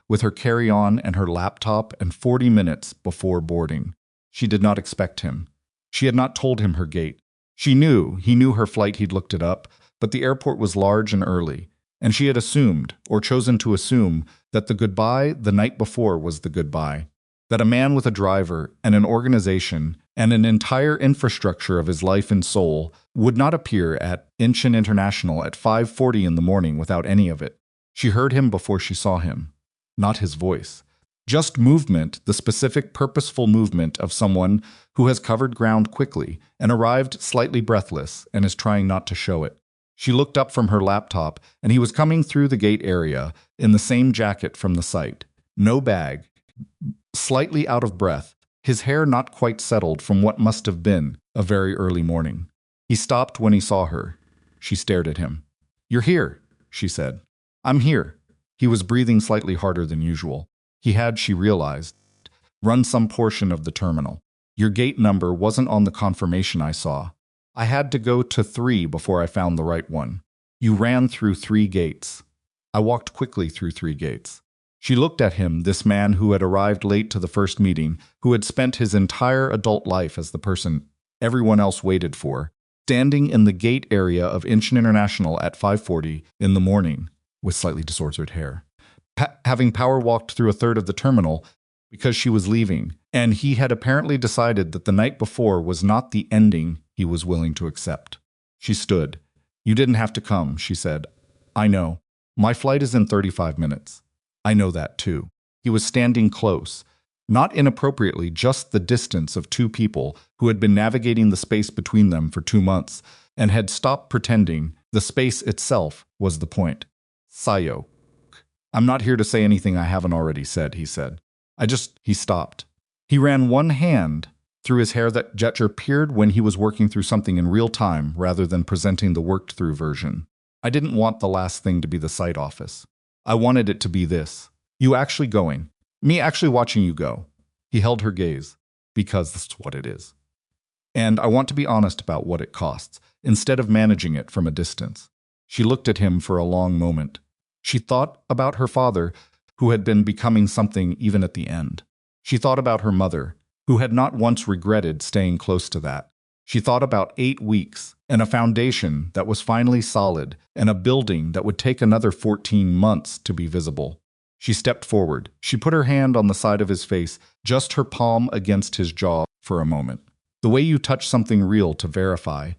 with her carry-on and her laptop, and 40 minutes before boarding. She did not expect him. She had not told him her gate. He knew her flight, he'd looked it up, but the airport was large and early, and she had assumed, or chosen to assume, that the goodbye the night before was the goodbye. That a man with a driver and an organization and an entire infrastructure of his life and soul would not appear at Incheon International at 5:40 in the morning without any of it. She heard him before she saw him. Not his voice. Just movement, the specific purposeful movement of someone who has covered ground quickly and arrived slightly breathless and is trying not to show it. She looked up from her laptop, and he was coming through the gate area in the same jacket from the site. No bag. Slightly out of breath, his hair not quite settled from what must have been a very early morning. He stopped when he saw her. She stared at him. You're here, she said. I'm here. He was breathing slightly harder than usual. He had, she realized, run some portion of the terminal. Your gate number wasn't on the confirmation I saw. I had to go to 3 before I found the right one. You ran through 3 gates. I walked quickly through 3 gates. She looked at him, this man who had arrived late to the first meeting, who had spent his entire adult life as the person everyone else waited for, standing in the gate area of Incheon International at 5:40 in the morning. with slightly disordered hair. Having power walked through a third of the terminal because she was leaving, and he had apparently decided that the night before was not the ending he was willing to accept. She stood. You didn't have to come, she said. I know. My flight is in 35 minutes. I know that too. He was standing close, not inappropriately, just the distance of two people who had been navigating the space between them for 2 months and had stopped pretending the space itself was the point. Si-hyeok. I'm not here to say anything I haven't already said, he said. He stopped. He ran one hand through his hair. That gesture appeared when he was working through something in real time rather than presenting the worked-through version. I didn't want the last thing to be the site office. I wanted it to be this. You actually going. Me actually watching you go. He held her gaze. Because that's what it is. And I want to be honest about what it costs, instead of managing it from a distance. She looked at him for a long moment. She thought about her father, who had been becoming something even at the end. She thought about her mother, who had not once regretted staying close to that. She thought about 8 weeks, and a foundation that was finally solid, and a building that would take another 14 months to be visible. She stepped forward. She put her hand on the side of his face, just her palm against his jaw for a moment. The way you touch something real to verify,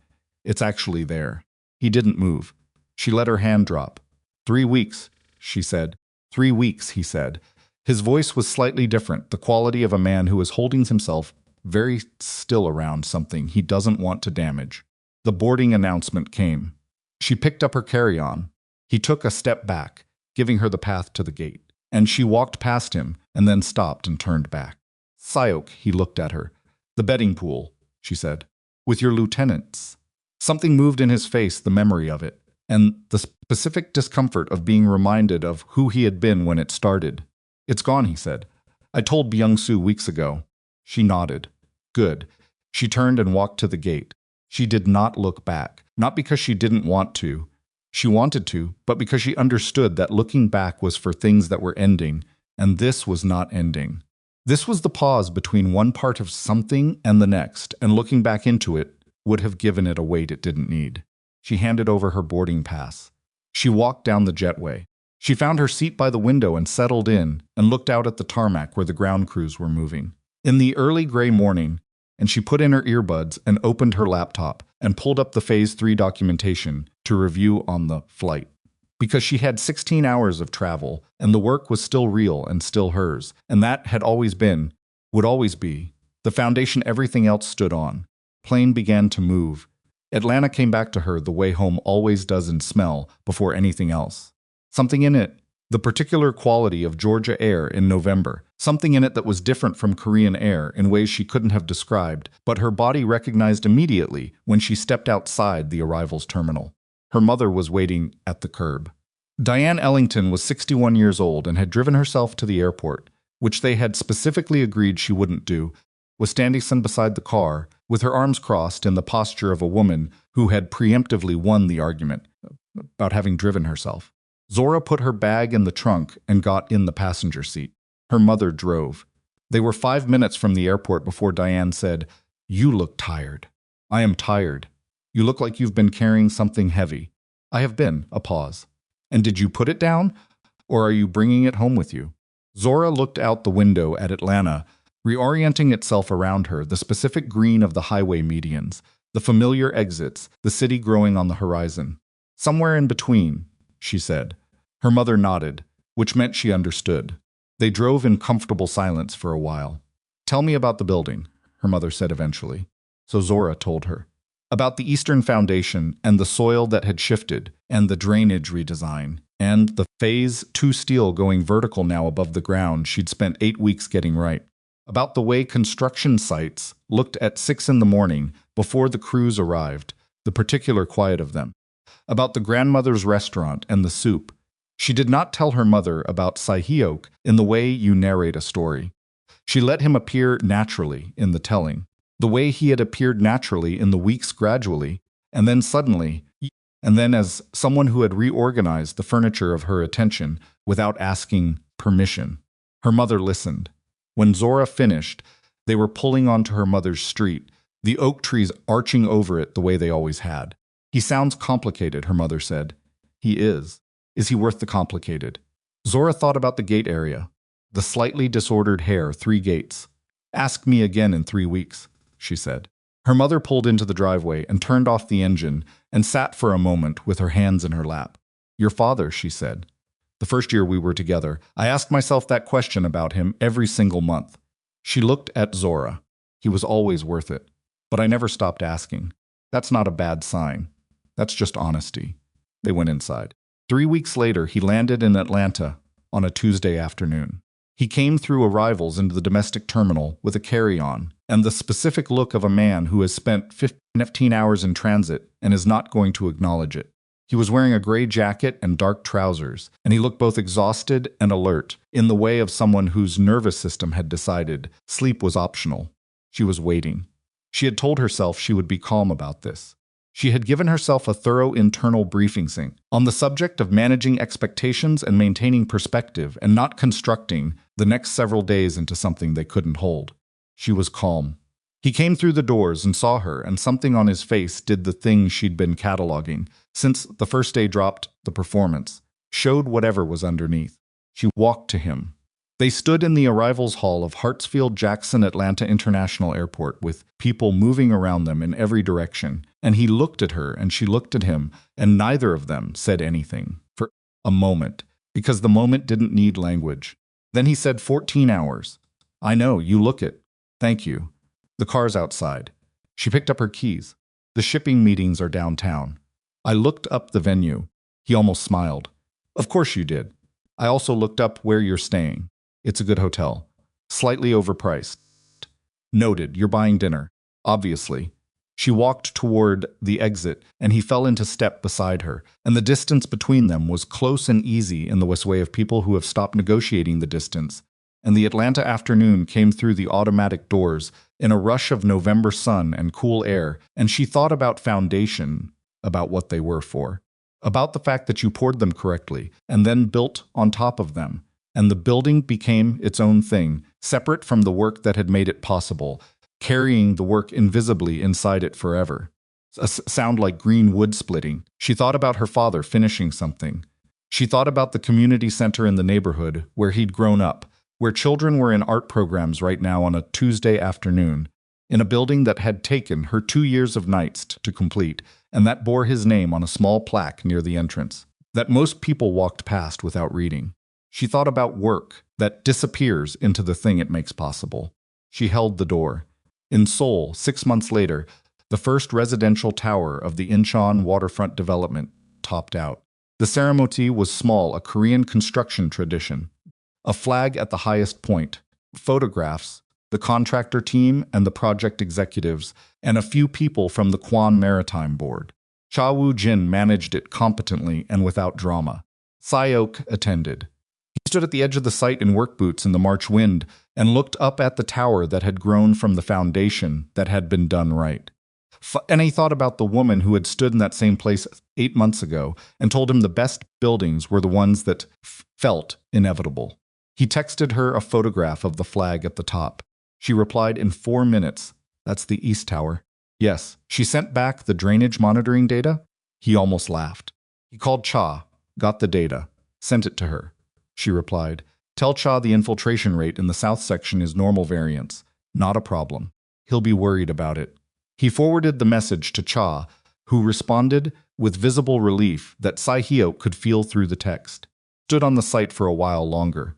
it's actually there. He didn't move. She let her hand drop. 3 weeks, she said. 3 weeks, he said. His voice was slightly different, the quality of a man who is holding himself very still around something he doesn't want to damage. The boarding announcement came. She picked up her carry-on. He took a step back, giving her the path to the gate, and she walked past him and then stopped and turned back. Si-hyeok, he looked at her. The betting pool, she said. With your lieutenants. Something moved in his face, the memory of it, and the specific discomfort of being reminded of who he had been when it started. It's gone, he said. I told Byung-soo weeks ago. She nodded. Good. She turned and walked to the gate. She did not look back, not because she didn't want to. She wanted to, but because she understood that looking back was for things that were ending, and this was not ending. This was the pause between one part of something and the next, and looking back into it would have given it a weight it didn't need. She handed over her boarding pass. She walked down the jetway. She found her seat by the window and settled in and looked out at the tarmac where the ground crews were moving. In the early gray morning, and she put in her earbuds and opened her laptop and pulled up the Phase 3 documentation to review on the flight. Because she had 16 hours of travel, and the work was still real and still hers, and that had always been, would always be, the foundation everything else stood on. Plane began to move. Atlanta came back to her the way home always does in smell before anything else. Something in it, the particular quality of Georgia air in November, something in it that was different from Korean air in ways she couldn't have described, but her body recognized immediately when she stepped outside the arrivals terminal. Her mother was waiting at the curb. Diane Ellington was 61 years old and had driven herself to the airport, which they had specifically agreed she wouldn't do, was standing beside the car, with her arms crossed in the posture of a woman who had preemptively won the argument about having driven herself. Zora put her bag in the trunk and got in the passenger seat. Her mother drove. They were 5 minutes from the airport before Diane said, "You look tired." "I am tired. You look like you've been carrying something heavy." "I have been." A pause. "And did you put it down? Or are you bringing it home with you?" Zora looked out the window at Atlanta, reorienting itself around her, the specific green of the highway medians, the familiar exits, the city growing on the horizon. "Somewhere in between," she said. Her mother nodded, which meant she understood. They drove in comfortable silence for a while. "Tell me about the building," her mother said eventually. So Zora told her. About the Eastern Foundation and the soil that had shifted, and the drainage redesign, and the Phase 2 steel going vertical now above the ground she'd spent 8 weeks getting right. About the way construction sites looked at 6 in the morning before the crews arrived, the particular quiet of them. About the grandmother's restaurant and the soup. She did not tell her mother about Si-hyeok in the way you narrate a story. She let him appear naturally in the telling, the way he had appeared naturally in the weeks gradually, and then suddenly, and then as someone who had reorganized the furniture of her attention without asking permission. Her mother listened. When Zora finished, they were pulling onto her mother's street, the oak trees arching over it the way they always had. "He sounds complicated," her mother said. "He is. Is he worth the complicated? Zora thought about the gate area. The slightly disordered hair, 3 gates. Ask me again in 3 weeks, she said. Her mother pulled into the driveway and turned off the engine and sat for a moment with her hands in her lap. Your father, she said. The first year we were together, I asked myself that question about him every single month. She looked at Zora. He was always worth it. But I never stopped asking. That's not a bad sign. That's just honesty. They went inside. 3 weeks later, he landed in Atlanta on a Tuesday afternoon. He came through arrivals into the domestic terminal with a carry-on and the specific look of a man who has spent 15 hours in transit and is not going to acknowledge it. He was wearing a gray jacket and dark trousers, and he looked both exhausted and alert, in the way of someone whose nervous system had decided sleep was optional. She was waiting. She had told herself she would be calm about this. She had given herself a thorough internal briefing on the subject of managing expectations and maintaining perspective and not constructing the next several days into something they couldn't hold. She was calm. He came through the doors and saw her, and something on his face did the thing she'd been cataloging since the first day dropped the performance, showed whatever was underneath. She walked to him. They stood in the arrivals hall of Hartsfield-Jackson Atlanta International Airport with people moving around them in every direction, and he looked at her and she looked at him, and neither of them said anything for a moment, because the moment didn't need language. Then he said, 14 hours. I know, you look it. Thank you. The car's outside. She picked up her keys. The shipping meetings are downtown. I looked up the venue. He almost smiled. Of course you did. I also looked up where you're staying. It's a good hotel. Slightly overpriced. Noted, you're buying dinner. Obviously. She walked toward the exit, and he fell into step beside her, and the distance between them was close and easy in the way of people who have stopped negotiating the distance. And the Atlanta afternoon came through the automatic doors in a rush of November sun and cool air, and she thought about foundation, about what they were for, about the fact that you poured them correctly and then built on top of them, and the building became its own thing, separate from the work that had made it possible, carrying the work invisibly inside it forever. A sound like green wood splitting. She thought about her father finishing something. She thought about the community center in the neighborhood where he'd grown up, where children were in art programs right now on a Tuesday afternoon, in a building that had taken her 2 years of nights to complete, and that bore his name on a small plaque near the entrance, that most people walked past without reading. She thought about work that disappears into the thing it makes possible. She held the door. In Seoul, 6 months later, the first residential tower of the Incheon waterfront development topped out. The ceremony was small, a Korean construction tradition. A flag at the highest point, photographs, the contractor team and the project executives, and a few people from the Kwon Maritime Board. Cha Woo-jin managed it competently and without drama. Si-hyeok attended. He stood at the edge of the site in work boots in the March wind and looked up at the tower that had grown from the foundation that had been done right. And he thought about the woman who had stood in that same place 8 months ago and told him the best buildings were the ones that felt inevitable. He texted her a photograph of the flag at the top. She replied in 4 minutes, "That's the East Tower." Yes, she sent back the drainage monitoring data. He almost laughed. He called Cha, got the data, sent it to her. She replied, "Tell Cha the infiltration rate in the south section is normal variance. Not a problem. He'll be worried about it." He forwarded the message to Cha, who responded with visible relief that Si-hyeok could feel through the text. Stood on the site for a while longer.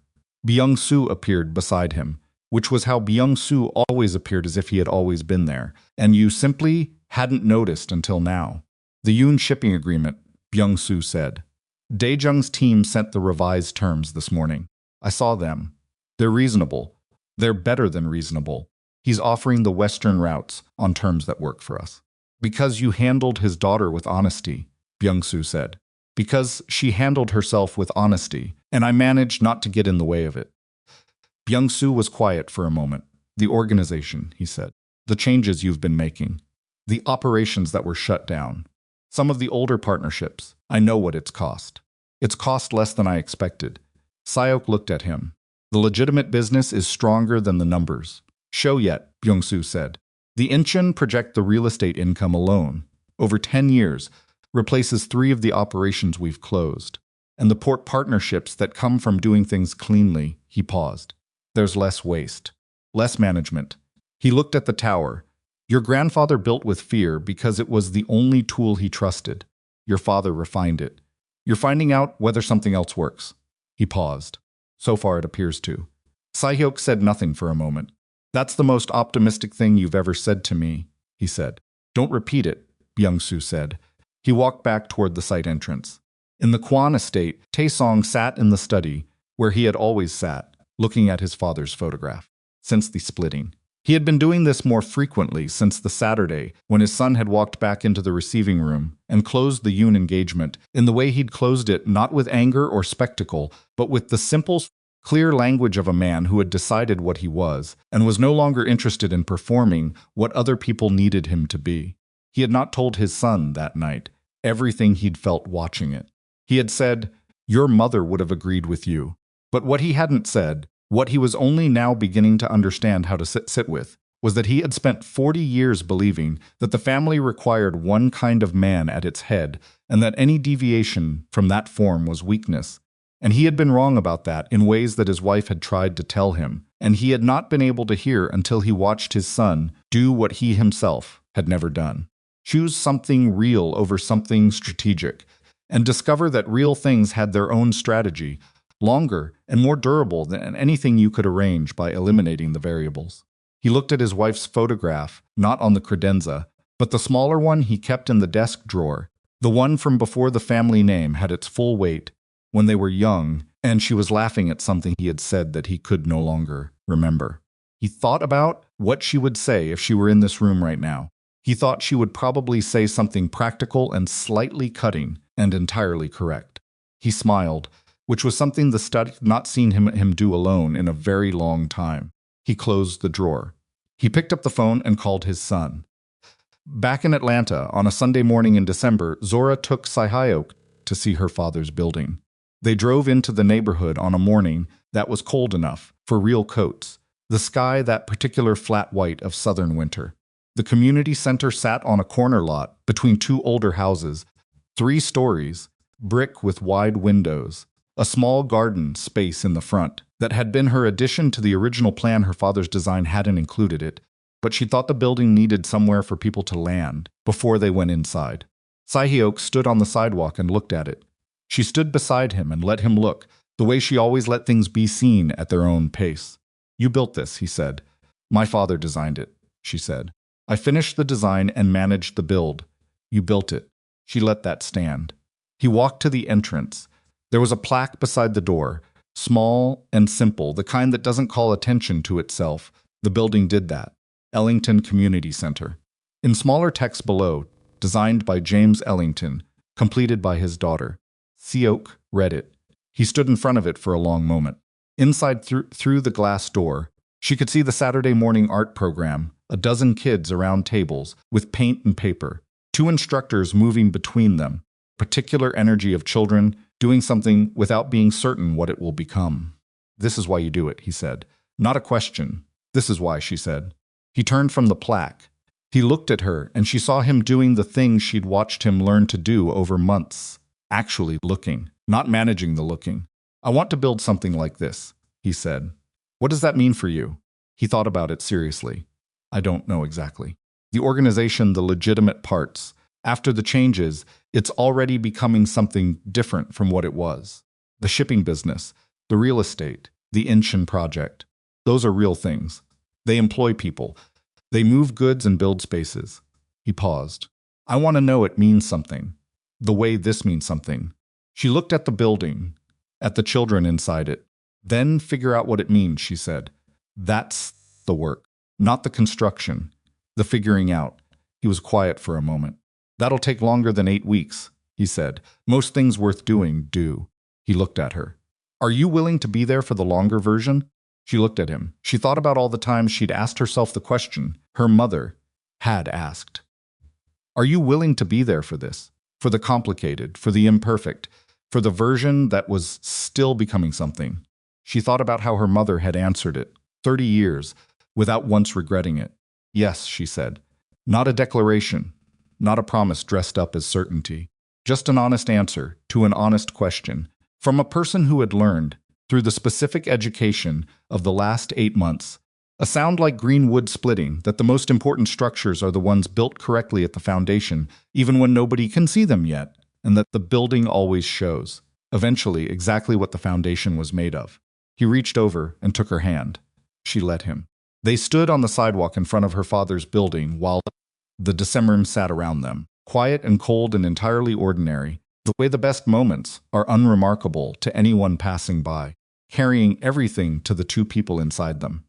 Byung-soo appeared beside him, which was how Byung-soo always appeared, as if he had always been there, and you simply hadn't noticed until now. The Yoon shipping agreement, Byung-soo said. Daejung's team sent the revised terms this morning. I saw them. They're reasonable. They're better than reasonable. He's offering the Western routes on terms that work for us. Because you handled his daughter with honesty, Byung-soo said. Because she handled herself with honesty, and I managed not to get in the way of it. Byung-soo was quiet for a moment. The organization, he said. The changes you've been making. The operations that were shut down. Some of the older partnerships. I know what it's cost. It's cost less than I expected. Si-hyeok looked at him. The legitimate business is stronger than the numbers. Show yet, Byung-soo said. The Incheon project the real estate income alone, over 10 years, replaces 3 of the operations we've closed. and the partnerships that come from doing things cleanly, he paused. There's less waste, less management. He looked at the tower. Your grandfather built with fear because it was the only tool he trusted. Your father refined it. You're finding out whether something else works. He paused. So far it appears to. Si-hyeok said nothing for a moment. That's the most optimistic thing you've ever said to me, he said. Don't repeat it, Byung-soo said. He walked back toward the site entrance. In the Kwon estate, Tae-song sat in the study, where he had always sat, looking at his father's photograph. Since the splitting. He had been doing this more frequently since the Saturday when his son had walked back into the receiving room and closed the Yoon engagement in the way he'd closed it, not with anger or spectacle, but with the simple, clear language of a man who had decided what he was and was no longer interested in performing what other people needed him to be. He had not told his son that night everything he'd felt watching it. He had said, "Your mother would have agreed with you." But what he hadn't said, what he was only now beginning to understand how to sit with, was that he had spent 40 years believing that the family required one kind of man at its head and that any deviation from that form was weakness. And he had been wrong about that in ways that his wife had tried to tell him, and he had not been able to hear until he watched his son do what he himself had never done. Choose something real over something strategic, and discover that real things had their own strategy, longer and more durable than anything you could arrange by eliminating the variables. He looked at his wife's photograph, not on the credenza, but the smaller one he kept in the desk drawer, the one from before the family name had its full weight, when they were young, and she was laughing at something he had said that he could no longer remember. He thought about what she would say if she were in this room right now. He thought she would probably say something practical and slightly cutting and entirely correct. He smiled, which was something the study had not seen him do alone in a very long time. He closed the drawer. He picked up the phone and called his son. Back in Atlanta, on a Sunday morning in December, Zora took Si-hyeok to see her father's building. They drove into the neighborhood on a morning that was cold enough for real coats, the sky that particular flat white of southern winter. The community center sat on a corner lot between two older houses, 3 stories, brick with wide windows, a small garden space in the front that had been her addition to the original plan. Her father's design hadn't included it, but she thought the building needed somewhere for people to land before they went inside. Si-hyeok stood on the sidewalk and looked at it. She stood beside him and let him look, the way she always let things be seen at their own pace. "You built this," he said. "My father designed it," she said. "I finished the design and managed the build. You built it." She let that stand. He walked to the entrance. There was a plaque beside the door, small and simple, the kind that doesn't call attention to itself. The building did that. Ellington Community Center. In smaller text below, designed by James Ellington, completed by his daughter. Si-hyeok read it. He stood in front of it for a long moment. Inside through the glass door, she could see the Saturday morning art program, a dozen kids around tables with paint and paper, 2 instructors moving between them, particular energy of children doing something without being certain what it will become. "This is why you do it," he said. "Not a question. This is why," she said. He turned from the plaque. He looked at her, and she saw him doing the things she'd watched him learn to do over months. Actually looking, not managing the looking. "I want to build something like this," he said. "What does that mean for you?" He thought about it seriously. "I don't know exactly. The organization, the legitimate parts. After the changes, it's already becoming something different from what it was. The shipping business, the real estate, the Incheon project. Those are real things. They employ people. They move goods and build spaces." He paused. "I want to know it means something. The way this means something." She looked at the building, at the children inside it. "Then figure out what it means," she said. "That's the work, not the construction. The figuring out." He was quiet for a moment. "That'll take longer than 8 weeks," he said. "Most things worth doing do." He looked at her. "Are you willing to be there for the longer version?" She looked at him. She thought about all the times she'd asked herself the question her mother had asked. "Are you willing to be there for this? For the complicated, for the imperfect, for the version that was still becoming something?" She thought about how her mother had answered it, 30 years, without once regretting it. "Yes," she said. Not a declaration, not a promise dressed up as certainty. Just an honest answer to an honest question, From a person who had learned, through the specific education of the last 8 months, a sound like green wood splitting, that the most important structures are the ones built correctly at the foundation, even when nobody can see them yet, and that the building always shows, eventually, exactly what the foundation was made of. He reached over and took her hand. She let him. They stood on the sidewalk in front of her father's building while the Decemberm sat around them, quiet and cold and entirely ordinary, the way the best moments are unremarkable to anyone passing by, carrying everything to the two people inside them.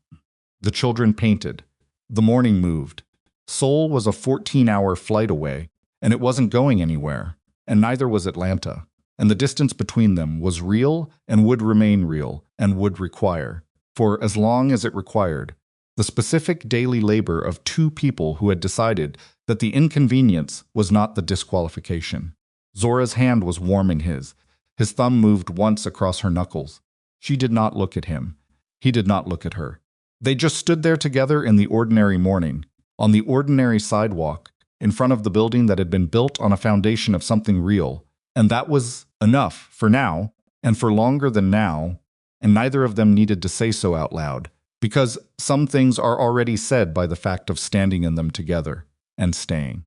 The children painted. The morning moved. Seoul was a 14-hour flight away, and it wasn't going anywhere, and neither was Atlanta, and the distance between them was real and would remain real and would require, for as long as it required, the specific daily labor of two people who had decided that the inconvenience was not the disqualification. Zora's hand was warm in his. His thumb moved once across her knuckles. She did not look at him. He did not look at her. They just stood there together in the ordinary morning, on the ordinary sidewalk, in front of the building that had been built on a foundation of something real, and that was enough for now, and for longer than now, and neither of them needed to say so out loud, because some things are already said by the fact of standing in them together and staying.